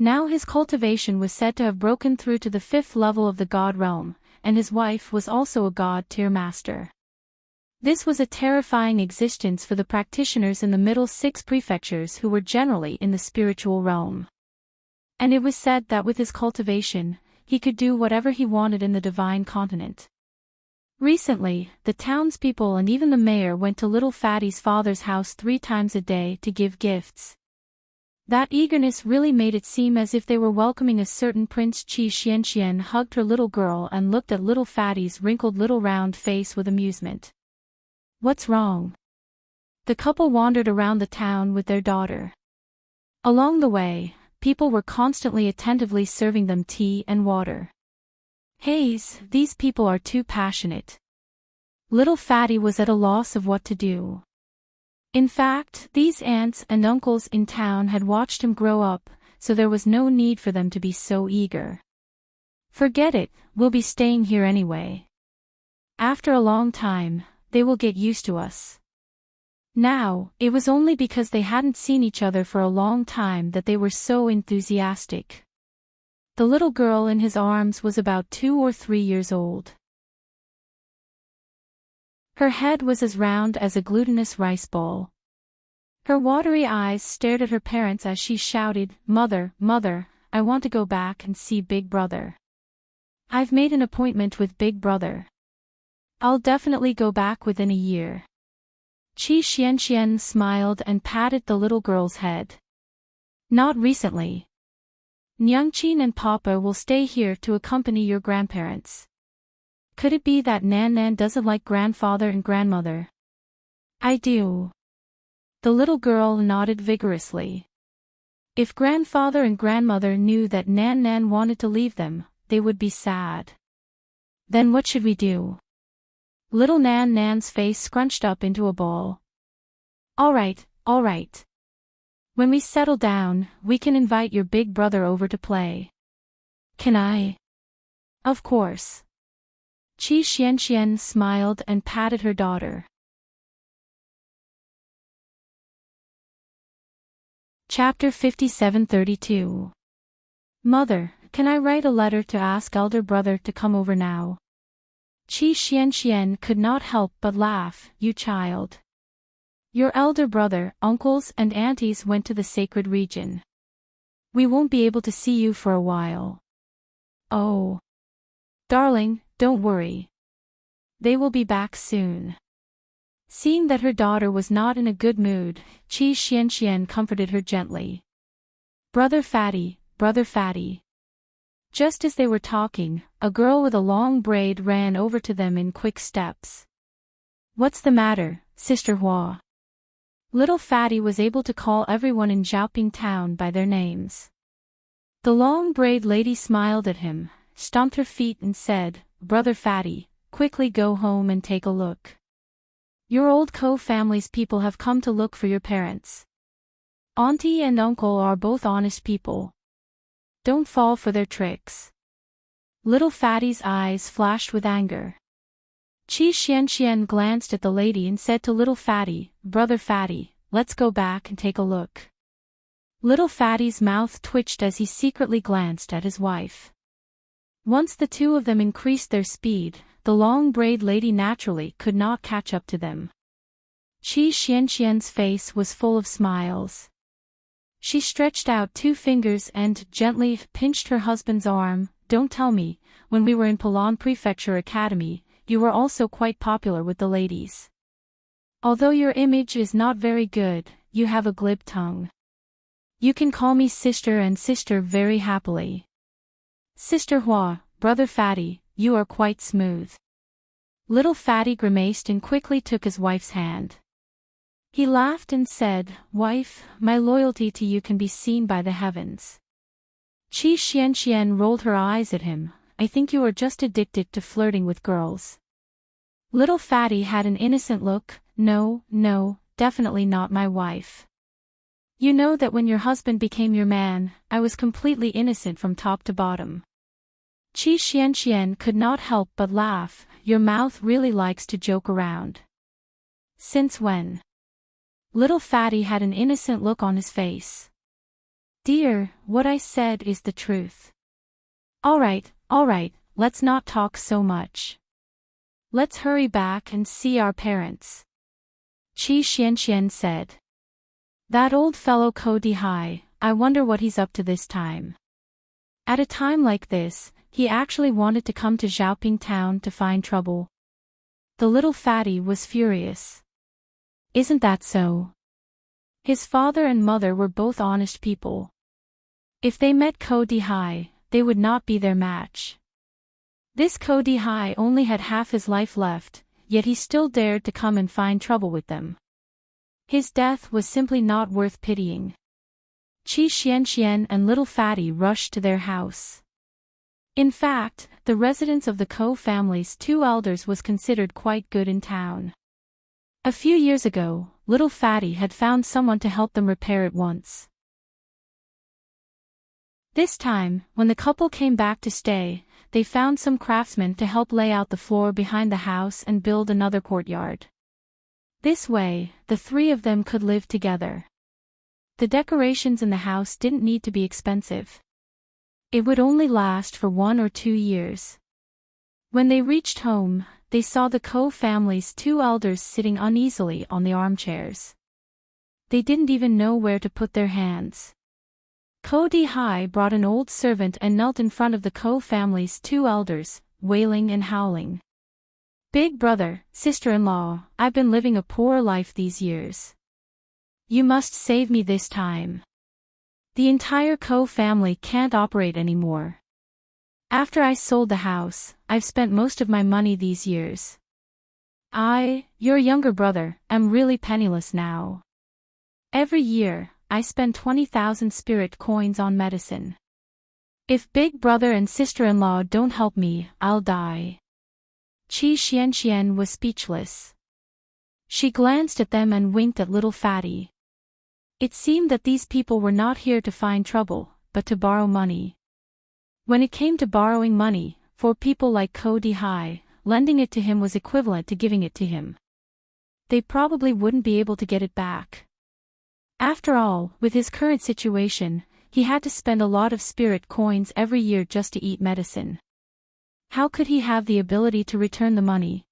Now his cultivation was said to have broken through to the 5th level of the god realm, and his wife was also a god-tier master. This was a terrifying existence for the practitioners in the middle 6 prefectures who were generally in the spiritual realm. And it was said that with his cultivation, he could do whatever he wanted in the divine continent. Recently, the townspeople and even the mayor went to Little Fatty's father's house 3 times a day to give gifts. That eagerness really made it seem as if they were welcoming a certain Prince. Qi Xianxian hugged her little girl and looked at Little Fatty's wrinkled little round face with amusement. What's wrong? The couple wandered around the town with their daughter. Along the way, people were constantly attentively serving them tea and water. Haze, these people are too passionate. Little Fatty was at a loss of what to do. In fact, these aunts and uncles in town had watched him grow up, so there was no need for them to be so eager. Forget it, we'll be staying here anyway. After a long time, they will get used to us. Now, it was only because they hadn't seen each other for a long time that they were so enthusiastic. The little girl in his arms was about 2 or 3 years old. Her head was as round as a glutinous rice ball. Her watery eyes stared at her parents as she shouted, "Mother, Mother, I want to go back and see Big Brother. I've made an appointment with Big Brother. I'll definitely go back within a year." Qi Xianxian smiled and patted the little girl's head. "Not recently. Nyangqin and Papa will stay here to accompany your grandparents. Could it be that Nan Nan doesn't like grandfather and grandmother?" "I do." The little girl nodded vigorously. If grandfather and grandmother knew that Nan Nan wanted to leave them, they would be sad. "Then what should we do?" Little Nan Nan's face scrunched up into a ball. All right. When we settle down, we can invite your big brother over to play." "Can I?" "Of course." Qi Xianxian smiled and patted her daughter. Chapter 5732. Mother, can I write a letter to ask elder brother to come over now? Qi Xianxian could not help but laugh. "You child. Your elder brother, uncles and aunties went to the sacred region. We won't be able to see you for a while." "Oh. Darling, don't worry. They will be back soon." Seeing that her daughter was not in a good mood, Qi Xianxian comforted her gently. Brother Fatty. Just as they were talking, a girl with a long braid ran over to them in quick steps. "What's the matter, Sister Hua?" Little Fatty was able to call everyone in Xiaoping town by their names. The long-brayed lady smiled at him, stomped her feet and said, "Brother Fatty, quickly go home and take a look. Your old Ko family's people have come to look for your parents. Auntie and uncle are both honest people. Don't fall for their tricks." Little Fatty's eyes flashed with anger. Qi Xianxian glanced at the lady and said to Little Fatty, "Brother Fatty, let's go back and take a look." Little Fatty's mouth twitched as he secretly glanced at his wife. Once the two of them increased their speed, the long-brayed lady naturally could not catch up to them. Qi Xianxian's face was full of smiles. She stretched out 2 fingers and gently pinched her husband's arm. "Don't tell me, when we were in Palan Prefecture Academy, you were also quite popular with the ladies. Although your image is not very good, you have a glib tongue. You can call me sister and sister very happily. Sister Hua, Brother Fatty, you are quite smooth." Little Fatty grimaced and quickly took his wife's hand. He laughed and said, "Wife, my loyalty to you can be seen by the heavens." Qi Xianxian rolled her eyes at him. "I think you are just addicted to flirting with girls." Little Fatty had an innocent look. No, definitely not my wife. You know that when your husband became your man, I was completely innocent from top to bottom." Qi Xianxian could not help but laugh. "Your mouth really likes to joke around." "Since when?" Little Fatty had an innocent look on his face. "Dear, what I said is the truth." All right, let's not talk so much. Let's hurry back and see our parents," Qi Xianxian said. "That old fellow Ko Dihai, I wonder what he's up to this time." At a time like this, he actually wanted to come to Xiaoping town to find trouble. The Little Fatty was furious. Isn't that so? His father and mother were both honest people. If they met Ko Dihai, they would not be their match. This Ko Dihai only had half his life left, yet he still dared to come and find trouble with them. His death was simply not worth pitying. Qi Xianxian and Little Fatty rushed to their house. In fact, the residence of the Ko family's 2 elders was considered quite good in town. A few years ago, Little Fatty had found someone to help them repair it once. This time, when the couple came back to stay, they found some craftsmen to help lay out the floor behind the house and build another courtyard. This way, the 3 of them could live together. The decorations in the house didn't need to be expensive. It would only last for 1 or 2 years. When they reached home, they saw the Ko family's 2 elders sitting uneasily on the armchairs. They didn't even know where to put their hands. Ko Dihai brought an old servant and knelt in front of the Ko family's 2 elders, wailing and howling. "Big brother, sister-in-law, I've been living a poor life these years. You must save me this time. The entire Ko family can't operate anymore. After I sold the house, I've spent most of my money these years. I, your younger brother, am really penniless now. Every year, I spend 20,000 spirit coins on medicine. If big brother and sister-in-law don't help me, I'll die." Qi Xianxian was speechless. She glanced at them and winked at Little Fatty. It seemed that these people were not here to find trouble, but to borrow money. When it came to borrowing money, for people like Ko Dihai, lending it to him was equivalent to giving it to him. They probably wouldn't be able to get it back. After all, with his current situation, he had to spend a lot of spirit coins every year just to eat medicine. How could he have the ability to return the money?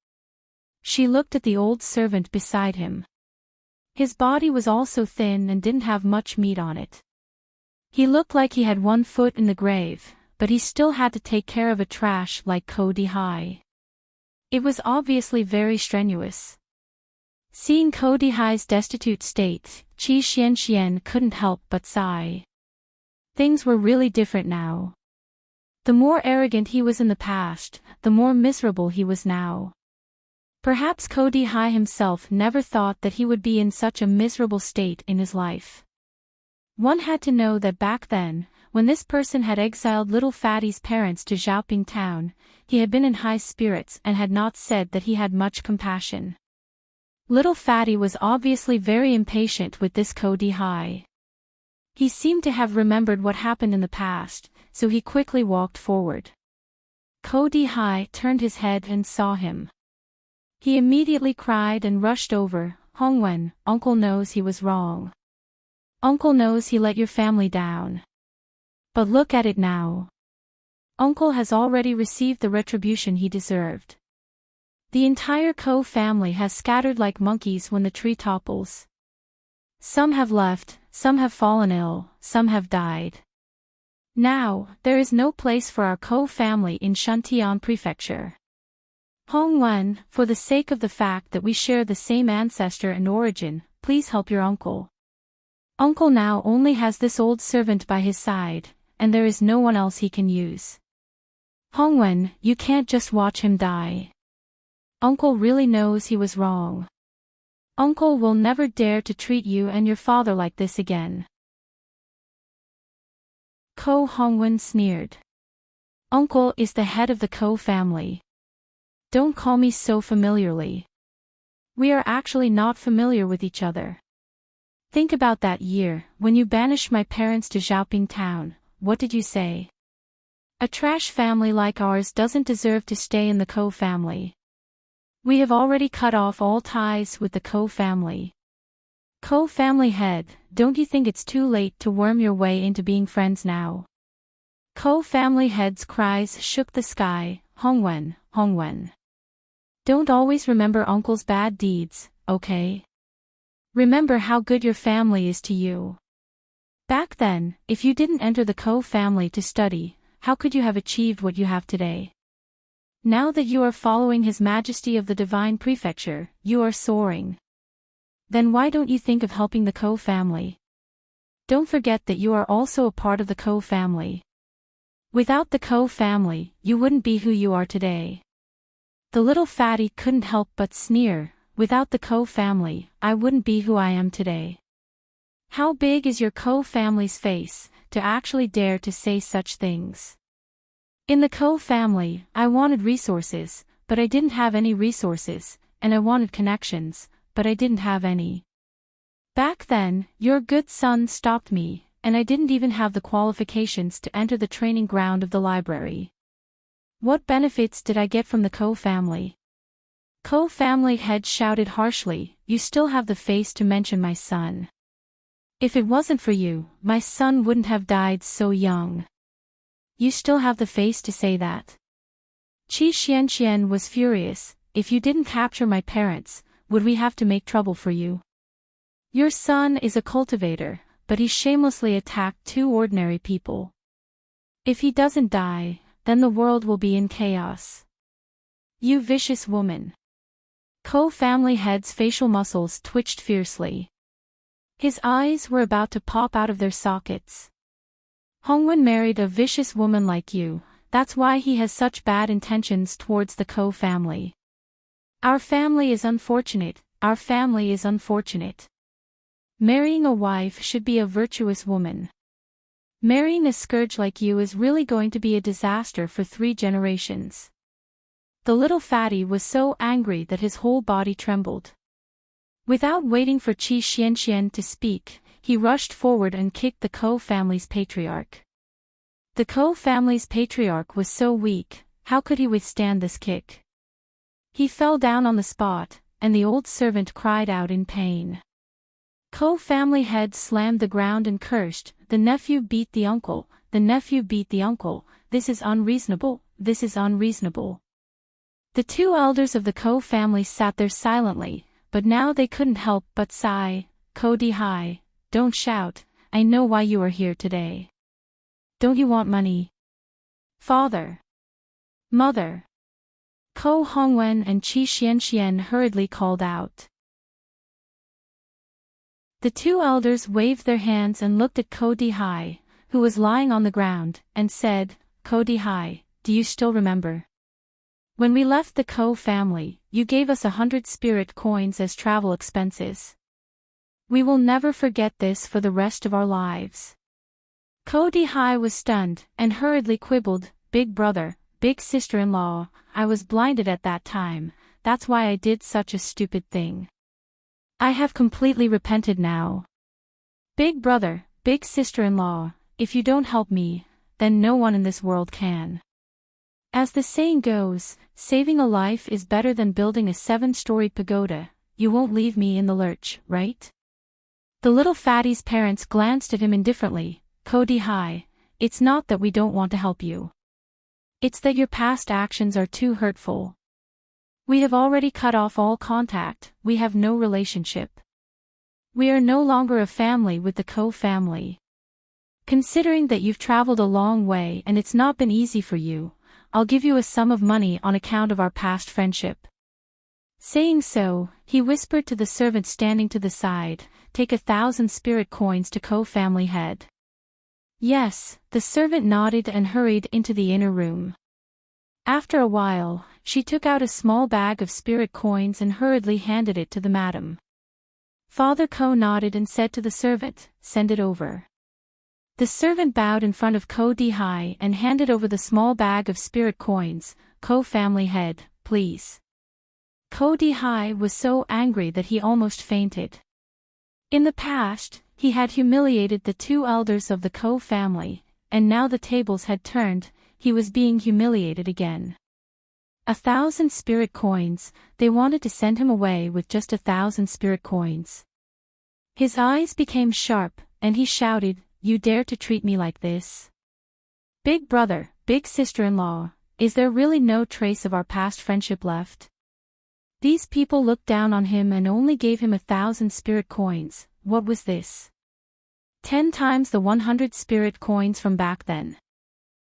She looked at the old servant beside him. His body was also thin and didn't have much meat on it. He looked like he had 1 foot in the grave, but he still had to take care of a trash like Ko Dihai. It was obviously very strenuous. Seeing Ko Dihai's destitute state, Qi Xianxian couldn't help but sigh. Things were really different now. The more arrogant he was in the past, the more miserable he was now. Perhaps Ko Di himself never thought that he would be in such a miserable state in his life. One had to know that back then, when this person had exiled little Fatty's parents to Xiaoping town, he had been in high spirits and had not said that he had much compassion. Little Fatty was obviously very impatient with this Ko Di. He seemed to have remembered what happened in the past, so he quickly walked forward. Ko Di turned his head and saw him. He immediately cried and rushed over. Hongwen, Uncle knows he was wrong. Uncle knows he let your family down. But look at it now. Uncle has already received the retribution he deserved. The entire Ko family has scattered like monkeys when the tree topples. Some have left, some have fallen ill, some have died. Now, there is no place for our Ko family in Shantian Prefecture. Hongwen, for the sake of the fact that we share the same ancestor and origin, please help your uncle. Uncle now only has this old servant by his side, and there is no one else he can use. Hongwen, you can't just watch him die. Uncle really knows he was wrong. Uncle will never dare to treat you and your father like this again. Ko Hongwen sneered. Uncle is the head of the Ko family. Don't call me so familiarly. We are actually not familiar with each other. Think about that year, when you banished my parents to Xiaoping town, what did you say? A trash family like ours doesn't deserve to stay in the Ko family. We have already cut off all ties with the Ko family. Ko family head, don't you think it's too late to worm your way into being friends now? Ko family head's cries shook the sky. Hongwen, Hongwen. Don't always remember uncle's bad deeds, okay? Remember how good your family is to you. Back then, if you didn't enter the Ko family to study, how could you have achieved what you have today? Now that you are following His Majesty of the Divine Prefecture, you are soaring. Then why don't you think of helping the Ko family? Don't forget that you are also a part of the Ko family. Without the Ko family, you wouldn't be who you are today. The little fatty couldn't help but sneer. Without the Ko family, I wouldn't be who I am today. How big is your Ko family's face, to actually dare to say such things? In the Ko family, I wanted resources, but I didn't have any resources, and I wanted connections, but I didn't have any. Back then, your good son stopped me, and I didn't even have the qualifications to enter the training ground of the library. What benefits did I get from the Ko family? Ko family head shouted harshly, you still have the face to mention my son. If it wasn't for you, my son wouldn't have died so young. You still have the face to say that. Qi Xianxian was furious, if you didn't capture my parents, would we have to make trouble for you? Your son is a cultivator, but he shamelessly attacked two ordinary people. If he doesn't die, then the world will be in chaos. You vicious woman. Ko family head's facial muscles twitched fiercely. His eyes were about to pop out of their sockets. Hongwen married a vicious woman like you, that's why he has such bad intentions towards the Ko family. Our family is unfortunate, our family is unfortunate. Marrying a wife should be a virtuous woman. Marrying a scourge like you is really going to be a disaster for 3 generations. The little fatty was so angry that his whole body trembled. Without waiting for Qi Xianxian to speak, he rushed forward and kicked the Ko family's patriarch. The Ko family's patriarch was so weak, how could he withstand this kick? He fell down on the spot, and the old servant cried out in pain. Ko family head slammed the ground and cursed, the nephew beat the uncle, the nephew beat the uncle, this is unreasonable, this is unreasonable. The 2 elders of the Ko family sat there silently, but now they couldn't help but sigh. Ko Di, don't shout, I know why you are here today. Don't you want money? Father. Mother. Ko Hongwen and Qi Xianxian hurriedly called out. The 2 elders waved their hands and looked at Ko Di, who was lying on the ground, and said, Ko Di, do you still remember? When we left the Ko family, you gave us 100 spirit coins as travel expenses. We will never forget this for the rest of our lives. Ko Dihai was stunned, and hurriedly quibbled, Big brother, big sister-in-law, I was blinded at that time, that's why I did such a stupid thing. I have completely repented now. Big brother, big sister-in-law, if you don't help me, then no one in this world can. As the saying goes, saving a life is better than building a 7-storied pagoda. You won't leave me in the lurch, right? The little fatty's parents glanced at him indifferently. Ko Dihai, it's not that we don't want to help you. It's that your past actions are too hurtful. We have already cut off all contact, we have no relationship. We are no longer a family with the Ko family. Considering that you've traveled a long way and it's not been easy for you, I'll give you a sum of money on account of our past friendship. Saying so, he whispered to the servant standing to the side, take 1,000 spirit coins to Ko family head. Yes, the servant nodded and hurried into the inner room. After a while, she took out a small bag of spirit coins and hurriedly handed it to the madam. Father Ko nodded and said to the servant, send it over. The servant bowed in front of Ko Dihai and handed over the small bag of spirit coins. Ko family head, please. Ko Dihai was so angry that he almost fainted. In the past, he had humiliated the 2 elders of the Ko family, and now the tables had turned, he was being humiliated again. 1,000 spirit coins, they wanted to send him away with just 1,000 spirit coins. His eyes became sharp, and he shouted, you dare to treat me like this? Big brother, big sister-in-law, is there really no trace of our past friendship left? These people looked down on him and only gave him 1,000 spirit coins. What was this? 10 times the 100 spirit coins from back then.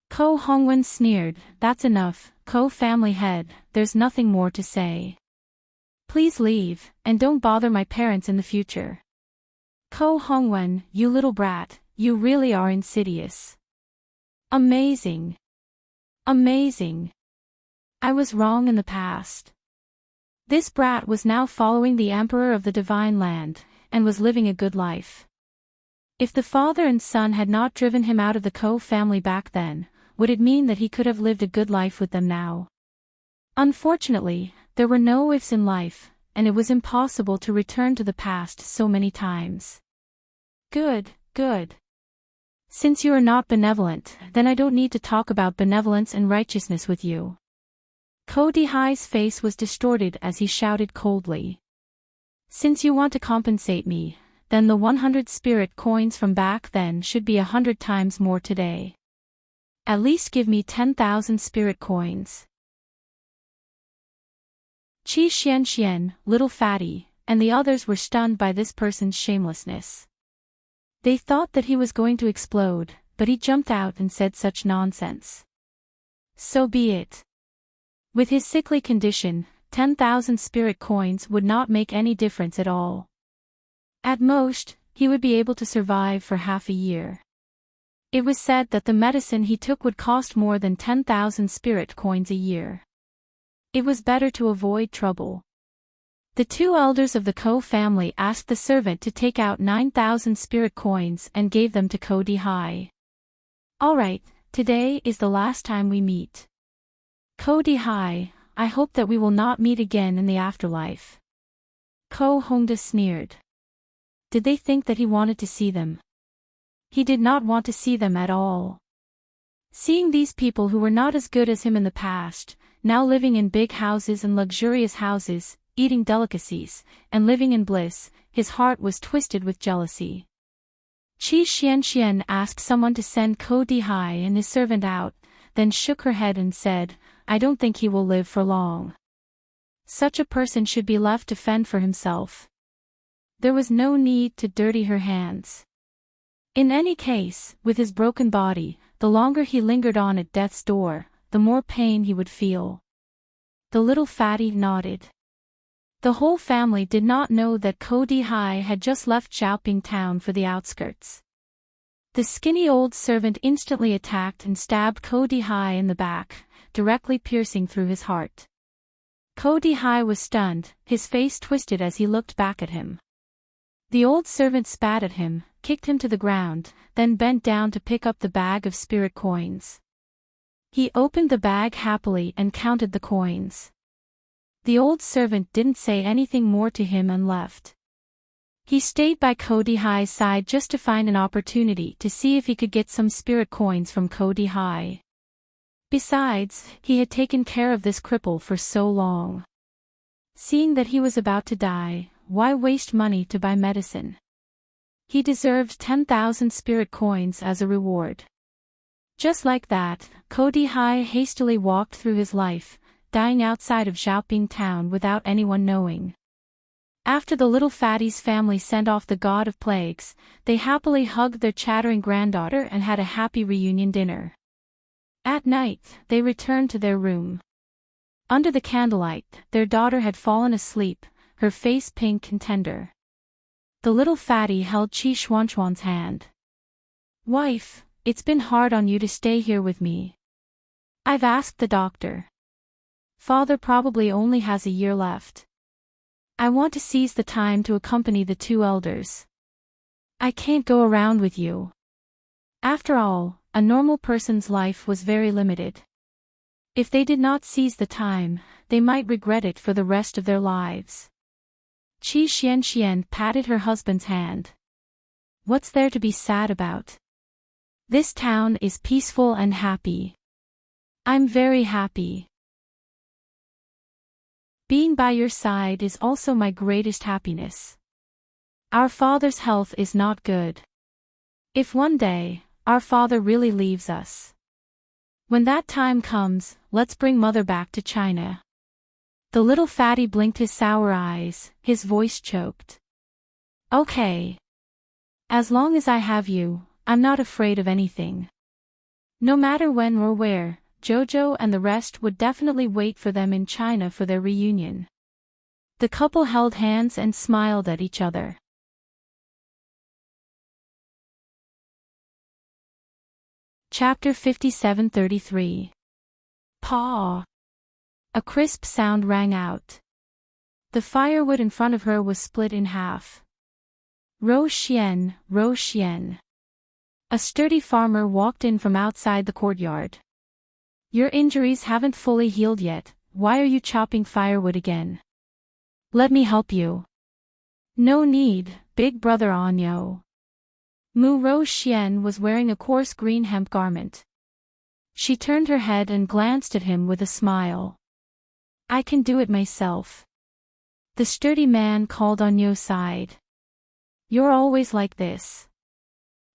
Ko Hongwen sneered, that's enough, Ko family head, there's nothing more to say. Please leave, and don't bother my parents in the future. Ko Hongwen, you little brat, you really are insidious. Amazing. Amazing. I was wrong in the past. This brat was now following the Emperor of the Divine Land, and was living a good life. If the father and son had not driven him out of the Ko family back then, would it mean that he could have lived a good life with them now? Unfortunately, there were no ifs in life, and it was impossible to return to the past so many times. Good, good. Since you are not benevolent, then I don't need to talk about benevolence and righteousness with you. Ko Dihai's face was distorted as he shouted coldly. Since you want to compensate me, then the 100 spirit coins from back then should be 100 times more today. At least give me 10,000 spirit coins. Qi Xian, little fatty, and the others were stunned by this person's shamelessness. They thought that he was going to explode, but he jumped out and said such nonsense. So be it. With his sickly condition, 10,000 spirit coins would not make any difference at all. At most, he would be able to survive for half a year. It was said that the medicine he took would cost more than 10,000 spirit coins a year. It was better to avoid trouble. The 2 elders of the Ko family asked the servant to take out 9,000 spirit coins and gave them to Ko Dihai. Alright, today is the last time we meet. Ko Dihai, I hope that we will not meet again in the afterlife. Ko Hongda sneered. Did they think that he wanted to see them? He did not want to see them at all. Seeing these people who were not as good as him in the past, now living in big houses and luxurious houses, eating delicacies, and living in bliss, his heart was twisted with jealousy. Qi Xian asked someone to send Ko Dihai and his servant out, then shook her head and said, I don't think he will live for long. Such a person should be left to fend for himself. There was no need to dirty her hands. In any case, with his broken body, the longer he lingered on at death's door, the more pain he would feel. The little fatty nodded. The whole family did not know that Ko Dihai had just left Xiaoping town for the outskirts. The skinny old servant instantly attacked and stabbed Ko Dihai in the back, directly piercing through his heart. Ko Dihai was stunned, his face twisted as he looked back at him. The old servant spat at him, kicked him to the ground, then bent down to pick up the bag of spirit coins. He opened the bag happily and counted the coins. The old servant didn't say anything more to him and left. He stayed by Ko Dihai's side just to find an opportunity to see if he could get some spirit coins from Ko Dihai. Besides, he had taken care of this cripple for so long. Seeing that he was about to die, why waste money to buy medicine? He deserved 10,000 spirit coins as a reward. Just like that, Ko Dihai hastily walked through his life, dying outside of Xiaoping town without anyone knowing. After the little fatty's family sent off the god of plagues, they happily hugged their chattering granddaughter and had a happy reunion dinner. At night, they returned to their room. Under the candlelight, their daughter had fallen asleep, her face pink and tender. The little fatty held Qi Xuanchuan's hand. "Wife, it's been hard on you to stay here with me. I've asked the doctor. Father probably only has a year left. I want to seize the time to accompany the two elders. I can't go around with you. After all, a normal person's life was very limited. If they did not seize the time, they might regret it for the rest of their lives." Qi Xianxian patted her husband's hand. "What's there to be sad about? This town is peaceful and happy. I'm very happy. Being by your side is also my greatest happiness. Our father's health is not good. If one day, our father really leaves us, when that time comes, let's bring mother back to China." The little fatty blinked his sour eyes, his voice choked. "Okay. As long as I have you, I'm not afraid of anything. No matter when or where, Jojo and the rest would definitely wait for them in China for their reunion." The couple held hands and smiled at each other. Chapter 57-33. Paw. A crisp sound rang out. The firewood in front of her was split in half. "Ro Xian, Ro Xian." A sturdy farmer walked in from outside the courtyard. "Your injuries haven't fully healed yet, why are you chopping firewood again? Let me help you." "No need, big brother Anyo." Mu Ro Xian was wearing a coarse green hemp garment. She turned her head and glanced at him with a smile. "I can do it myself." The sturdy man called Anyo's side. "You're always like this.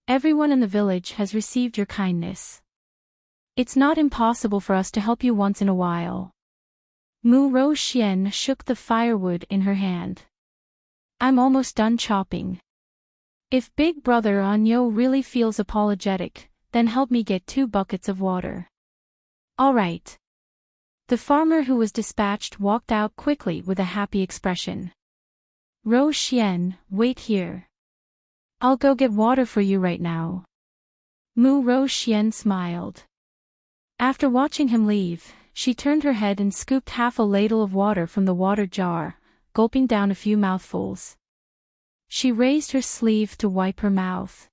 Everyone in the village has received your kindness. It's not impossible for us to help you once in a while." Mu Ro Xian shook the firewood in her hand. "I'm almost done chopping. If big brother Anyo really feels apologetic, then help me get 2 buckets of water." "All right." The farmer who was dispatched walked out quickly with a happy expression. "Ro Xian, wait here. I'll go get water for you right now." Mu Ro Xian smiled. After watching him leave, she turned her head and scooped half a ladle of water from the water jar, gulping down a few mouthfuls. She raised her sleeve to wipe her mouth.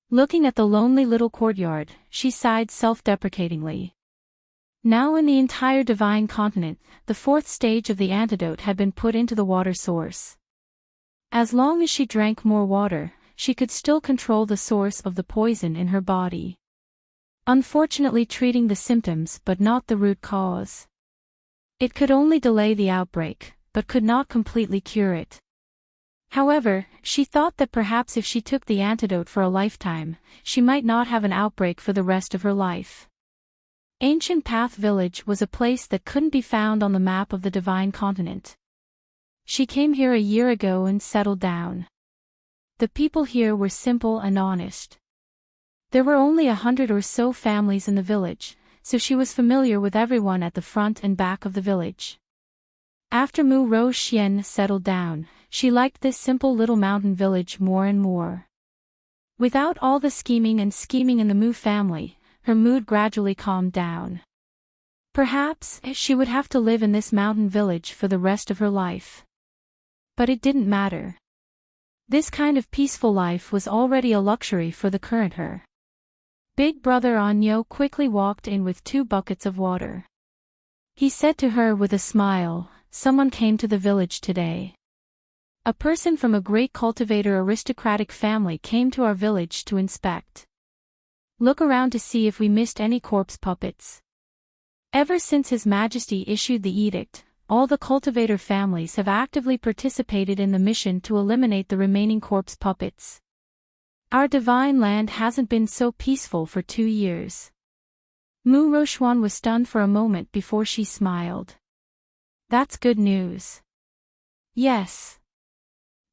Looking at the lonely little courtyard, she sighed self-deprecatingly. Now in the entire divine continent, the 4th stage of the antidote had been put into the water source. As long as she drank more water, she could still control the source of the poison in her body. Unfortunately, treating the symptoms but not the root cause. It could only delay the outbreak, but could not completely cure it. However, she thought that perhaps if she took the antidote for a lifetime, she might not have an outbreak for the rest of her life. Ancient Path Village was a place that couldn't be found on the map of the divine continent. She came here a year ago and settled down. The people here were simple and honest. There were only 100 or so families in the village, so she was familiar with everyone at the front and back of the village. After Mu Ro Xian settled down, she liked this simple little mountain village more and more. Without all the scheming in the Mu family, her mood gradually calmed down. Perhaps she would have to live in this mountain village for the rest of her life. But it didn't matter. This kind of peaceful life was already a luxury for the current her. Big brother Anyo quickly walked in with 2 buckets of water. He said to her with a smile, "Someone came to the village today. A person from a great cultivator aristocratic family came to our village to inspect. Look around to see if we missed any corpse puppets." Ever since His Majesty issued the edict, all the cultivator families have actively participated in the mission to eliminate the remaining corpse puppets. Our divine land hasn't been so peaceful for 2 years. Mu Rochuan was stunned for a moment before she smiled. "That's good news." "Yes."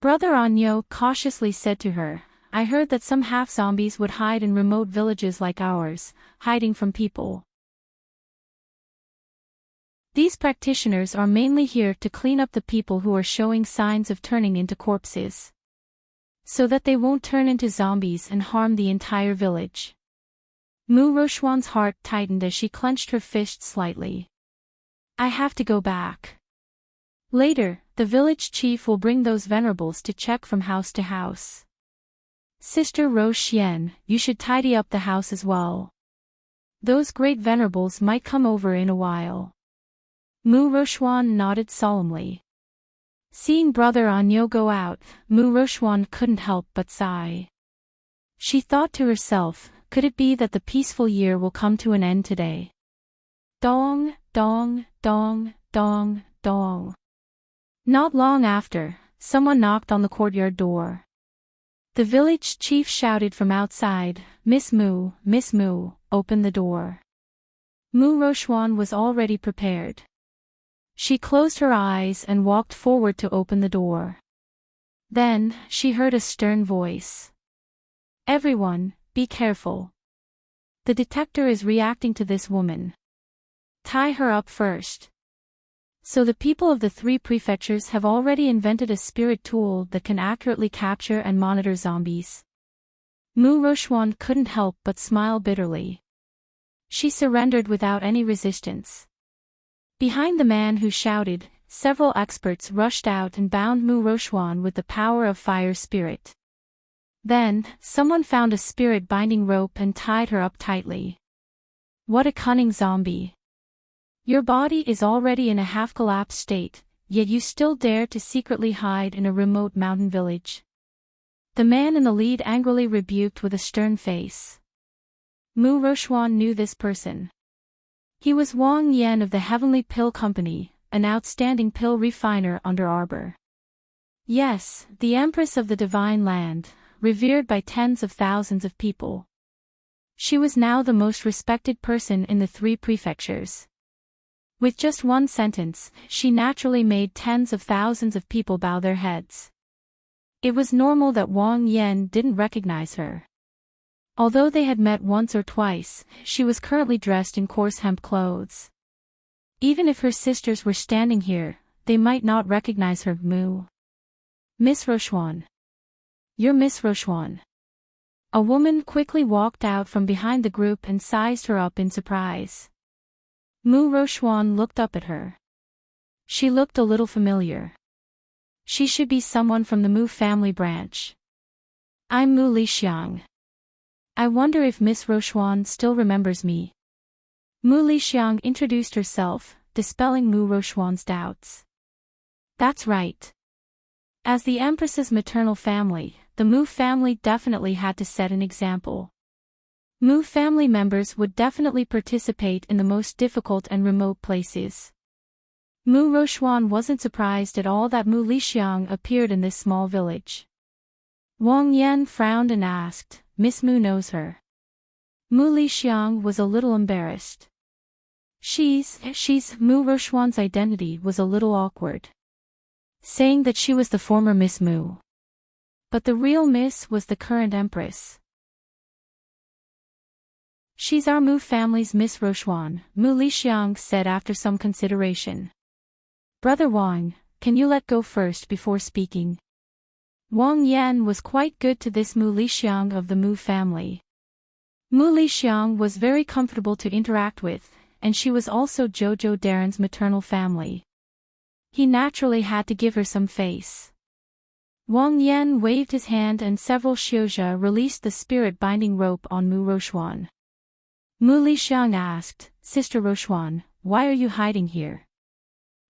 Brother Anyo cautiously said to her, "I heard that some half-zombies would hide in remote villages like ours, hiding from people. These practitioners are mainly here to clean up the people who are showing signs of turning into corpses, so that they won't turn into zombies and harm the entire village." Mu Rochuan's heart tightened as she clenched her fist slightly. "I have to go back. Later, the village chief will bring those venerables to check from house to house. Sister Rose Xian, you should tidy up the house as well. Those great venerables might come over in a while." Mu Rochuan nodded solemnly. Seeing Brother Anyo go out, Mu Rochuan couldn't help but sigh. She thought to herself, could it be that the peaceful year will come to an end today? Dong, dong, dong, dong, dong. Not long after, someone knocked on the courtyard door. The village chief shouted from outside, Miss Mu, open the door." Mu Rochuan was already prepared. She closed her eyes and walked forward to open the door. Then, she heard a stern voice. "Everyone, be careful. The detector is reacting to this woman. Tie her up first." So the people of the 3 prefectures have already invented a spirit tool that can accurately capture and monitor zombies. Mu Rochuan couldn't help but smile bitterly. She surrendered without any resistance. Behind the man who shouted, several experts rushed out and bound Mu Rochuan with the power of fire spirit. Then, someone found a spirit binding rope and tied her up tightly. What a cunning zombie. Your body is already in a half-collapsed state, yet you still dare to secretly hide in a remote mountain village. The man in the lead angrily rebuked with a stern face. Mu Rochuan knew this person. He was Wang Yan of the Heavenly Pill Company, an outstanding pill refiner under Arbor. Yes, the Empress of the Divine Land, revered by tens of thousands of people. She was now the most respected person in the 3 prefectures. With just one sentence, she naturally made tens of thousands of people bow their heads. It was normal that Wang Yan didn't recognize her. Although they had met once or twice, she was currently dressed in coarse hemp clothes. Even if her sisters were standing here, they might not recognize her. "Miss Rochuan. You're Miss Rochuan." A woman quickly walked out from behind the group and sized her up in surprise. Mu Rochuan looked up at her. She looked a little familiar. She should be someone from the Mu family branch. "I'm Mu Lixiang. I wonder if Miss Rochuan still remembers me." Mu Lixiang introduced herself, dispelling Mu Rochuan's doubts. "That's right. As the Empress's maternal family, the Mu family definitely had to set an example. Mu family members would definitely participate in the most difficult and remote places." Mu Rochuan wasn't surprised at all that Mu Lixiang appeared in this small village. Wang Yan frowned and asked, "Miss Mu knows her?" Mu Lixiang was a little embarrassed. She's Mu Rochuan's identity was a little awkward, saying that she was the former Miss Mu. But the real Miss was the current Empress. "She's our Mu family's Miss Rochuan," Mu Lixiang said after some consideration. "Brother Wang, can you let go first before speaking?" Wang Yan was quite good to this Mu Lixiang of the Mu family. Mu Lixiang was very comfortable to interact with, and she was also Jojo Darren's maternal family. He naturally had to give her some face. Wang Yan waved his hand and several Xiuzha released the spirit-binding rope on Mu Rochuan. Mu Lixiang asked, Sister Rochuan, why are you hiding here?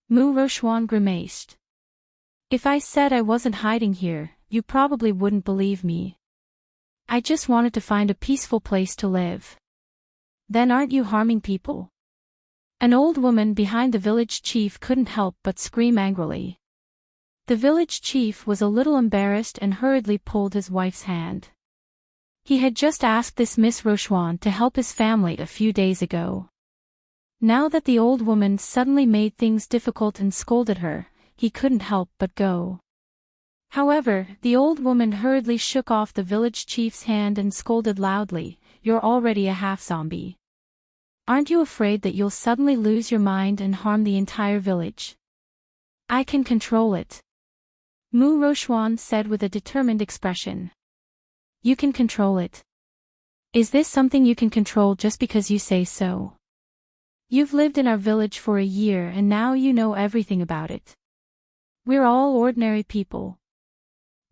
Mu Rochuan grimaced. If I said I wasn't hiding here, you probably wouldn't believe me. I just wanted to find a peaceful place to live. Then aren't you harming people? An old woman behind the village chief couldn't help but scream angrily. The village chief was a little embarrassed and hurriedly pulled his wife's hand. He had just asked this Miss Rochuan to help his family a few days ago. Now that the old woman suddenly made things difficult and scolded her, he couldn't help but go. However, the old woman hurriedly shook off the village chief's hand and scolded loudly, You're already a half-zombie. Aren't you afraid that you'll suddenly lose your mind and harm the entire village? I can control it. Mu Rochuan said with a determined expression. You can control it. Is this something you can control just because you say so? You've lived in our village for a year and now you know everything about it. We're all ordinary people.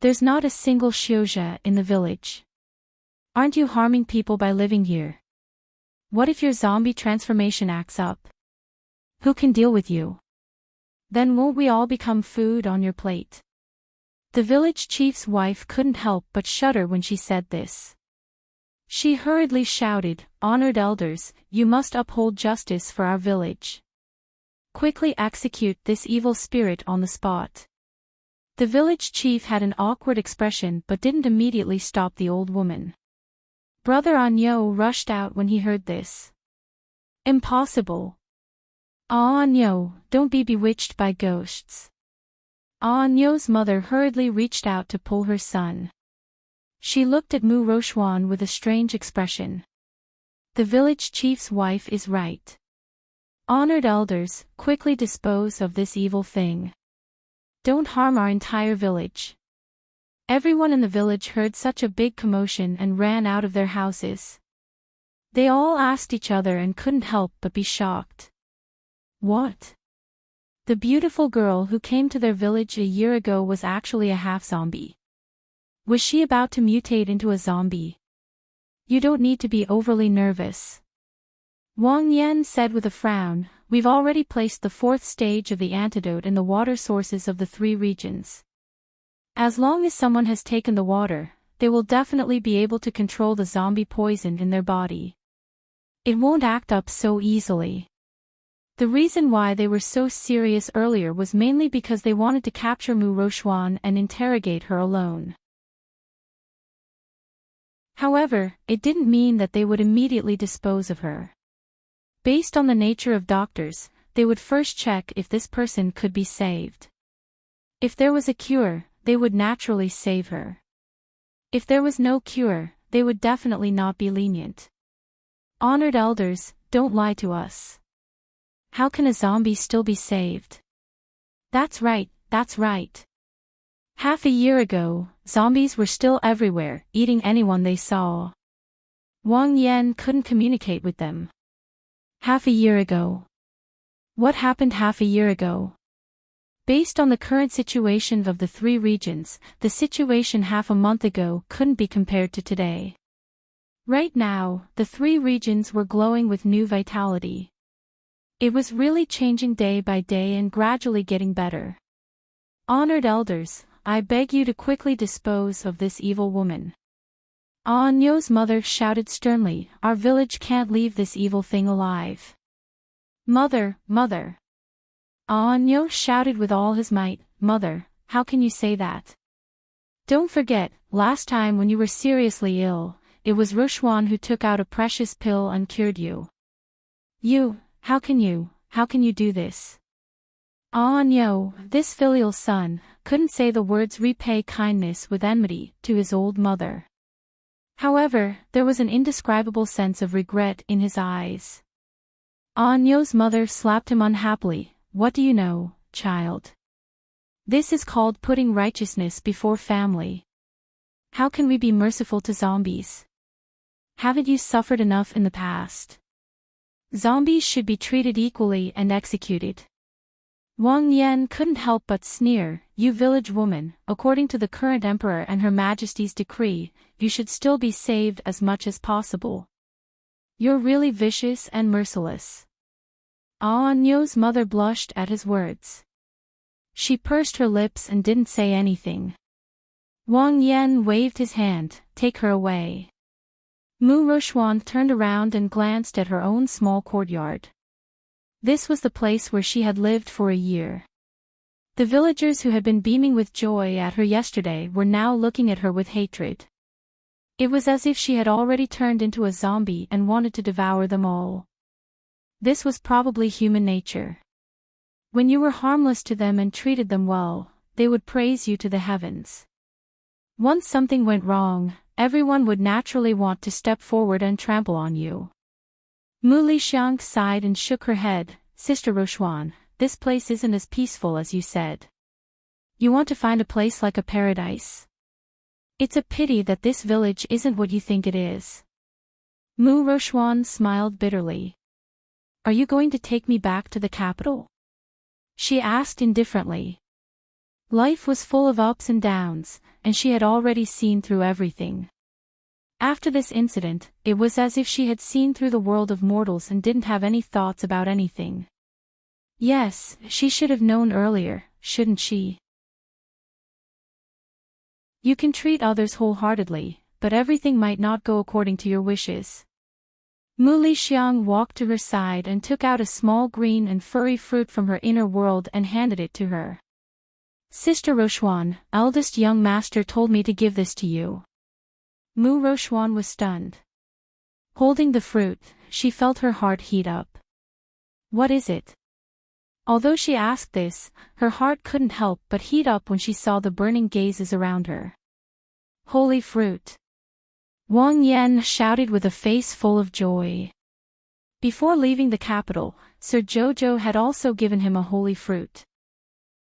There's not a single Xiuzha in the village. Aren't you harming people by living here? What if your zombie transformation acts up? Who can deal with you? Then won't we all become food on your plate? The village chief's wife couldn't help but shudder when she said this. She hurriedly shouted, Honored elders, you must uphold justice for our village. Quickly execute this evil spirit on the spot. The village chief had an awkward expression but didn't immediately stop the old woman. Brother Anyo rushed out when he heard this. Impossible. Anyo, don't be bewitched by ghosts. Anyo's mother hurriedly reached out to pull her son. She looked at Mu Rochuan with a strange expression. The village chief's wife is right. Honored elders, quickly dispose of this evil thing. Don't harm our entire village. Everyone in the village heard such a big commotion and ran out of their houses. They all asked each other and couldn't help but be shocked. What? The beautiful girl who came to their village a year ago was actually a half-zombie. Was she about to mutate into a zombie? You don't need to be overly nervous. Wang Yan said with a frown, We've already placed the 4th stage of the antidote in the water sources of the 3 regions. As long as someone has taken the water, they will definitely be able to control the zombie poison in their body. It won't act up so easily. The reason why they were so serious earlier was mainly because they wanted to capture Mu Rochuan and interrogate her alone. However, it didn't mean that they would immediately dispose of her. Based on the nature of doctors, they would first check if this person could be saved. If there was a cure, they would naturally save her. If there was no cure, they would definitely not be lenient. Honored elders, don't lie to us. How can a zombie still be saved? That's right, that's right. Half a year ago, zombies were still everywhere, eating anyone they saw. Wang Yan couldn't communicate with them. Half a year ago. What happened half a year ago? Based on the current situation of the 3 regions, the situation half a month ago couldn't be compared to today. Right now, the 3 regions were glowing with new vitality. It was really changing day by day and gradually getting better. Honored elders, I beg you to quickly dispose of this evil woman. Anyo's mother shouted sternly, Our village can't leave this evil thing alive. Mother, mother. Anyo shouted with all his might, Mother, how can you say that? Don't forget, last time when you were seriously ill, it was Rochuan who took out a precious pill and cured you. How can you do this? Anyo, this filial son, couldn't say the words repay kindness with enmity to his old mother. However, there was an indescribable sense of regret in his eyes. Anyo's mother slapped him unhappily, What do you know, child? This is called putting righteousness before family. How can we be merciful to zombies? Haven't you suffered enough in the past? Zombies should be treated equally and executed. Wang Yan couldn't help but sneer. You village woman, according to the current emperor and her majesty's decree, you should still be saved as much as possible. You're really vicious and merciless. Nyo's mother blushed at his words. She pursed her lips and didn't say anything. Wang Yan waved his hand. Take her away. Mu Rochuan turned around and glanced at her own small courtyard. This was the place where she had lived for a year. The villagers who had been beaming with joy at her yesterday were now looking at her with hatred. It was as if she had already turned into a zombie and wanted to devour them all. This was probably human nature. When you were harmless to them and treated them well, they would praise you to the heavens. Once something went wrong, everyone would naturally want to step forward and trample on you. Mu Lixiang sighed and shook her head. Sister Rochuan, this place isn't as peaceful as you said. You want to find a place like a paradise? It's a pity that this village isn't what you think it is. Mu Rochuan smiled bitterly. Are you going to take me back to the capital? She asked indifferently. Life was full of ups and downs, and she had already seen through everything. After this incident, it was as if she had seen through the world of mortals and didn't have any thoughts about anything. Yes, she should have known earlier, shouldn't she? You can treat others wholeheartedly, but everything might not go according to your wishes. Mu Lixiang walked to her side and took out a small green and furry fruit from her inner world and handed it to her. Sister Rochuan, eldest young master told me to give this to you. Mu Rochuan was stunned. Holding the fruit, she felt her heart heat up. What is it? Although she asked this, her heart couldn't help but heat up when she saw the burning gazes around her. Holy fruit! Wang Yan shouted with a face full of joy. Before leaving the capital, Sir Jojo had also given him a holy fruit.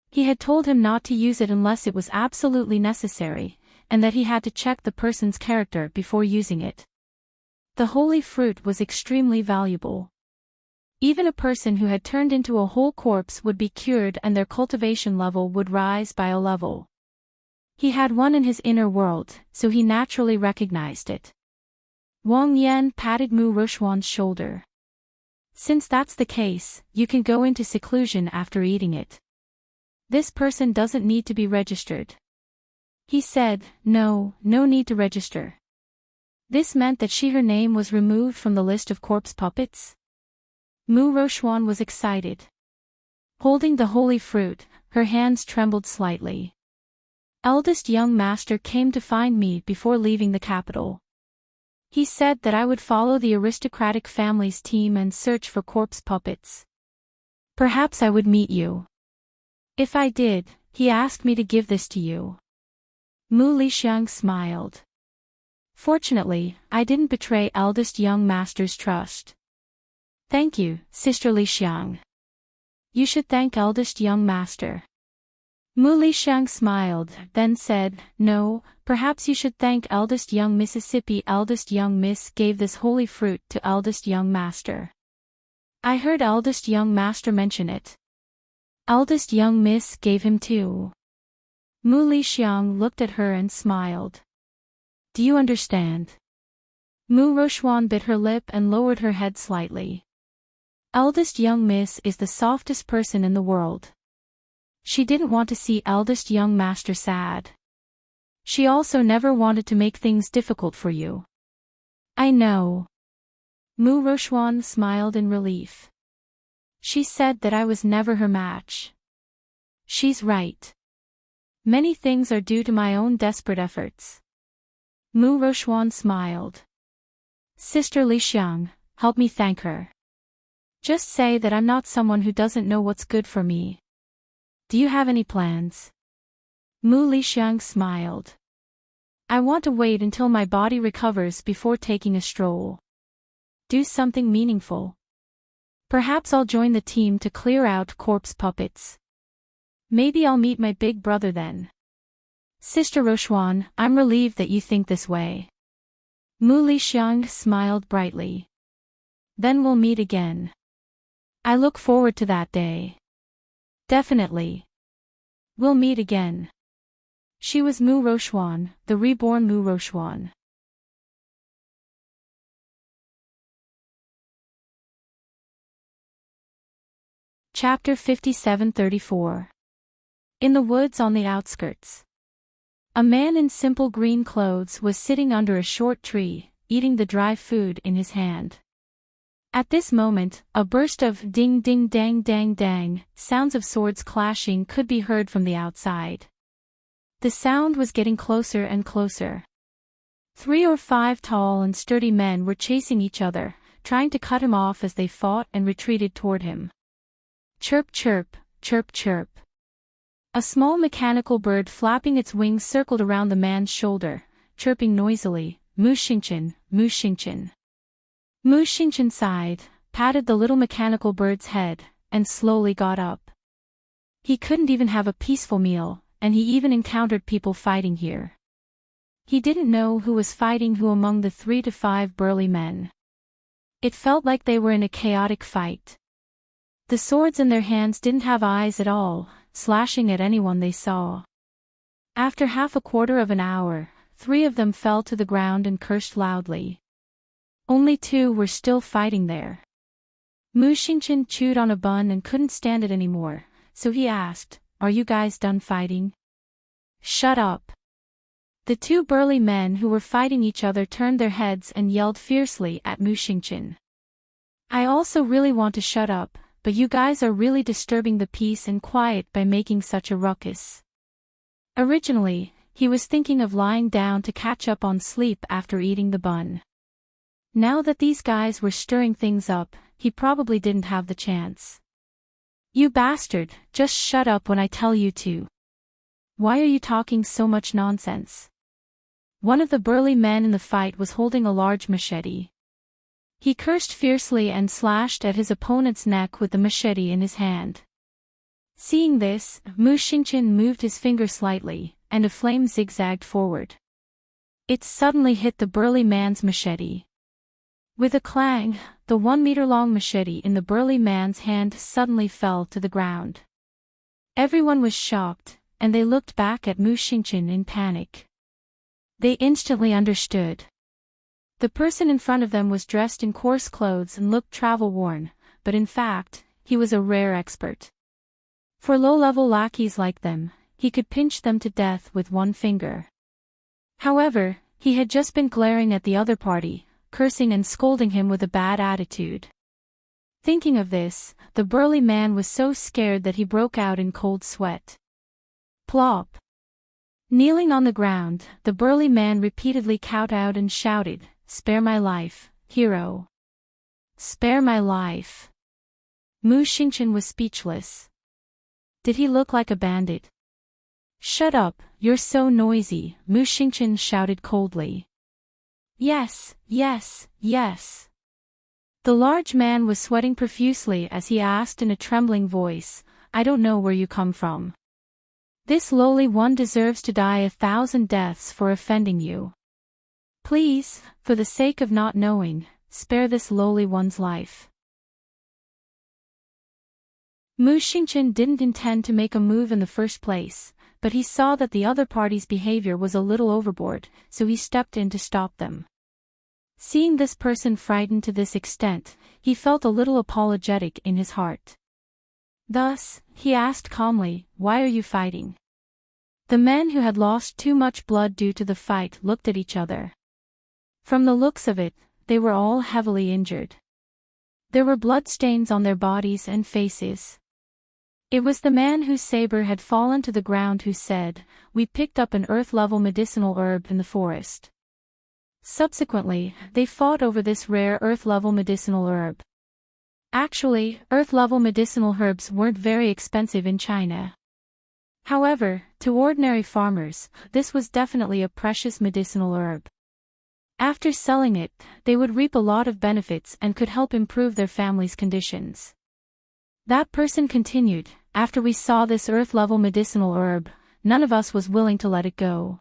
He had told him not to use it unless it was absolutely necessary, and that he had to check the person's character before using it. The holy fruit was extremely valuable. Even a person who had turned into a whole corpse would be cured and their cultivation level would rise by a level. He had one in his inner world, so he naturally recognized it. Wang Yan patted Mu Rochuan's shoulder. Since that's the case, you can go into seclusion after eating it. This person doesn't need to be registered. He said, no need to register. This meant that her name was removed from the list of corpse puppets? Mu Rochuan was excited. Holding the holy fruit, her hands trembled slightly. Eldest young master came to find me before leaving the capital. He said that I would follow the aristocratic family's team and search for corpse puppets. Perhaps I would meet you. If I did, he asked me to give this to you. Mu Lixiang smiled. Fortunately, I didn't betray eldest young master's trust. Thank you, Sister Lixiang. You should thank eldest young master. Mu Lixiang smiled, then said, no, perhaps you should thank eldest young Mississippi. Eldest young miss gave this holy fruit to eldest young master. I heard eldest young master mention it. Eldest young miss gave him too. Mu Lixiang looked at her and smiled. Do you understand? Mu Rochuan bit her lip and lowered her head slightly. Eldest young miss is the softest person in the world. She didn't want to see eldest young master sad. She also never wanted to make things difficult for you. I know. Mu Rochuan smiled in relief. She said that I was never her match. She's right. Many things are due to my own desperate efforts. Mu Rochuan smiled. Sister Lixiang, help me thank her. Just say that I'm not someone who doesn't know what's good for me. Do you have any plans? Mu Lixiang smiled. I want to wait until my body recovers before taking a stroll. Do something meaningful. Perhaps I'll join the team to clear out corpse puppets. Maybe I'll meet my big brother then. Sister Rochuan, I'm relieved that you think this way. Mu Lixiang smiled brightly. Then we'll meet again. I look forward to that day. Definitely. We'll meet again. She was Mu Rochuan, the reborn Mu Rochuan. Chapter 57-34. In the woods on the outskirts. A man in simple green clothes was sitting under a short tree, eating the dry food in his hand. At this moment, a burst of ding ding dang dang dang, sounds of swords clashing could be heard from the outside. The sound was getting closer and closer. 3 or 5 tall and sturdy men were chasing each other, trying to cut him off as they fought and retreated toward him. Chirp chirp, chirp chirp. A small mechanical bird flapping its wings circled around the man's shoulder, chirping noisily, Mu Xingchen, Mu Xingchen. Mu Xingchen sighed, patted the little mechanical bird's head, and slowly got up. He couldn't even have a peaceful meal, and he even encountered people fighting here. He didn't know who was fighting who among the 3 to 5 burly men. It felt like they were in a chaotic fight. The swords in their hands didn't have eyes at all, slashing at anyone they saw. After half a quarter of an hour, 3 of them fell to the ground and cursed loudly. Only 2 were still fighting there. Mu Xingchen chewed on a bun and couldn't stand it anymore, so he asked, "Are you guys done fighting?" "Shut up." The 2 burly men who were fighting each other turned their heads and yelled fiercely at Mu Xingchen. "I also really want to shut up, but you guys are really disturbing the peace and quiet by making such a ruckus." Originally, he was thinking of lying down to catch up on sleep after eating the bun. Now that these guys were stirring things up, he probably didn't have the chance. "You bastard, just shut up when I tell you to. Why are you talking so much nonsense?" One of the burly men in the fight was holding a large machete. He cursed fiercely and slashed at his opponent's neck with the machete in his hand. Seeing this, Mu Xingchen moved his finger slightly, and a flame zigzagged forward. It suddenly hit the burly man's machete. With a clang, the 1-meter-long machete in the burly man's hand suddenly fell to the ground. Everyone was shocked, and they looked back at Mu Xingchen in panic. They instantly understood. The person in front of them was dressed in coarse clothes and looked travel-worn, but in fact, he was a rare expert. For low-level lackeys like them, he could pinch them to death with 1 finger. However, he had just been glaring at the other party, cursing and scolding him with a bad attitude. Thinking of this, the burly man was so scared that he broke out in cold sweat. Plop! Kneeling on the ground, the burly man repeatedly kowtowed and shouted, "Spare my life, hero! Spare my life!" Mu Xingchen was speechless. Did he look like a bandit? "Shut up, you're so noisy," Mu Xingchen shouted coldly. "Yes, yes, yes." The large man was sweating profusely as he asked in a trembling voice, "I don't know where you come from. This lowly one deserves to die 1,000 deaths for offending you. Please, for the sake of not knowing, spare this lowly one's life." Mu Xingchen didn't intend to make a move in the first place, but he saw that the other party's behavior was a little overboard, so he stepped in to stop them. Seeing this person frightened to this extent, he felt a little apologetic in his heart. Thus, he asked calmly, "Why are you fighting?" The men who had lost too much blood due to the fight looked at each other. From the looks of it, they were all heavily injured. There were bloodstains on their bodies and faces. It was the man whose saber had fallen to the ground who said, "We picked up an earth-level medicinal herb in the forest." Subsequently, they fought over this rare earth-level medicinal herb. Actually, earth-level medicinal herbs weren't very expensive in China. However, to ordinary farmers, this was definitely a precious medicinal herb. After selling it, they would reap a lot of benefits and could help improve their family's conditions. That person continued, "After we saw this earth-level medicinal herb, none of us was willing to let it go.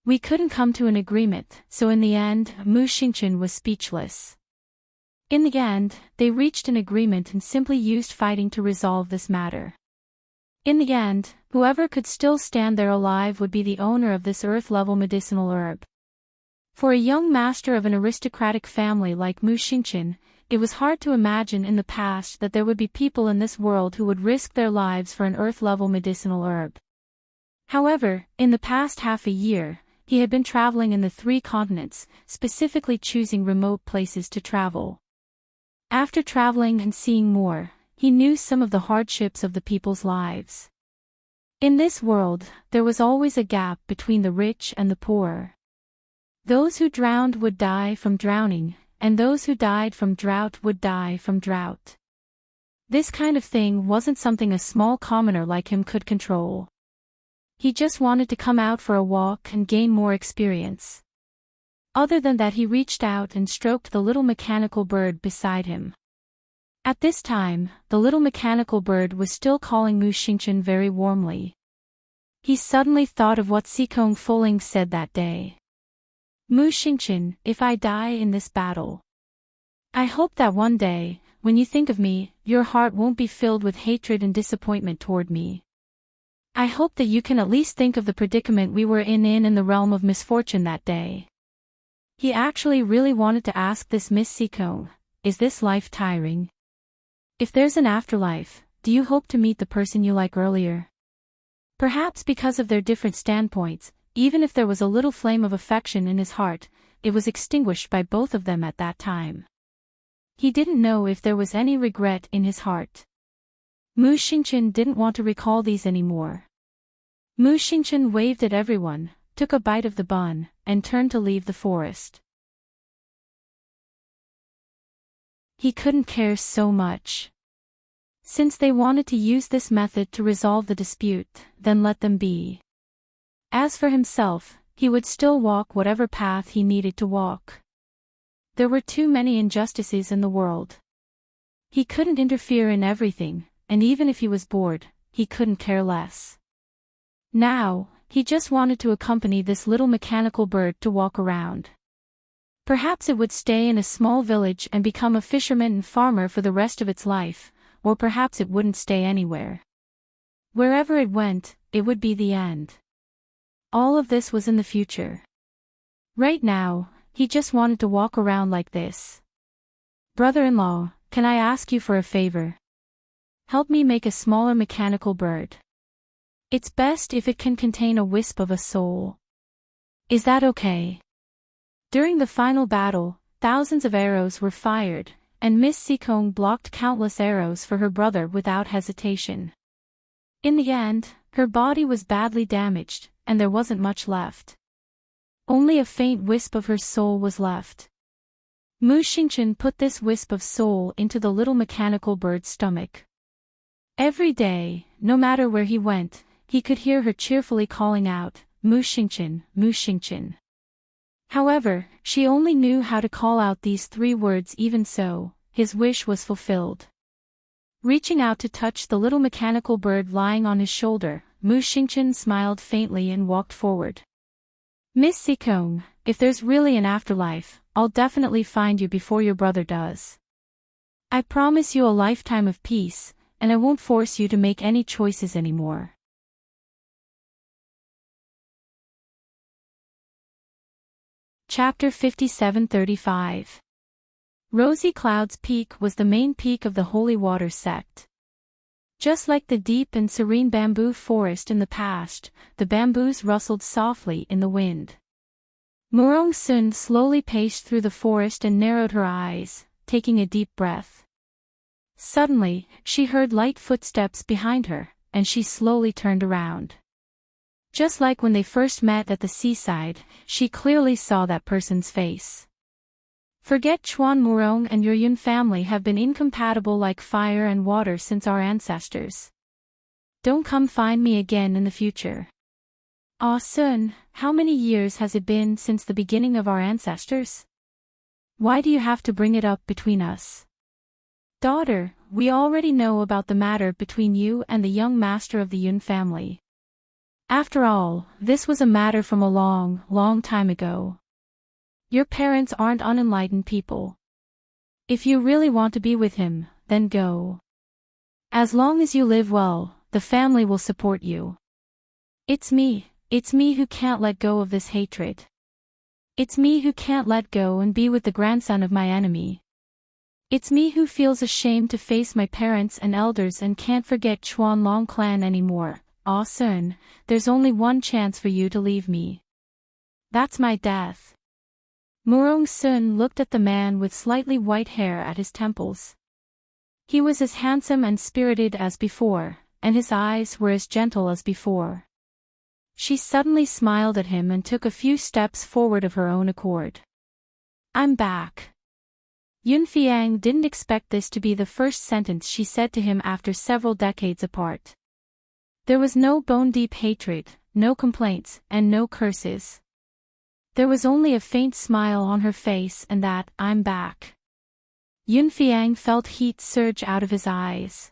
We couldn't come to an agreement, so in the end, Mu Xingchen was speechless. In the end, they reached an agreement and simply used fighting to resolve this matter. In the end, whoever could still stand there alive would be the owner of this earth-level medicinal herb. For a young master of an aristocratic family like Mu Xingqian, it was hard to imagine in the past that there would be people in this world who would risk their lives for an earth-level medicinal herb. However, in the past half a year, he had been traveling in the 3 continents, specifically choosing remote places to travel. After traveling and seeing more, he knew some of the hardships of the people's lives. In this world, there was always a gap between the rich and the poor. Those who drowned would die from drowning, and those who died from drought would die from drought. This kind of thing wasn't something a small commoner like him could control. He just wanted to come out for a walk and gain more experience. Other than that, he reached out and stroked the little mechanical bird beside him. At this time, the little mechanical bird was still calling Mu Xingqian very warmly. He suddenly thought of what Xikong Fuling said that day. Mu Xingqian, if I die in this battle, I hope that one day, when you think of me, your heart won't be filled with hatred and disappointment toward me. I hope that you can at least think of the predicament we were in the realm of misfortune that day. He actually really wanted to ask this Miss Xikong, is this life tiring? If there's an afterlife, do you hope to meet the person you like earlier? Perhaps because of their different standpoints, even if there was a little flame of affection in his heart, it was extinguished by both of them at that time. He didn't know if there was any regret in his heart. Mu Xingqian didn't want to recall these anymore. Mu Xingqian waved at everyone, took a bite of the bun, and turned to leave the forest. He couldn't care so much. Since they wanted to use this method to resolve the dispute, then let them be. As for himself, he would still walk whatever path he needed to walk. There were too many injustices in the world. He couldn't interfere in everything, and even if he was bored, he couldn't care less. Now, he just wanted to accompany this little mechanical bird to walk around. Perhaps it would stay in a small village and become a fisherman and farmer for the rest of its life, or perhaps it wouldn't stay anywhere. Wherever it went, it would be the end. All of this was in the future. Right now, he just wanted to walk around like this. Brother-in-law, can I ask you for a favor? Help me make a smaller mechanical bird. It's best if it can contain a wisp of a soul. Is that okay? During the final battle, thousands of arrows were fired, and Miss Xikong blocked countless arrows for her brother without hesitation. In the end, her body was badly damaged, and there wasn't much left. Only a faint wisp of her soul was left. Mu Xingqian put this wisp of soul into the little mechanical bird's stomach. Every day, no matter where he went, he could hear her cheerfully calling out, Mu Xingqian, Mu Xingqian. However, she only knew how to call out these 3 words. Even so, his wish was fulfilled. Reaching out to touch the little mechanical bird lying on his shoulder, Mu Xingqian smiled faintly and walked forward. Miss Xikong, if there's really an afterlife, I'll definitely find you before your brother does. I promise you a lifetime of peace, and I won't force you to make any choices anymore. Chapter 57-35. Rosy Cloud's Peak was the main peak of the Holy Water sect. Just like the deep and serene bamboo forest in the past, the bamboos rustled softly in the wind. Murong Sun slowly paced through the forest and narrowed her eyes, taking a deep breath. Suddenly, she heard light footsteps behind her, and she slowly turned around. Just like when they first met at the seaside, she clearly saw that person's face. Forget Chuan Murong and your Yun family have been incompatible like fire and water since our ancestors. Don't come find me again in the future. Ah Sun, how many years has it been since the beginning of our ancestors? Why do you have to bring it up between us? Daughter, we already know about the matter between you and the young master of the Yun family. After all, this was a matter from a long, long time ago. Your parents aren't unenlightened people. If you really want to be with him, then go. As long as you live well, the family will support you. It's me who can't let go of this hatred. It's me who can't let go and be with the grandson of my enemy. It's me who feels ashamed to face my parents and elders and can't forget Chuan Long clan anymore. Ah Sun, there's only one chance for you to leave me. That's my death. Murong Sun looked at the man with slightly white hair at his temples. He was as handsome and spirited as before, and his eyes were as gentle as before. She suddenly smiled at him and took a few steps forward of her own accord. I'm back. Yunfiang didn't expect this to be the first sentence she said to him after several decades apart. There was no bone-deep hatred, no complaints, and no curses. There was only a faint smile on her face and that, I'm back. Yunfiang felt heat surge out of his eyes.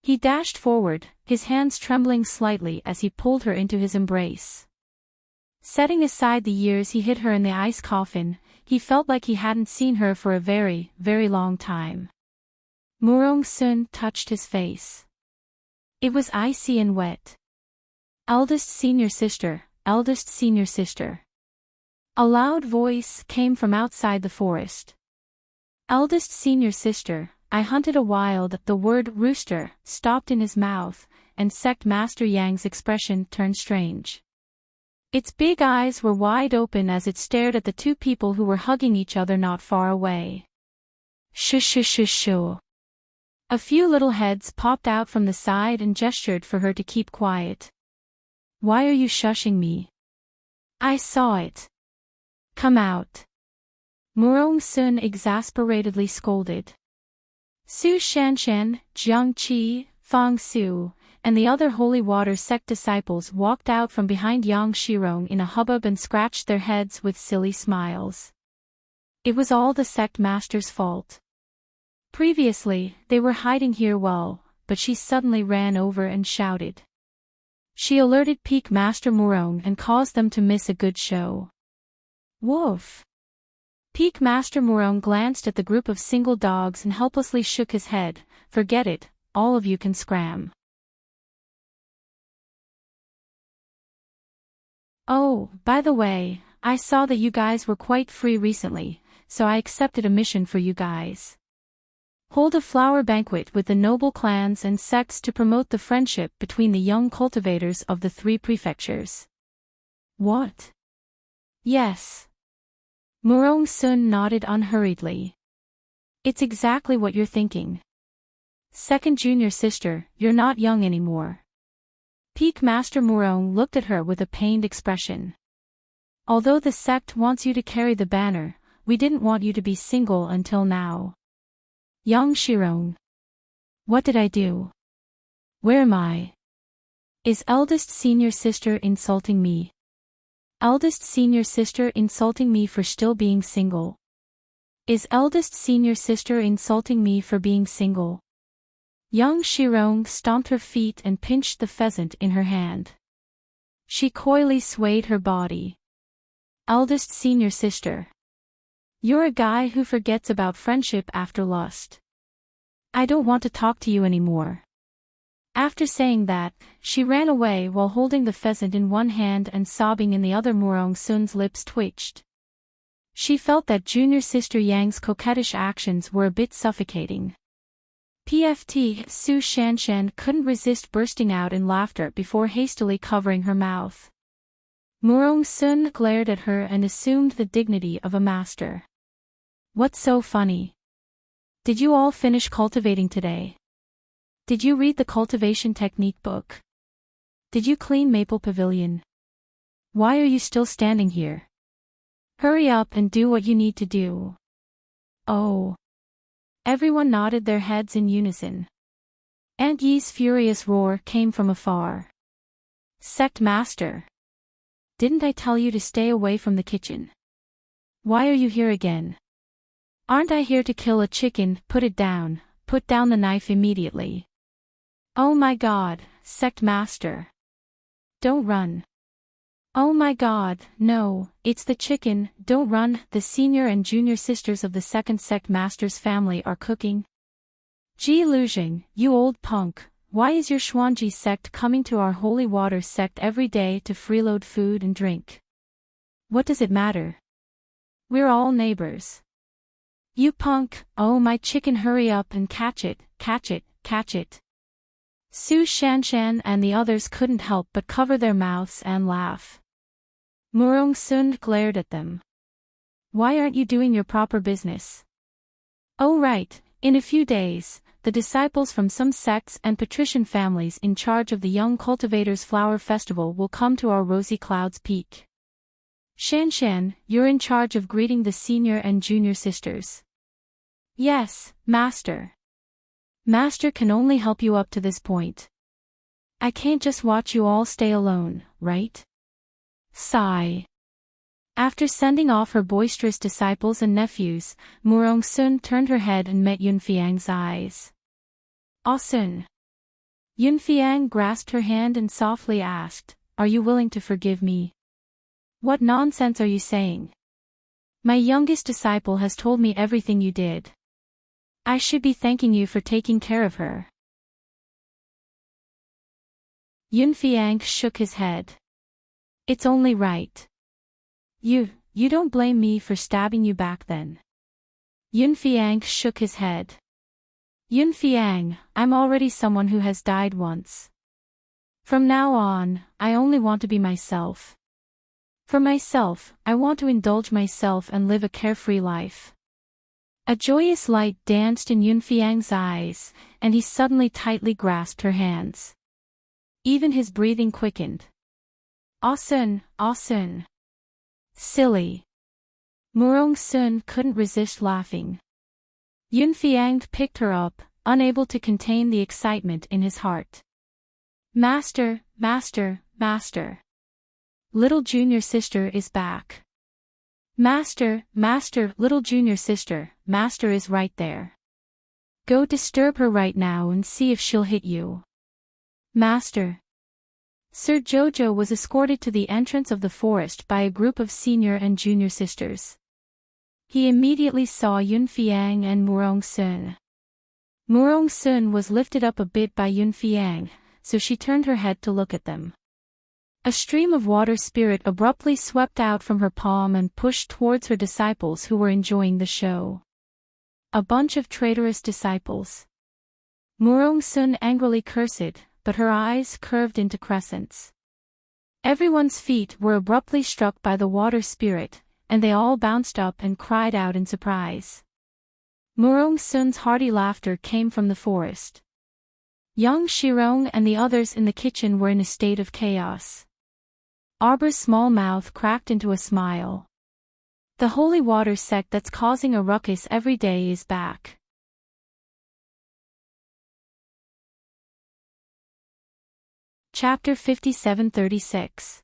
He dashed forward, his hands trembling slightly as he pulled her into his embrace. Setting aside the years he hid her in the ice coffin, he felt like he hadn't seen her for a very, very long time. Murong Sun touched his face. It was icy and wet. Eldest senior sister, eldest senior sister. A loud voice came from outside the forest. Eldest senior sister, I hunted a while. The word rooster stopped in his mouth, and Sect Master Yang's expression turned strange. Its big eyes were wide open as it stared at the two people who were hugging each other not far away. Shh. A few little heads popped out from the side and gestured for her to keep quiet. Why are you shushing me? I saw it. Come out. Murong Sun exasperatedly scolded. Su Shanshan, Jiang Qi, Fang Su, and the other holy water sect disciples walked out from behind Yang Shirong in a hubbub and scratched their heads with silly smiles. It was all the sect master's fault. Previously, they were hiding here well, but she suddenly ran over and shouted. She alerted Peak Master Murong and caused them to miss a good show. Woof! Peak Master Murong glanced at the group of single dogs and helplessly shook his head. Forget it, all of you can scram. Oh, by the way, I saw that you guys were quite free recently, so I accepted a mission for you guys. Hold a flower banquet with the noble clans and sects to promote the friendship between the young cultivators of the 3 prefectures. What? Yes. Murong Sun nodded unhurriedly. It's exactly what you're thinking. Second junior sister, you're not young anymore. Peak Master Murong looked at her with a pained expression. Although the sect wants you to carry the banner, we didn't want you to be single until now. Yang Shirong. What did I do? Where am I? Is eldest senior sister insulting me? Eldest senior sister insulting me for still being single? Is eldest senior sister insulting me for being single? Yang Shirong stomped her feet and pinched the pheasant in her hand. She coyly swayed her body. Eldest senior sister. You're a guy who forgets about friendship after lust. I don't want to talk to you anymore. After saying that, she ran away while holding the pheasant in one hand and sobbing in the other. Murong Sun's lips twitched. She felt that junior sister Yang's coquettish actions were a bit suffocating. PFT Su Shanshan couldn't resist bursting out in laughter before hastily covering her mouth. Murong Sun glared at her and assumed the dignity of a master. What's so funny? Did you all finish cultivating today? Did you read the cultivation technique book? Did you clean Maple Pavilion? Why are you still standing here? Hurry up and do what you need to do. Oh. Everyone nodded their heads in unison. Aunt Yi's furious roar came from afar. Sect Master. Didn't I tell you to stay away from the kitchen? Why are you here again? Aren't I here to kill a chicken? Put it down, put down the knife immediately. Oh my God, Sect Master. Don't run. Oh my god, no, it's the chicken, don't run, the senior and junior sisters of the second sect master's family are cooking. Ji Luzhing, you old punk, why is your Xuanji sect coming to our holy water sect every day to freeload food and drink? What does it matter? We're all neighbors. You punk, oh my chicken, hurry up and catch it, catch it, catch it. Su Shanshan and the others couldn't help but cover their mouths and laugh. Murong Sun glared at them. Why aren't you doing your proper business? Oh right, in a few days, the disciples from some sects and patrician families in charge of the Young Cultivators Flower Festival will come to our Rosy Clouds Peak. Shanshan, you're in charge of greeting the senior and junior sisters. Yes, Master. Master can only help you up to this point. I can't just watch you all stay alone, right? Sigh. After sending off her boisterous disciples and nephews, Murong Sun turned her head and met Yunfiang's eyes. Ah Sun. Yunfiang grasped her hand and softly asked, "Are you willing to forgive me?" "What nonsense are you saying? My youngest disciple has told me everything you did. I should be thanking you for taking care of her." Yunfiang shook his head. "It's only right. You don't blame me for stabbing you back then." Yunfiang shook his head. "Yunfiang, I'm already someone who has died once. From now on, I only want to be myself. For myself, I want to indulge myself and live a carefree life." A joyous light danced in Yunfiang's eyes, and he suddenly tightly grasped her hands. Even his breathing quickened. "Ah Sun, Ah Sun. Silly." Murong Sun couldn't resist laughing. Yunfiang picked her up, unable to contain the excitement in his heart. "Master, master, master. Little junior sister is back. Master, master, little junior sister, master is right there. Go disturb her right now and see if she'll hit you. Master." Sir Jojo was escorted to the entrance of the forest by a group of senior and junior sisters. He immediately saw Yunfiang and Murong Sun. Murong Sun was lifted up a bit by Yunfiang, so she turned her head to look at them. A stream of water spirit abruptly swept out from her palm and pushed towards her disciples who were enjoying the show. A bunch of traitorous disciples. Murong Sun angrily cursed, but her eyes curved into crescents. Everyone's feet were abruptly struck by the water spirit, and they all bounced up and cried out in surprise. Murong Sun's hearty laughter came from the forest. Young Shirong and the others in the kitchen were in a state of chaos. Arbor's small mouth cracked into a smile. The holy water sect that's causing a ruckus every day is back. Chapter 57-36.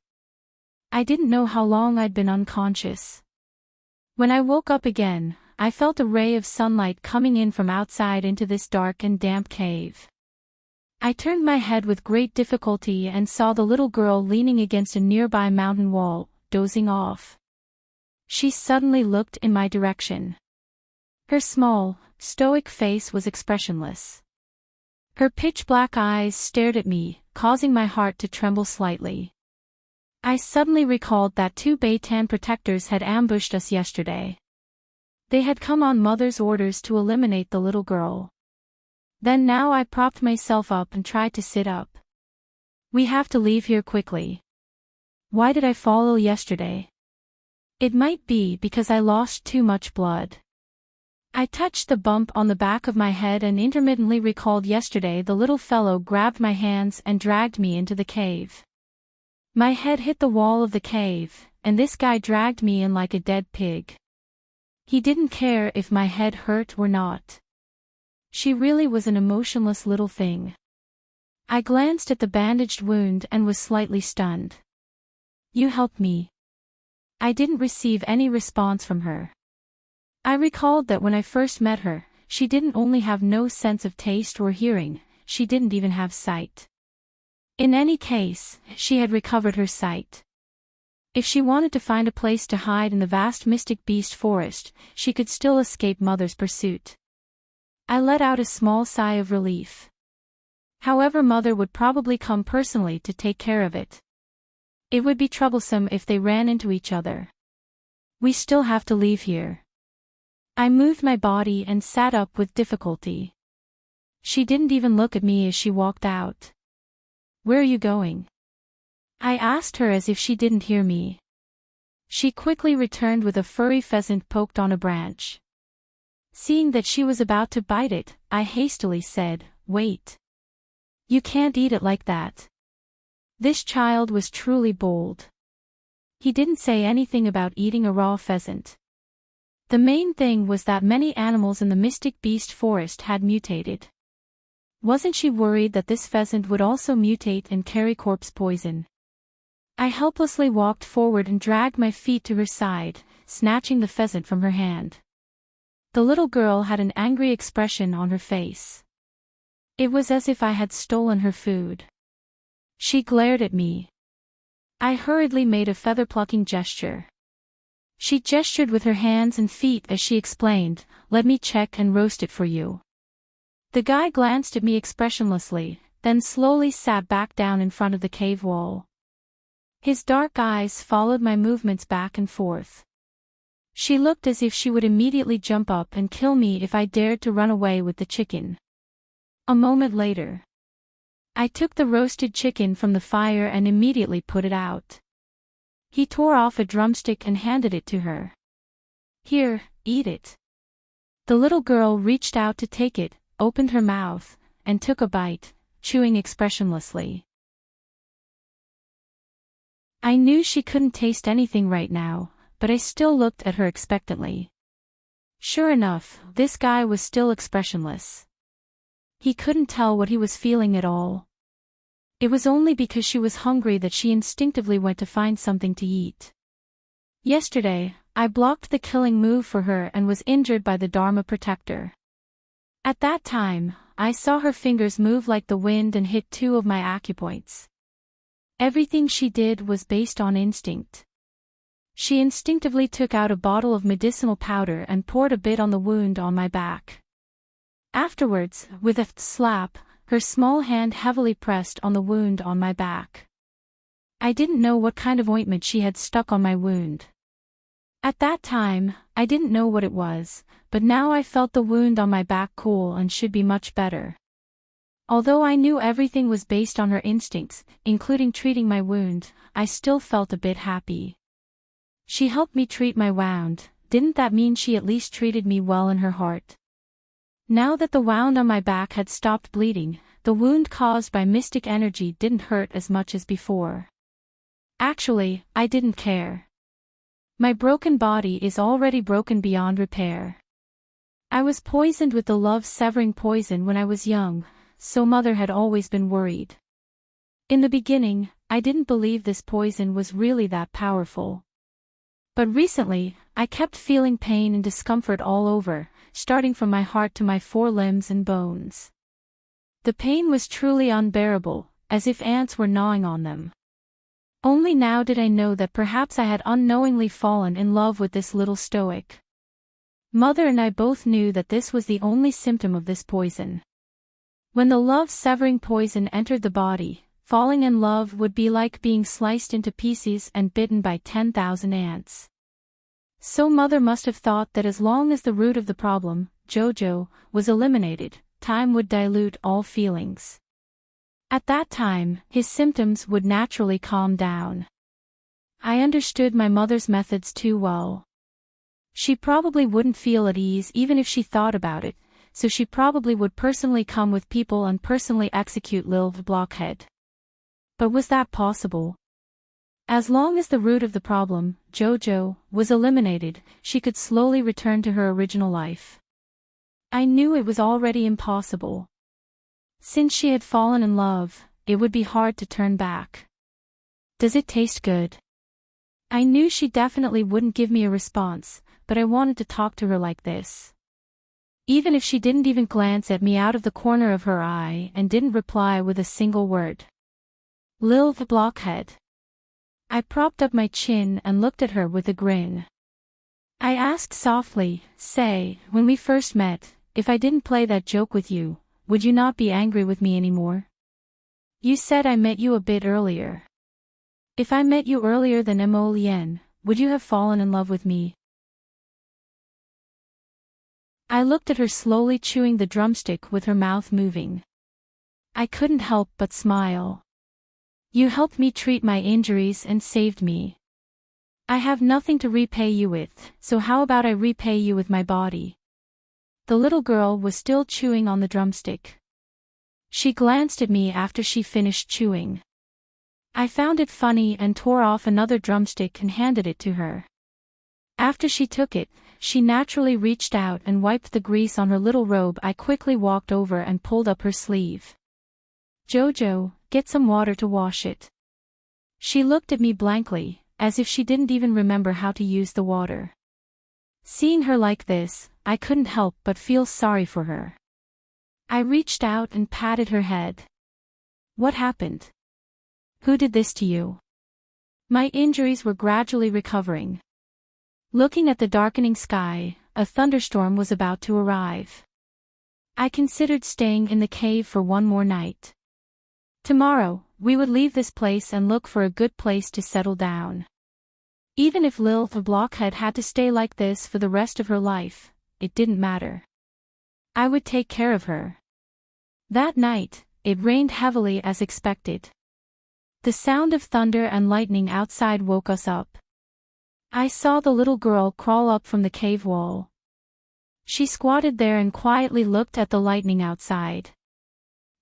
I didn't know how long I'd been unconscious. When I woke up again, I felt a ray of sunlight coming in from outside into this dark and damp cave. I turned my head with great difficulty and saw the little girl leaning against a nearby mountain wall, dozing off. She suddenly looked in my direction. Her small, stoic face was expressionless. Her pitch-black eyes stared at me, causing my heart to tremble slightly. I suddenly recalled that 2 Beitan protectors had ambushed us yesterday. They had come on Mother's orders to eliminate the little girl. Then now I propped myself up and tried to sit up. We have to leave here quickly. Why did I fall ill yesterday? It might be because I lost too much blood. I touched the bump on the back of my head and intermittently recalled yesterday the little fellow grabbed my hands and dragged me into the cave. My head hit the wall of the cave, and this guy dragged me in like a dead pig. He didn't care if my head hurt or not. She really was an emotionless little thing. I glanced at the bandaged wound and was slightly stunned. You helped me. I didn't receive any response from her. I recalled that when I first met her, she didn't only have no sense of taste or hearing, she didn't even have sight. In any case, she had recovered her sight. If she wanted to find a place to hide in the vast mystic beast forest, she could still escape Mother's pursuit. I let out a small sigh of relief. However, Mother would probably come personally to take care of it. It would be troublesome if they ran into each other. We still have to leave here. I moved my body and sat up with difficulty. She didn't even look at me as she walked out. Where are you going? I asked her as if she didn't hear me. She quickly returned with a furry pheasant poked on a branch. Seeing that she was about to bite it, I hastily said, "Wait. You can't eat it like that." This child was truly bold. He didn't say anything about eating a raw pheasant. The main thing was that many animals in the mystic beast forest had mutated. Wasn't she worried that this pheasant would also mutate and carry corpse poison? I helplessly walked forward and dragged my feet to her side, snatching the pheasant from her hand. The little girl had an angry expression on her face. It was as if I had stolen her food. She glared at me. I hurriedly made a feather-plucking gesture. She gestured with her hands and feet as she explained, "Let me check and roast it for you." The guy glanced at me expressionlessly, then slowly sat back down in front of the cave wall. His dark eyes followed my movements back and forth. She looked as if she would immediately jump up and kill me if I dared to run away with the chicken. A moment later, I took the roasted chicken from the fire and immediately put it out. He tore off a drumstick and handed it to her. "Here, eat it." The little girl reached out to take it, opened her mouth, and took a bite, chewing expressionlessly. I knew she couldn't taste anything right now, but I still looked at her expectantly. Sure enough, this guy was still expressionless. He couldn't tell what he was feeling at all. It was only because she was hungry that she instinctively went to find something to eat. Yesterday, I blocked the killing move for her and was injured by the Dharma protector. At that time, I saw her fingers move like the wind and hit 2 of my acupoints. Everything she did was based on instinct. She instinctively took out a bottle of medicinal powder and poured a bit on the wound on my back. Afterwards, with a slap, her small hand heavily pressed on the wound on my back. I didn't know what kind of ointment she had stuck on my wound. At that time, I didn't know what it was, but now I felt the wound on my back cool and should be much better. Although I knew everything was based on her instincts, including treating my wound, I still felt a bit happy. She helped me treat my wound. Didn't that mean she at least treated me well in her heart? Now that the wound on my back had stopped bleeding, the wound caused by mystic energy didn't hurt as much as before. Actually, I didn't care. My broken body is already broken beyond repair. I was poisoned with the love-severing poison when I was young, so Mother had always been worried. In the beginning, I didn't believe this poison was really that powerful. But recently, I kept feeling pain and discomfort all over, starting from my heart to my forelimbs and bones. The pain was truly unbearable, as if ants were gnawing on them. Only now did I know that perhaps I had unknowingly fallen in love with this little stoic. Mother and I both knew that this was the only symptom of this poison. When the love-severing poison entered the body, falling in love would be like being sliced into pieces and bitten by 10,000 ants. So Mother must have thought that as long as the root of the problem, Jojo, was eliminated, time would dilute all feelings. At that time, his symptoms would naturally calm down. I understood my mother's methods too well. She probably wouldn't feel at ease even if she thought about it, so she probably would personally come with people and personally execute Lil the Blockhead. But was that possible? As long as the root of the problem, Jojo, was eliminated, she could slowly return to her original life. I knew it was already impossible. Since she had fallen in love, it would be hard to turn back. Does it taste good? I knew she definitely wouldn't give me a response, but I wanted to talk to her like this. Even if she didn't even glance at me out of the corner of her eye and didn't reply with a single word. Lil the Blockhead. I propped up my chin and looked at her with a grin. I asked softly, "Say, when we first met, if I didn't play that joke with you, would you not be angry with me anymore? You said I met you a bit earlier. If I met you earlier than Emolien, would you have fallen in love with me?" I looked at her slowly chewing the drumstick with her mouth moving. I couldn't help but smile. "You helped me treat my injuries and saved me. I have nothing to repay you with, so how about I repay you with my body?" The little girl was still chewing on the drumstick. She glanced at me after she finished chewing. I found it funny and tore off another drumstick and handed it to her. After she took it, she naturally reached out and wiped the grease on her little robe. I quickly walked over and pulled up her sleeve. "Jojo, get some water to wash it." She looked at me blankly, as if she didn't even remember how to use the water. Seeing her like this, I couldn't help but feel sorry for her. I reached out and patted her head. "What happened? Who did this to you?" My injuries were gradually recovering. Looking at the darkening sky, a thunderstorm was about to arrive. I considered staying in the cave for one more night. Tomorrow, we would leave this place and look for a good place to settle down. Even if Lil the Blockhead had to stay like this for the rest of her life, it didn't matter. I would take care of her. That night, it rained heavily as expected. The sound of thunder and lightning outside woke us up. I saw the little girl crawl up from the cave wall. She squatted there and quietly looked at the lightning outside.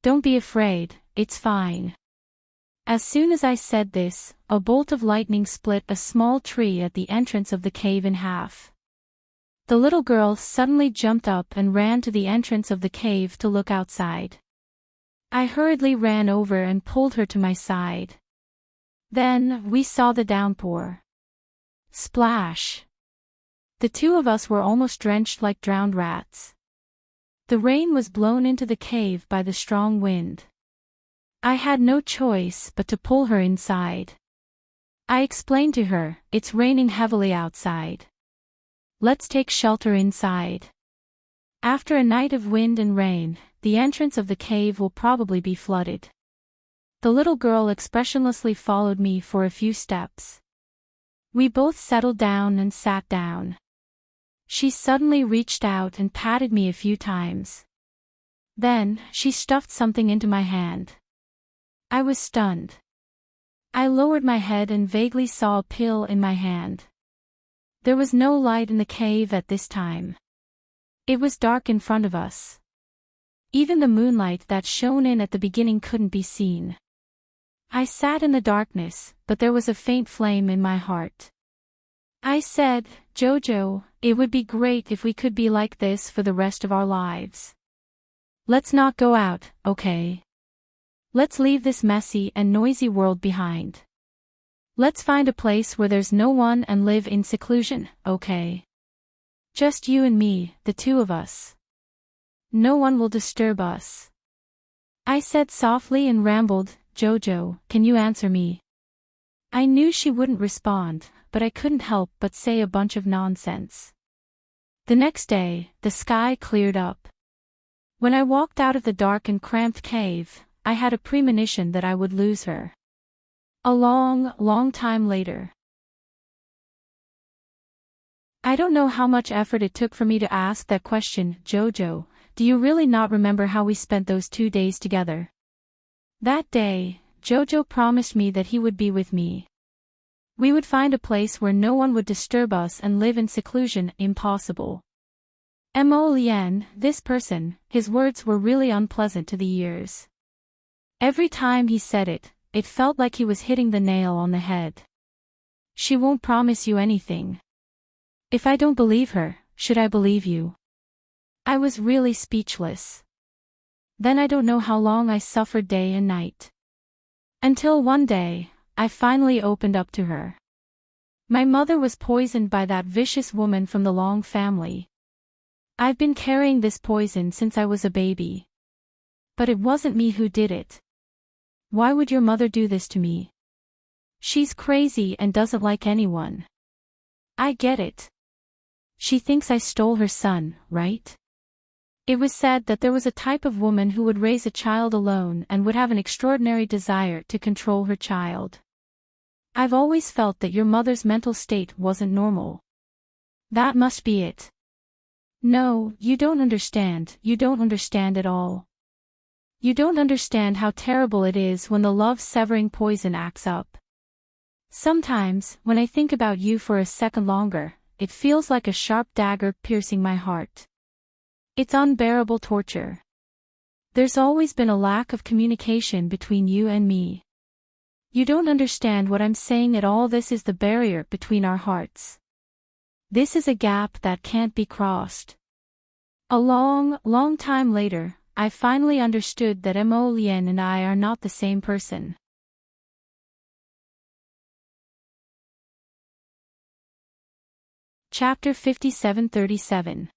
"Don't be afraid, it's fine." As soon as I said this, a bolt of lightning split a small tree at the entrance of the cave in half. The little girl suddenly jumped up and ran to the entrance of the cave to look outside. I hurriedly ran over and pulled her to my side. Then, we saw the downpour. Splash! The two of us were almost drenched like drowned rats. The rain was blown into the cave by the strong wind. I had no choice but to pull her inside. I explained to her, "It's raining heavily outside. Let's take shelter inside. After a night of wind and rain, the entrance of the cave will probably be flooded." The little girl expressionlessly followed me for a few steps. We both settled down and sat down. She suddenly reached out and patted me a few times. Then, she stuffed something into my hand. I was stunned. I lowered my head and vaguely saw a pill in my hand. There was no light in the cave at this time. It was dark in front of us. Even the moonlight that shone in at the beginning couldn't be seen. I sat in the darkness, but there was a faint flame in my heart. I said, "Jojo, it would be great if we could be like this for the rest of our lives. Let's not go out, okay? Let's leave this messy and noisy world behind. Let's find a place where there's no one and live in seclusion, okay? Just you and me, the two of us. No one will disturb us." I said softly and rambled, "Jojo, can you answer me?" I knew she wouldn't respond, but I couldn't help but say a bunch of nonsense. The next day, the sky cleared up. When I walked out of the dark and cramped cave, I had a premonition that I would lose her. A long, long time later. I don't know how much effort it took for me to ask that question, "Jojo, do you really not remember how we spent those 2 days together?" That day, Jojo promised me that he would be with me. We would find a place where no one would disturb us and live in seclusion. Impossible. Emolien, this person, his words were really unpleasant to the ears. Every time he said it, it felt like he was hitting the nail on the head. She won't promise you anything. If I don't believe her, should I believe you? I was really speechless. Then I don't know how long I suffered day and night. Until one day, I finally opened up to her. My mother was poisoned by that vicious woman from the Long family. I've been carrying this poison since I was a baby. But it wasn't me who did it. Why would your mother do this to me? She's crazy and doesn't like anyone. I get it. She thinks I stole her son, right? It was said that there was a type of woman who would raise a child alone and would have an extraordinary desire to control her child. I've always felt that your mother's mental state wasn't normal. That must be it. No, you don't understand at all. You don't understand how terrible it is when the love-severing poison acts up. Sometimes, when I think about you for a second longer, it feels like a sharp dagger piercing my heart. It's unbearable torture. There's always been a lack of communication between you and me. You don't understand what I'm saying at all. This is the barrier between our hearts. This is a gap that can't be crossed. A long, long time later, I finally understood that Mo Lien and I are not the same person. Chapter 57:37.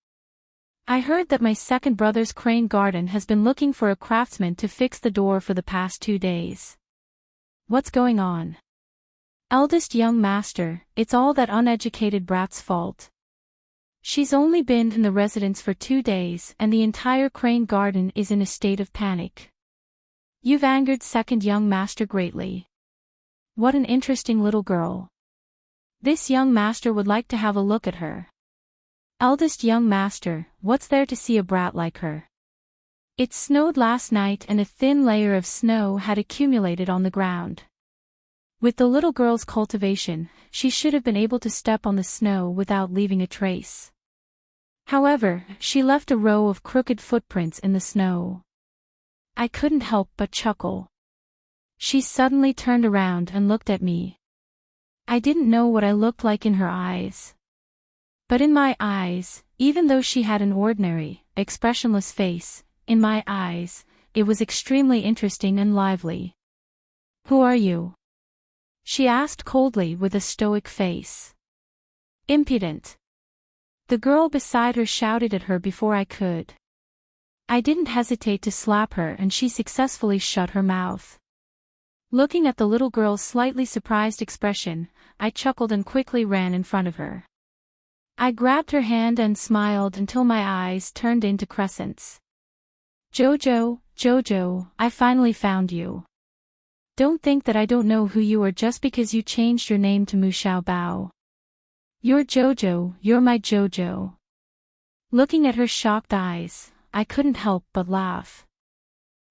I heard that my second brother's crane garden has been looking for a craftsman to fix the door for the past 2 days. What's going on? Eldest young master, it's all that uneducated brat's fault. She's only been in the residence for 2 days and the entire crane garden is in a state of panic. You've angered second young master greatly. What an interesting little girl. This young master would like to have a look at her. Eldest young master, what's there to see a brat like her? It snowed last night and a thin layer of snow had accumulated on the ground. With the little girl's cultivation, she should have been able to step on the snow without leaving a trace. However, she left a row of crooked footprints in the snow. I couldn't help but chuckle. She suddenly turned around and looked at me. I didn't know what I looked like in her eyes. But in my eyes, even though she had an ordinary, expressionless face, in my eyes, it was extremely interesting and lively. Who are you? She asked coldly with a stoic face. Impudent. The girl beside her shouted at her before I could. I didn't hesitate to slap her and she successfully shut her mouth. Looking at the little girl's slightly surprised expression, I chuckled and quickly ran in front of her. I grabbed her hand and smiled until my eyes turned into crescents. Jojo, Jojo, I finally found you. Don't think that I don't know who you are just because you changed your name to Mu Xiao Bao. You're Jojo, you're my Jojo. Looking at her shocked eyes, I couldn't help but laugh.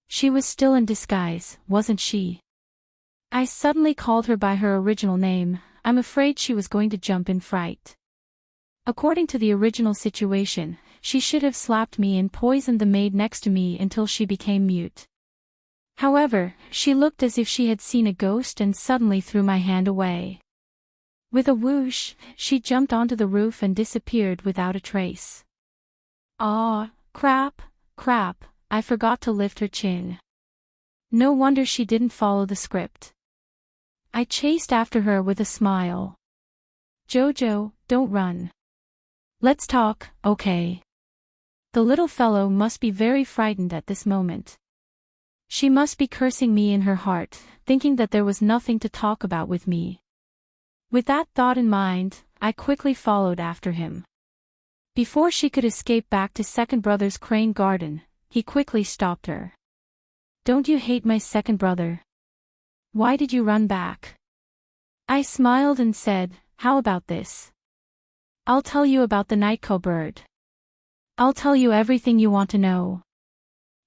She was still in disguise, wasn't she? I suddenly called her by her original name. I'm afraid she was going to jump in fright. According to the original situation, she should have slapped me and poisoned the maid next to me until she became mute. However, she looked as if she had seen a ghost and suddenly threw my hand away. With a whoosh, she jumped onto the roof and disappeared without a trace. Aw, crap, I forgot to lift her chin. No wonder she didn't follow the script. I chased after her with a smile. Jojo, don't run. Let's talk, okay? The little fellow must be very frightened at this moment. She must be cursing me in her heart, thinking that there was nothing to talk about with me. With that thought in mind, I quickly followed after him. Before she could escape back to second brother's crane garden, he quickly stopped her. Don't you hate my second brother? Why did you run back? I smiled and said, how about this? I'll tell you about the Nightco bird. I'll tell you everything you want to know.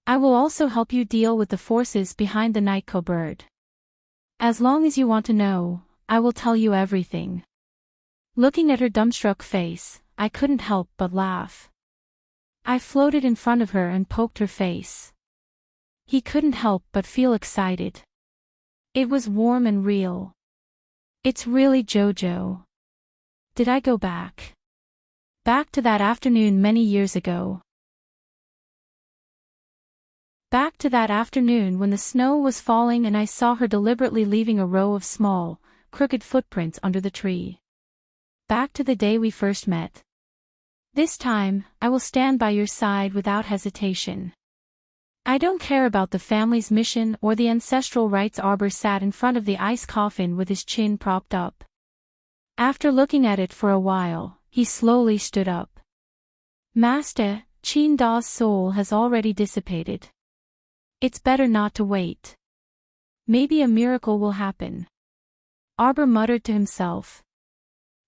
I will also help you deal with the forces behind the Nightco bird. As long as you want to know, I will tell you everything. Looking at her dumbstruck face, I couldn't help but laugh. I floated in front of her and poked her face. He couldn't help but feel excited. It was warm and real. It's really Jojo. Did I go back? Back to that afternoon many years ago. Back to that afternoon when the snow was falling and I saw her deliberately leaving a row of small, crooked footprints under the tree. Back to the day we first met. This time, I will stand by your side without hesitation. I don't care about the family's mission or the ancestral rites. Arbor sat in front of the ice coffin with his chin propped up. After looking at it for a while, he slowly stood up. Master, Chin Da's soul has already dissipated. It's better not to wait. Maybe a miracle will happen. Arbor muttered to himself.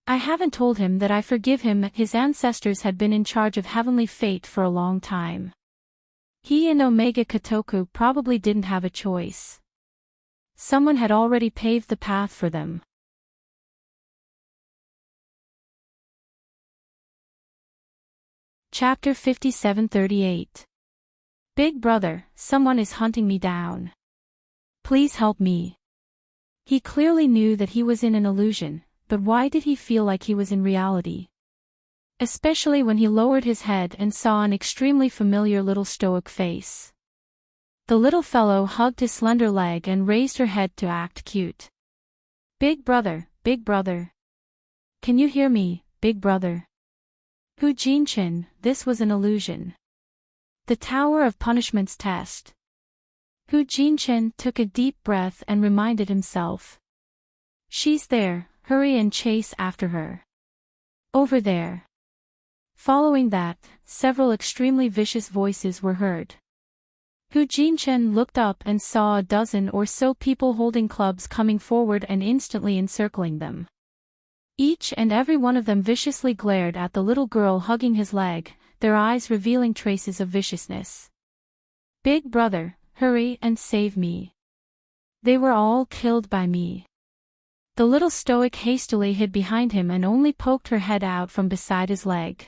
I haven't told him that I forgive him. His ancestors had been in charge of heavenly fate for a long time. He and Omega Kotoku probably didn't have a choice. Someone had already paved the path for them. Chapter 5738. Big brother, someone is hunting me down. Please help me. He clearly knew that he was in an illusion, but why did he feel like he was in reality? Especially when he lowered his head and saw an extremely familiar little stoic face. The little fellow hugged his slender leg and raised her head to act cute. Big brother, Big brother. Can you hear me, Big brother? Hu Jinchin, this was an illusion. The Tower of Punishment's test. Hu Jinchin took a deep breath and reminded himself. She's there, hurry and chase after her. Over there. Following that, several extremely vicious voices were heard. Hu Jinchin looked up and saw a dozen or so people holding clubs coming forward and instantly encircling them. Each and every one of them viciously glared at the little girl hugging his leg, their eyes revealing traces of viciousness. Big brother, hurry and save me. They were all killed by me. The little stoic hastily hid behind him and only poked her head out from beside his leg.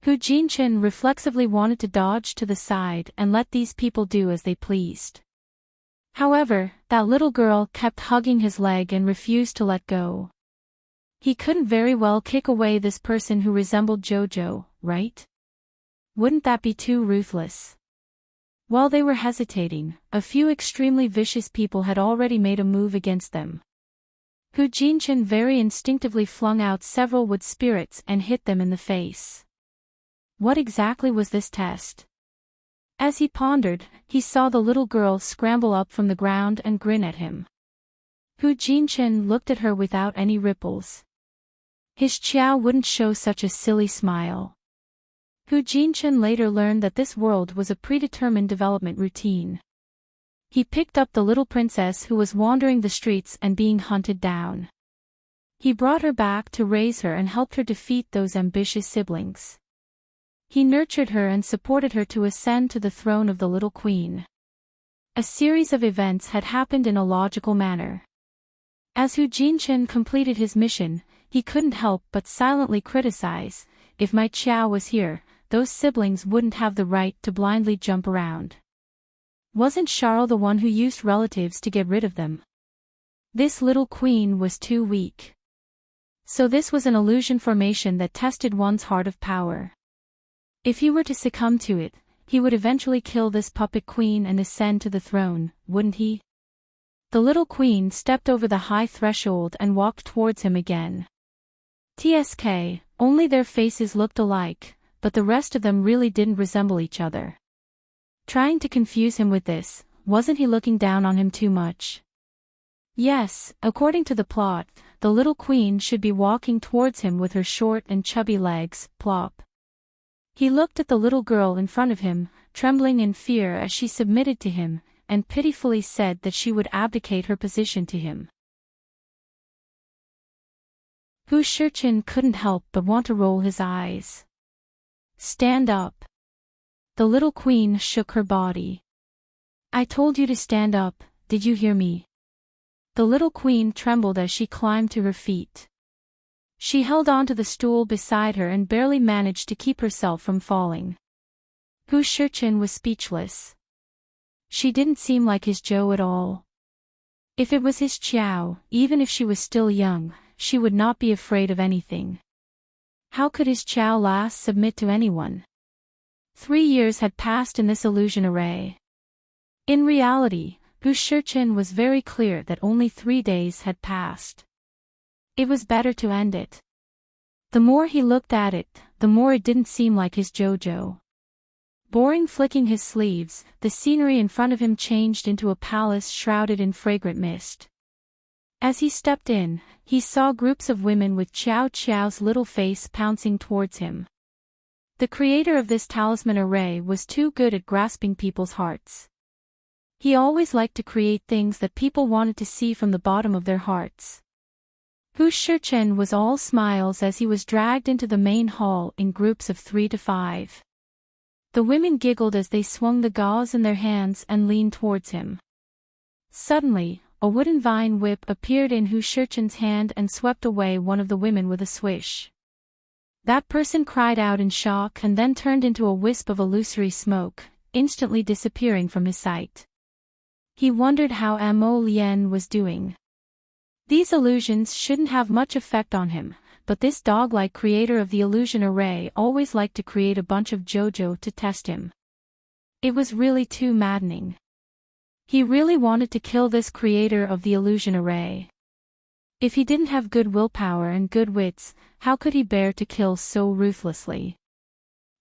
Hu Jinchin reflexively wanted to dodge to the side and let these people do as they pleased. However, that little girl kept hugging his leg and refused to let go. He couldn't very well kick away this person who resembled JoJo, right? Wouldn't that be too ruthless? While they were hesitating, a few extremely vicious people had already made a move against them. Hu Jinchin very instinctively flung out several wood spirits and hit them in the face. What exactly was this test? As he pondered, he saw the little girl scramble up from the ground and grin at him. Hu Jinchin looked at her without any ripples. His Qiao wouldn't show such a silly smile. Hu Jinchin later learned that this world was a predetermined development routine. He picked up the little princess who was wandering the streets and being hunted down. He brought her back to raise her and helped her defeat those ambitious siblings. He nurtured her and supported her to ascend to the throne of the little queen. A series of events had happened in a logical manner. As Hu Jinchin completed his mission, he couldn't help but silently criticize, if my Qiao was here, those siblings wouldn't have the right to blindly jump around. Wasn't Charles the one who used relatives to get rid of them? This little queen was too weak. So this was an illusion formation that tested one's heart of power. If he were to succumb to it, he would eventually kill this puppet queen and ascend to the throne, wouldn't he? The little queen stepped over the high threshold and walked towards him again. TSK, only their faces looked alike, but the rest of them really didn't resemble each other. Trying to confuse him with this, wasn't he looking down on him too much? Yes, according to the plot, the little queen should be walking towards him with her short and chubby legs, plop. He looked at the little girl in front of him, trembling in fear as she submitted to him, and pitifully said that she would abdicate her position to him. Hu Shichin couldn't help but want to roll his eyes. Stand up. The little queen shook her body. I told you to stand up, did you hear me? The little queen trembled as she climbed to her feet. She held on to the stool beside her and barely managed to keep herself from falling. Hu Shichin was speechless. She didn't seem like his Joe at all. If it was his Qiao, even if she was still young, she would not be afraid of anything. How could his Qiao last submit to anyone? 3 years had passed in this illusion array. In reality, Hu Shichin was very clear that only 3 days had passed. It was better to end it. The more he looked at it, the more it didn't seem like his JoJo. Boring flicking his sleeves, the scenery in front of him changed into a palace shrouded in fragrant mist. As he stepped in, he saw groups of women with Xiao Qiao's little face pouncing towards him. The creator of this talisman array was too good at grasping people's hearts. He always liked to create things that people wanted to see from the bottom of their hearts. Hu Shichen was all smiles as he was dragged into the main hall in groups of 3 to 5. The women giggled as they swung the gauze in their hands and leaned towards him. Suddenly, a wooden vine whip appeared in Hu Shichen's hand and swept away one of the women with a swish. That person cried out in shock and then turned into a wisp of illusory smoke, instantly disappearing from his sight. He wondered how Mo Lian was doing. These illusions shouldn't have much effect on him, but this dog-like creator of the illusion array always liked to create a bunch of JoJo to test him. It was really too maddening. He really wanted to kill this creator of the illusion array. If he didn't have good willpower and good wits, how could he bear to kill so ruthlessly?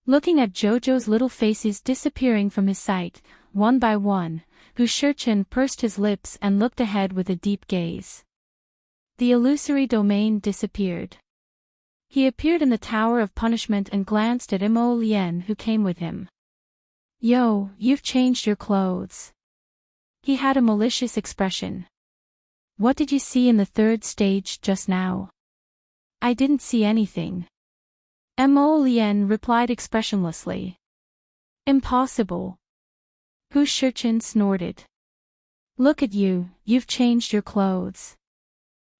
Looking at JoJo's little faces disappearing from his sight, one by one, Hu Shichen pursed his lips and looked ahead with a deep gaze. The illusory domain disappeared. He appeared in the Tower of Punishment and glanced at Mo Lian who came with him. "Yo, you've changed your clothes." He had a malicious expression. "What did you see in the 3rd stage just now?" "I didn't see anything." Mo Lian replied expressionlessly. "Impossible." Hu Shichen snorted. "Look at you, you've changed your clothes.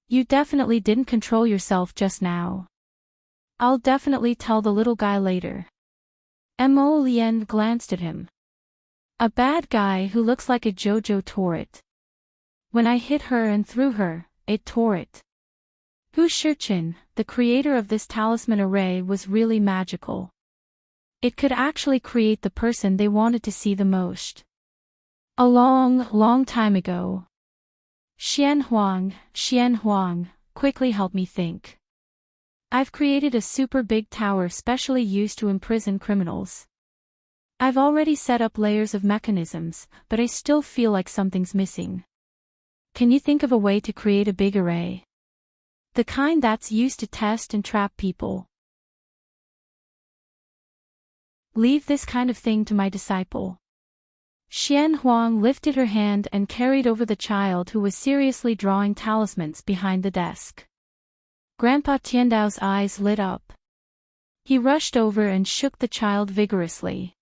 You definitely didn't control yourself just now. I'll definitely tell the little guy later." Mo Lian glanced at him. "A bad guy who looks like a JoJo tore it. When I hit her and threw her, it tore it." Hu Shichen, the creator of this talisman array, was really magical. It could actually create the person they wanted to see the most. A long, long time ago. Xian Huang, quickly help me think. I've created a super big tower specially used to imprison criminals. I've already set up layers of mechanisms, but I still feel like something's missing. Can you think of a way to create a big array? The kind that's used to test and trap people. Leave this kind of thing to my disciple. Xian Huang lifted her hand and carried over the child who was seriously drawing talismans behind the desk. Grandpa Tiandao's eyes lit up. He rushed over and shook the child vigorously.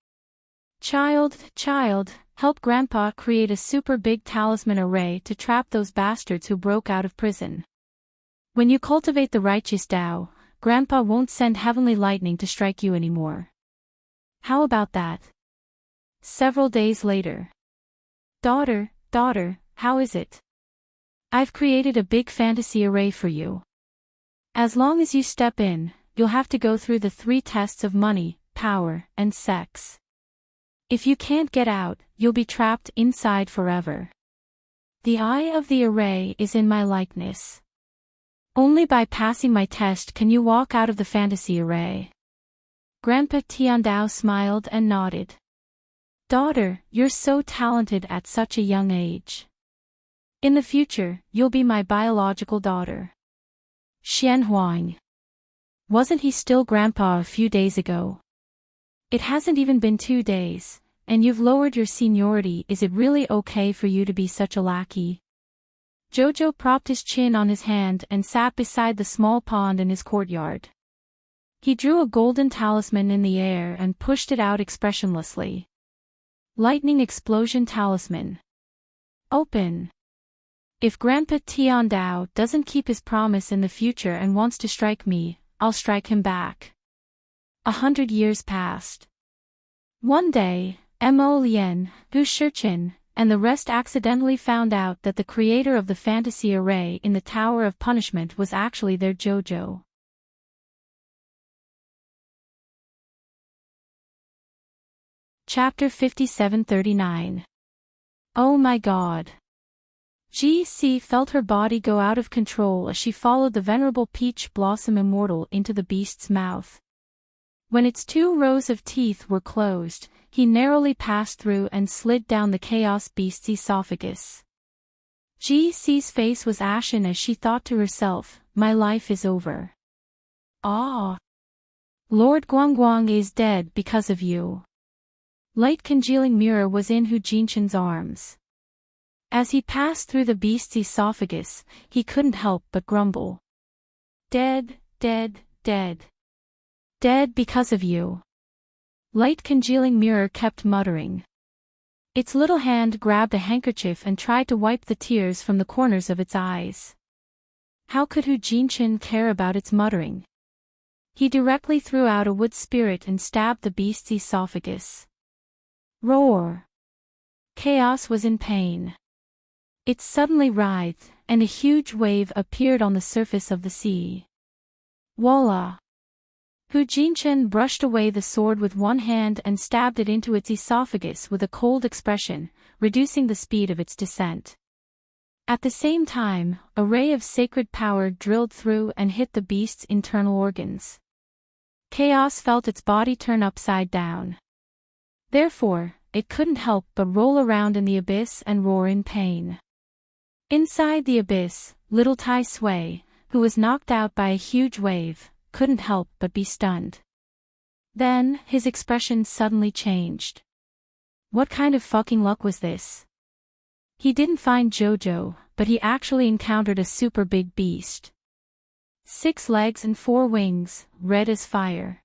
Child, help Grandpa create a super big talisman array to trap those bastards who broke out of prison. When you cultivate the righteous Tao, Grandpa won't send heavenly lightning to strike you anymore. How about that? Several days later. Daughter, how is it? I've created a big fantasy array for you. As long as you step in, you'll have to go through the 3 tests of money, power, and sex. If you can't get out, you'll be trapped inside forever. The eye of the array is in my likeness. Only by passing my test can you walk out of the fantasy array. Grandpa Tiandao smiled and nodded. Daughter, you're so talented at such a young age. In the future, you'll be my biological daughter. Xian Huang. Wasn't he still Grandpa a few days ago? It hasn't even been 2 days, and you've lowered your seniority. Is it really okay for you to be such a lackey? Jojo propped his chin on his hand and sat beside the small pond in his courtyard. He drew a golden talisman in the air and pushed it out expressionlessly. Lightning explosion talisman. Open. If Grandpa Tiandao doesn't keep his promise in the future and wants to strike me, I'll strike him back. 100 years passed. One day, Mo Lian, Hu Shichen, and the rest accidentally found out that the creator of the fantasy array in the Tower of Punishment was actually their JoJo. Chapter 5739. Oh my God. GC felt her body go out of control as she followed the venerable peach blossom immortal into the beast's mouth. When its 2 rows of teeth were closed, he narrowly passed through and slid down the chaos beast's esophagus. GC's face was ashen as she thought to herself, my life is over. Ah! Lord Guangguang is dead because of you. Light congealing mirror was in Hu Jinshan's arms. As he passed through the beast's esophagus, he couldn't help but grumble. Dead, dead, dead. Dead because of you. Light congealing mirror kept muttering. Its little hand grabbed a handkerchief and tried to wipe the tears from the corners of its eyes. How could Hu Jinshan care about its muttering? He directly threw out a wood spirit and stabbed the beast's esophagus. Roar! Chaos was in pain. It suddenly writhed, and a huge wave appeared on the surface of the sea. Voila! Hu Jinshan brushed away the sword with one hand and stabbed it into its esophagus with a cold expression, reducing the speed of its descent. At the same time, a ray of sacred power drilled through and hit the beast's internal organs. Chaos felt its body turn upside down. Therefore, it couldn't help but roll around in the abyss and roar in pain. Inside the abyss, little Tai Sui, who was knocked out by a huge wave, couldn't help but be stunned. Then, his expression suddenly changed. What kind of fucking luck was this? He didn't find Jojo, but he actually encountered a super big beast. 6 legs and 4 wings, red as fire.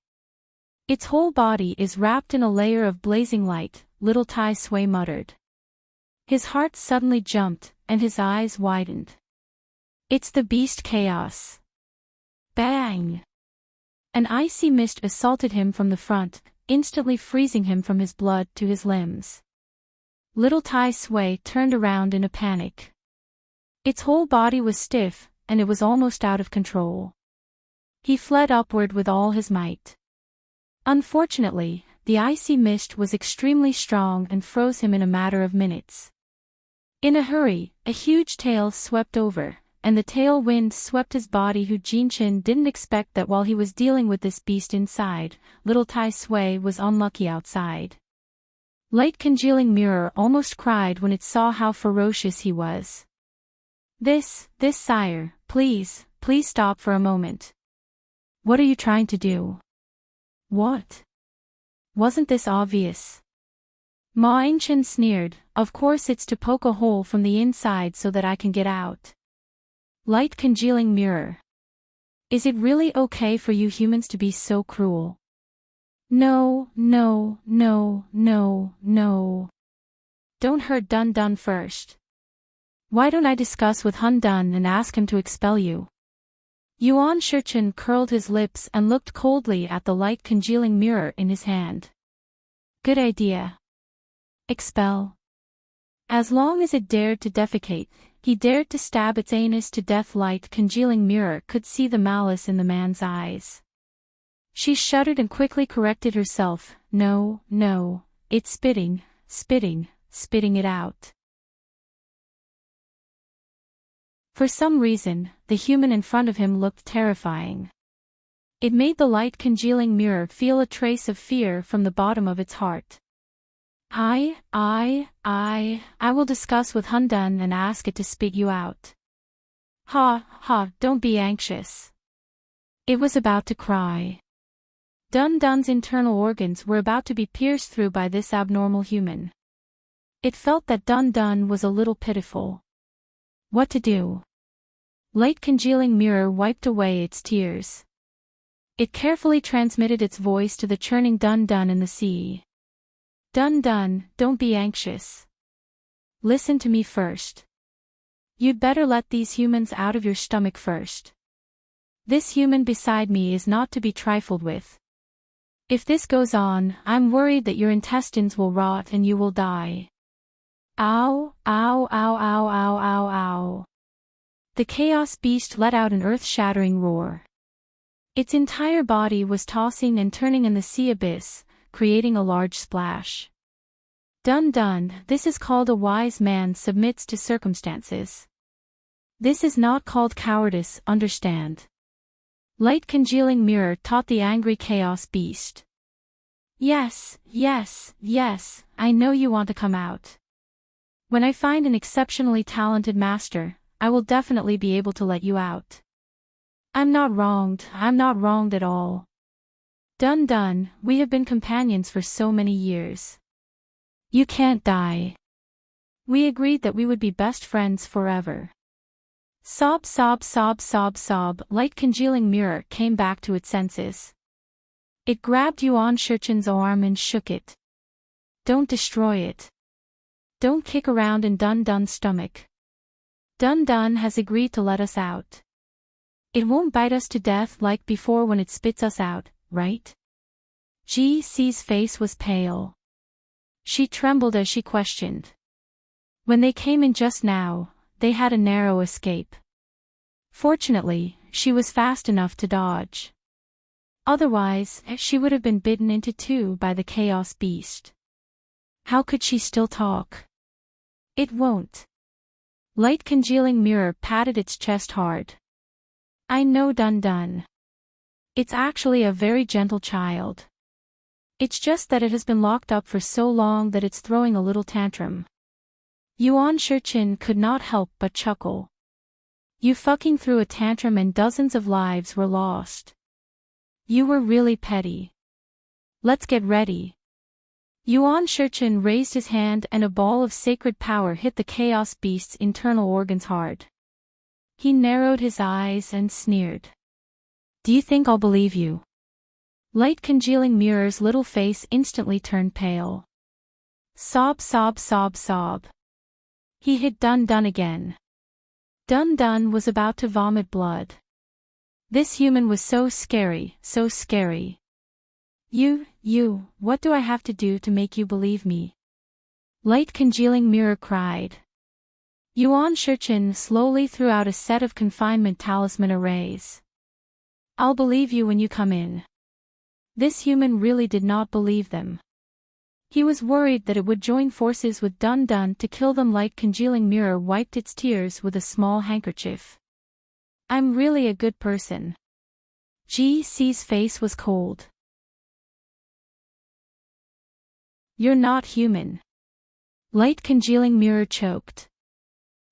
Its whole body is wrapped in a layer of blazing light, little Tai Sui muttered. His heart suddenly jumped, and his eyes widened. It's the beast Chaos. Bang! An icy mist assaulted him from the front, instantly freezing him from his blood to his limbs. Little Tai Sui turned around in a panic. Its whole body was stiff, and it was almost out of control. He fled upward with all his might. Unfortunately, the icy mist was extremely strong and froze him in a matter of minutes. In a hurry, a huge tail swept over, and the tail wind swept his body. Hu Jinshan didn't expect that while he was dealing with this beast inside, little Tai Sui was unlucky outside. Light congealing mirror almost cried when it saw how ferocious he was. This sire, please stop for a moment. What are you trying to do? What? Wasn't this obvious? Ma Yingshan sneered, of course it's to poke a hole from the inside so that I can get out. Light congealing mirror. Is it really okay for you humans to be so cruel? No. Don't hurt Dun Dun first. Why don't I discuss with Hun Dun and ask him to expel you? Yuan Shichen curled his lips and looked coldly at the light congealing mirror in his hand. Good idea. Expel. As long as it dared to defecate, he dared to stab its anus to death. Light congealing mirror could see the malice in the man's eyes. She shuddered and quickly corrected herself. No, it's spitting it out. For some reason, the human in front of him looked terrifying. It made the light congealing mirror feel a trace of fear from the bottom of its heart. I will discuss with Hun Dun and ask it to spit you out. Ha, don't be anxious. It was about to cry. Dun Dun's internal organs were about to be pierced through by this abnormal human. It felt that Dun Dun was a little pitiful. What to do? Light congealing mirror wiped away its tears. It carefully transmitted its voice to the churning Dun Dun in the sea. Dun Dun, don't be anxious. Listen to me first. You'd better let these humans out of your stomach first. This human beside me is not to be trifled with. If this goes on, I'm worried that your intestines will rot and you will die. Ow. The chaos beast let out an earth-shattering roar. Its entire body was tossing and turning in the sea abyss, creating a large splash. Dun Dun, this is called a wise man submits to circumstances. This is not called cowardice, understand? Light congealing mirror taught the angry chaos beast. Yes, yes, yes, I know you want to come out. When I find an exceptionally talented master, I will definitely be able to let you out. I'm not wronged at all. Dun dun, we have been companions for so many years. You can't die. We agreed that we would be best friends forever. Sob sob sob sob sob. Light congealing mirror came back to its senses. It grabbed Yuan Shichen's arm and shook it. Don't destroy it. Don't kick around in Dun Dun's stomach. Dun Dun has agreed to let us out. It won't bite us to death like before when it spits us out, right? GC's face was pale. She trembled as she questioned. When they came in just now, they had a narrow escape. Fortunately, she was fast enough to dodge. Otherwise, she would have been bitten into two by the chaos beast. How could she still talk? It won't. Light congealing mirror patted its chest hard. I know Dun Dun. It's actually a very gentle child. It's just that it has been locked up for so long that it's throwing a little tantrum. Yuan Shichen could not help but chuckle. You fucking threw a tantrum and dozens of lives were lost. You were really petty. Let's get ready. Yuan Shichen raised his hand and a ball of sacred power hit the chaos beast's internal organs hard. He narrowed his eyes and sneered. Do you think I'll believe you? Light congealing mirror's little face instantly turned pale. Sob sob sob sob. He hit Dun Dun again. Dun Dun was about to vomit blood. This human was so scary, so scary. What do I have to do to make you believe me? Light congealing mirror cried. Yuan Shichen slowly threw out a set of confinement talisman arrays. I'll believe you when you come in. This human really did not believe them. He was worried that it would join forces with Dun Dun to kill them. Light congealing mirror wiped its tears with a small handkerchief. I'm really a good person. GC's face was cold. You're not human. Light congealing mirror choked.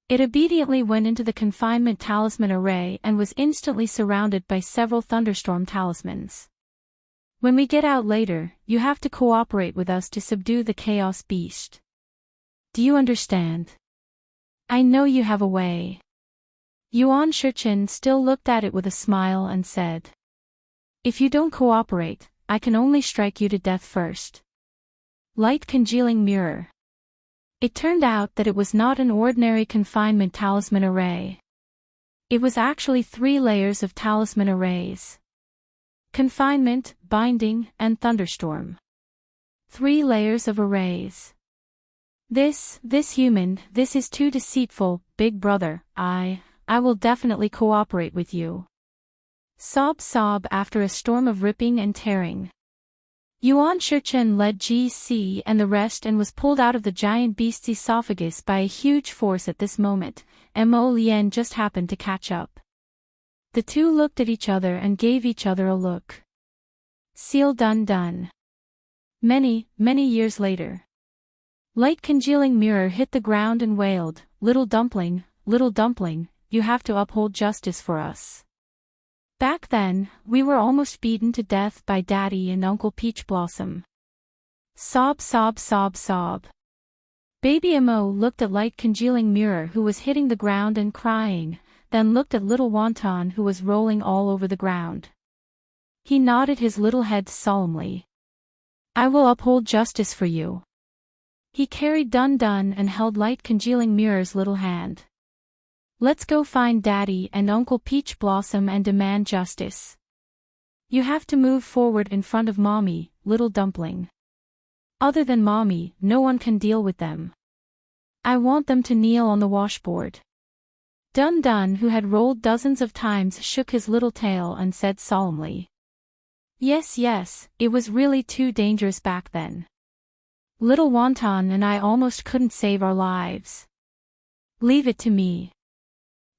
It obediently went into the confinement talisman array and was instantly surrounded by several thunderstorm talismans. When we get out later, you have to cooperate with us to subdue the chaos beast. Do you understand? I know you have a way. Yuan Shichen still looked at it with a smile and said. If you don't cooperate, I can only strike you to death first. Light congealing mirror. It turned out that it was not an ordinary confinement talisman array. It was actually 3 layers of talisman arrays. Confinement, binding, and thunderstorm. 3 layers of arrays. This human, this is too deceitful, big brother. I will definitely cooperate with you. Sob sob after a storm of ripping and tearing. Yuan Shichen led GC and the rest and was pulled out of the giant beast's esophagus by a huge force at this moment. Mo Lian just happened to catch up. The two looked at each other and gave each other a look. Seal Dun Dun. Many years later. Light congealing mirror hit the ground and wailed, little dumpling, you have to uphold justice for us. Back then, we were almost beaten to death by Daddy and Uncle Peach Blossom. Sob sob sob sob. Baby Mo looked at Light congealing mirror who was hitting the ground and crying, then looked at little Wonton who was rolling all over the ground. He nodded his little head solemnly. I will uphold justice for you. He carried Dun Dun and held Light congealing mirror's little hand. Let's go find Daddy and Uncle Peach Blossom and demand justice. You have to move forward in front of Mommy, little dumpling. Other than Mommy, no one can deal with them. I want them to kneel on the washboard. Dun Dun, who had rolled dozens of times, shook his little tail and said solemnly. Yes, it was really too dangerous back then. Little Wonton and I almost couldn't save our lives. Leave it to me.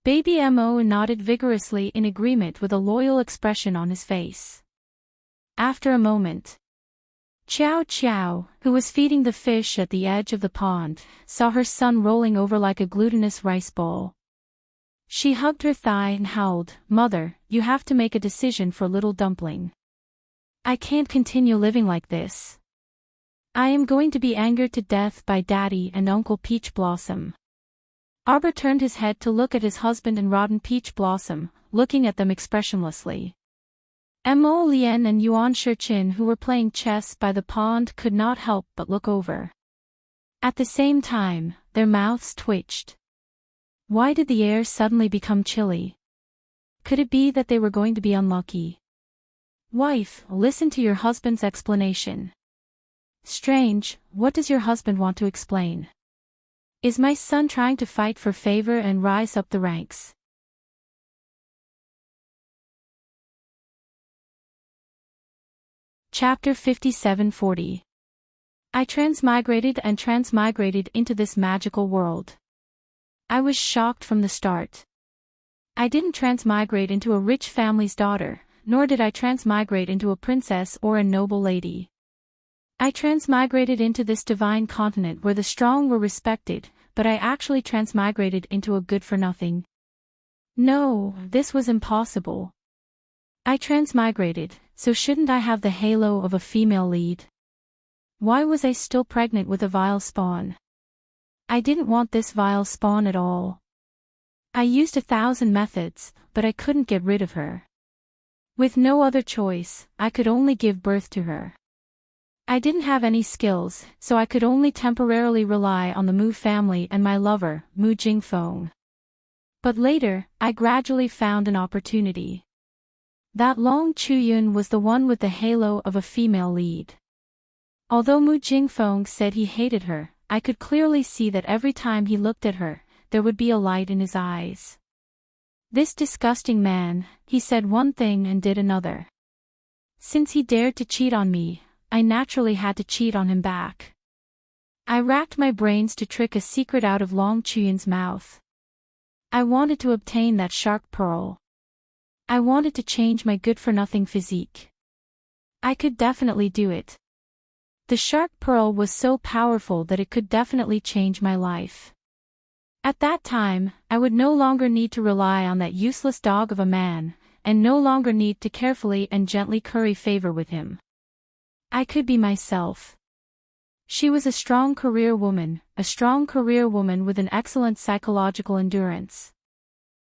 Baby Mo nodded vigorously in agreement with a loyal expression on his face. After a moment, Chow Chow, who was feeding the fish at the edge of the pond, saw her son rolling over like a glutinous rice ball. She hugged her thigh and howled, "Mother, you have to make a decision for little dumpling. I can't continue living like this. I am going to be angered to death by Daddy and Uncle Peach Blossom." Arbor turned his head to look at his husband and Rotten Peach Blossom, looking at them expressionlessly. Mo Lien and Yuan Shichin, who were playing chess by the pond, could not help but look over. At the same time, their mouths twitched. Why did the air suddenly become chilly? Could it be that they were going to be unlucky? Wife, listen to your husband's explanation. Strange, what does your husband want to explain? Is my son trying to fight for favor and rise up the ranks? Chapter 5740. I transmigrated into this magical world. I was shocked from the start. I didn't transmigrate into a rich family's daughter, nor did I transmigrate into a princess or a noble lady. I transmigrated into this divine continent where the strong were respected, but I actually transmigrated into a good-for-nothing. No, this was impossible. I transmigrated, so shouldn't I have the halo of a female lead? Why was I still pregnant with a vile spawn? I didn't want this vile spawn at all. I used 1,000 methods, but I couldn't get rid of her. With no other choice, I could only give birth to her. I didn't have any skills, so I could only temporarily rely on the Mu family and my lover, Mu Jingfeng. But later, I gradually found an opportunity. That Long Chuyun was the one with the halo of a female lead. Although Mu Jingfeng said he hated her, I could clearly see that every time he looked at her, there would be a light in his eyes. This disgusting man, he said one thing and did another. Since he dared to cheat on me, I naturally had to cheat on him back. I racked my brains to trick a secret out of Long Chuyun's mouth. I wanted to obtain that shark pearl. I wanted to change my good-for-nothing physique. I could definitely do it. The shark pearl was so powerful that it could definitely change my life. At that time, I would no longer need to rely on that useless dog of a man, and no longer need to carefully and gently curry favor with him. I could be myself. She was a strong career woman with an excellent psychological endurance.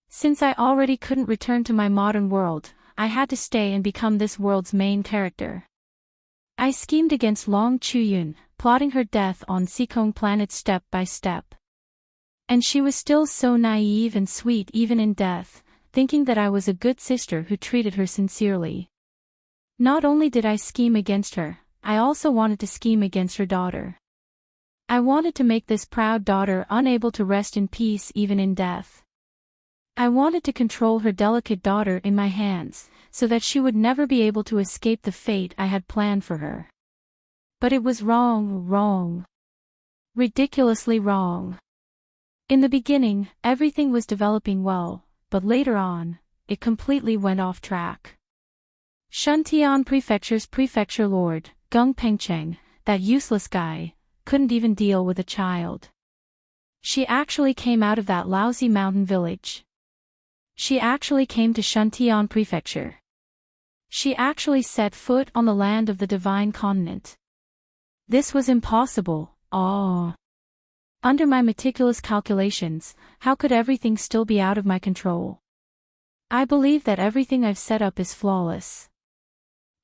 Since I already couldn't return to my modern world, I had to stay and become this world's main character. I schemed against Long Chuyun, plotting her death on Sikong planet step by step. And she was still so naive and sweet even in death, thinking that I was a good sister who treated her sincerely. Not only did I scheme against her, I also wanted to scheme against her daughter. I wanted to make this proud daughter unable to rest in peace even in death. I wanted to control her delicate daughter in my hands, so that she would never be able to escape the fate I had planned for her. But it was wrong. Ridiculously wrong. In the beginning, everything was developing well, but later on, it completely went off track. Shuntian Prefecture's prefecture lord, Gung Pengcheng, that useless guy, couldn't even deal with a child. She actually came out of that lousy mountain village. She actually came to Shuntian Prefecture. She actually set foot on the land of the divine continent. This was impossible. Under my meticulous calculations, how could everything still be out of my control? I believe that everything I've set up is flawless.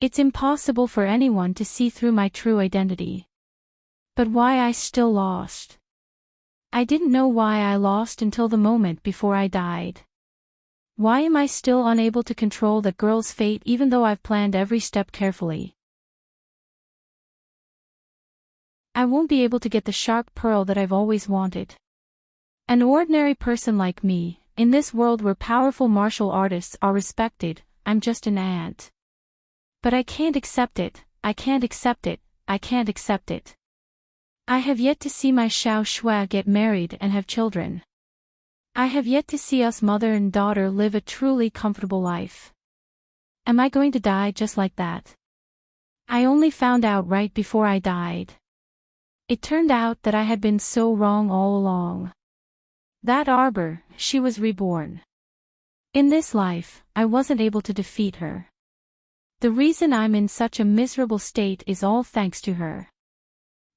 It's impossible for anyone to see through my true identity. But why I still lost? I didn't know why I lost until the moment before I died. Why am I still unable to control that girl's fate even though I've planned every step carefully? I won't be able to get the shark pearl that I've always wanted. An ordinary person like me, in this world where powerful martial artists are respected, I'm just an ant. But I can't accept it, I can't accept it. I have yet to see my Xiao Shui get married and have children. I have yet to see us mother and daughter live a truly comfortable life. Am I going to die just like that? I only found out right before I died. It turned out that I had been so wrong all along. That Arbor, she was reborn. In this life, I wasn't able to defeat her. The reason I'm in such a miserable state is all thanks to her.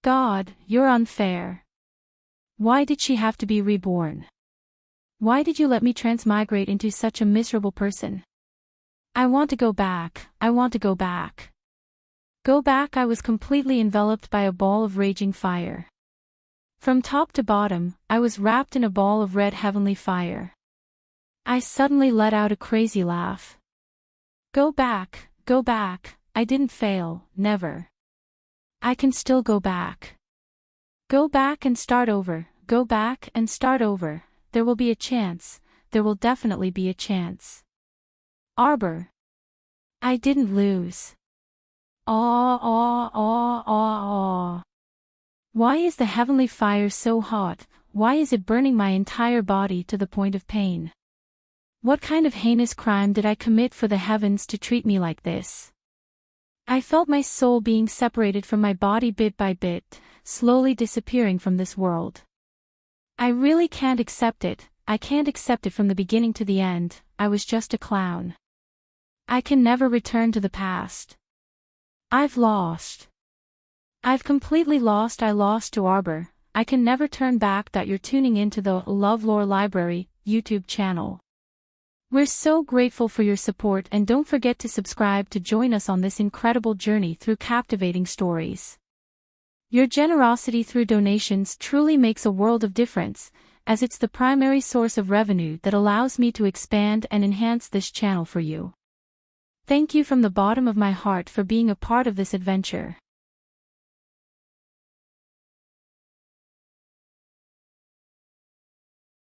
God, you're unfair. Why did she have to be reborn? Why did you let me transmigrate into such a miserable person? I want to go back, I want to go back. Go back. I was completely enveloped by a ball of raging fire. From top to bottom, I was wrapped in a ball of red heavenly fire. I suddenly let out a crazy laugh. Go back, I didn't fail, never. I can still go back. Go back and start over, go back and start over. There will be a chance, there will definitely be a chance. Arbor. I didn't lose. Aw, aw, aw, aw, aw. Why is the heavenly fire so hot? Why is it burning my entire body to the point of pain? What kind of heinous crime did I commit for the heavens to treat me like this? I felt my soul being separated from my body bit by bit, slowly disappearing from this world. I really can't accept it. I can't accept it from the beginning to the end. I was just a clown. I can never return to the past. I've lost. I've completely lost. I lost to Arbor. I can never turn back. That you're tuning into the LoveLore Library YouTube channel. We're so grateful for your support, and don't forget to subscribe to join us on this incredible journey through captivating stories. Your generosity through donations truly makes a world of difference, as it's the primary source of revenue that allows me to expand and enhance this channel for you. Thank you from the bottom of my heart for being a part of this adventure.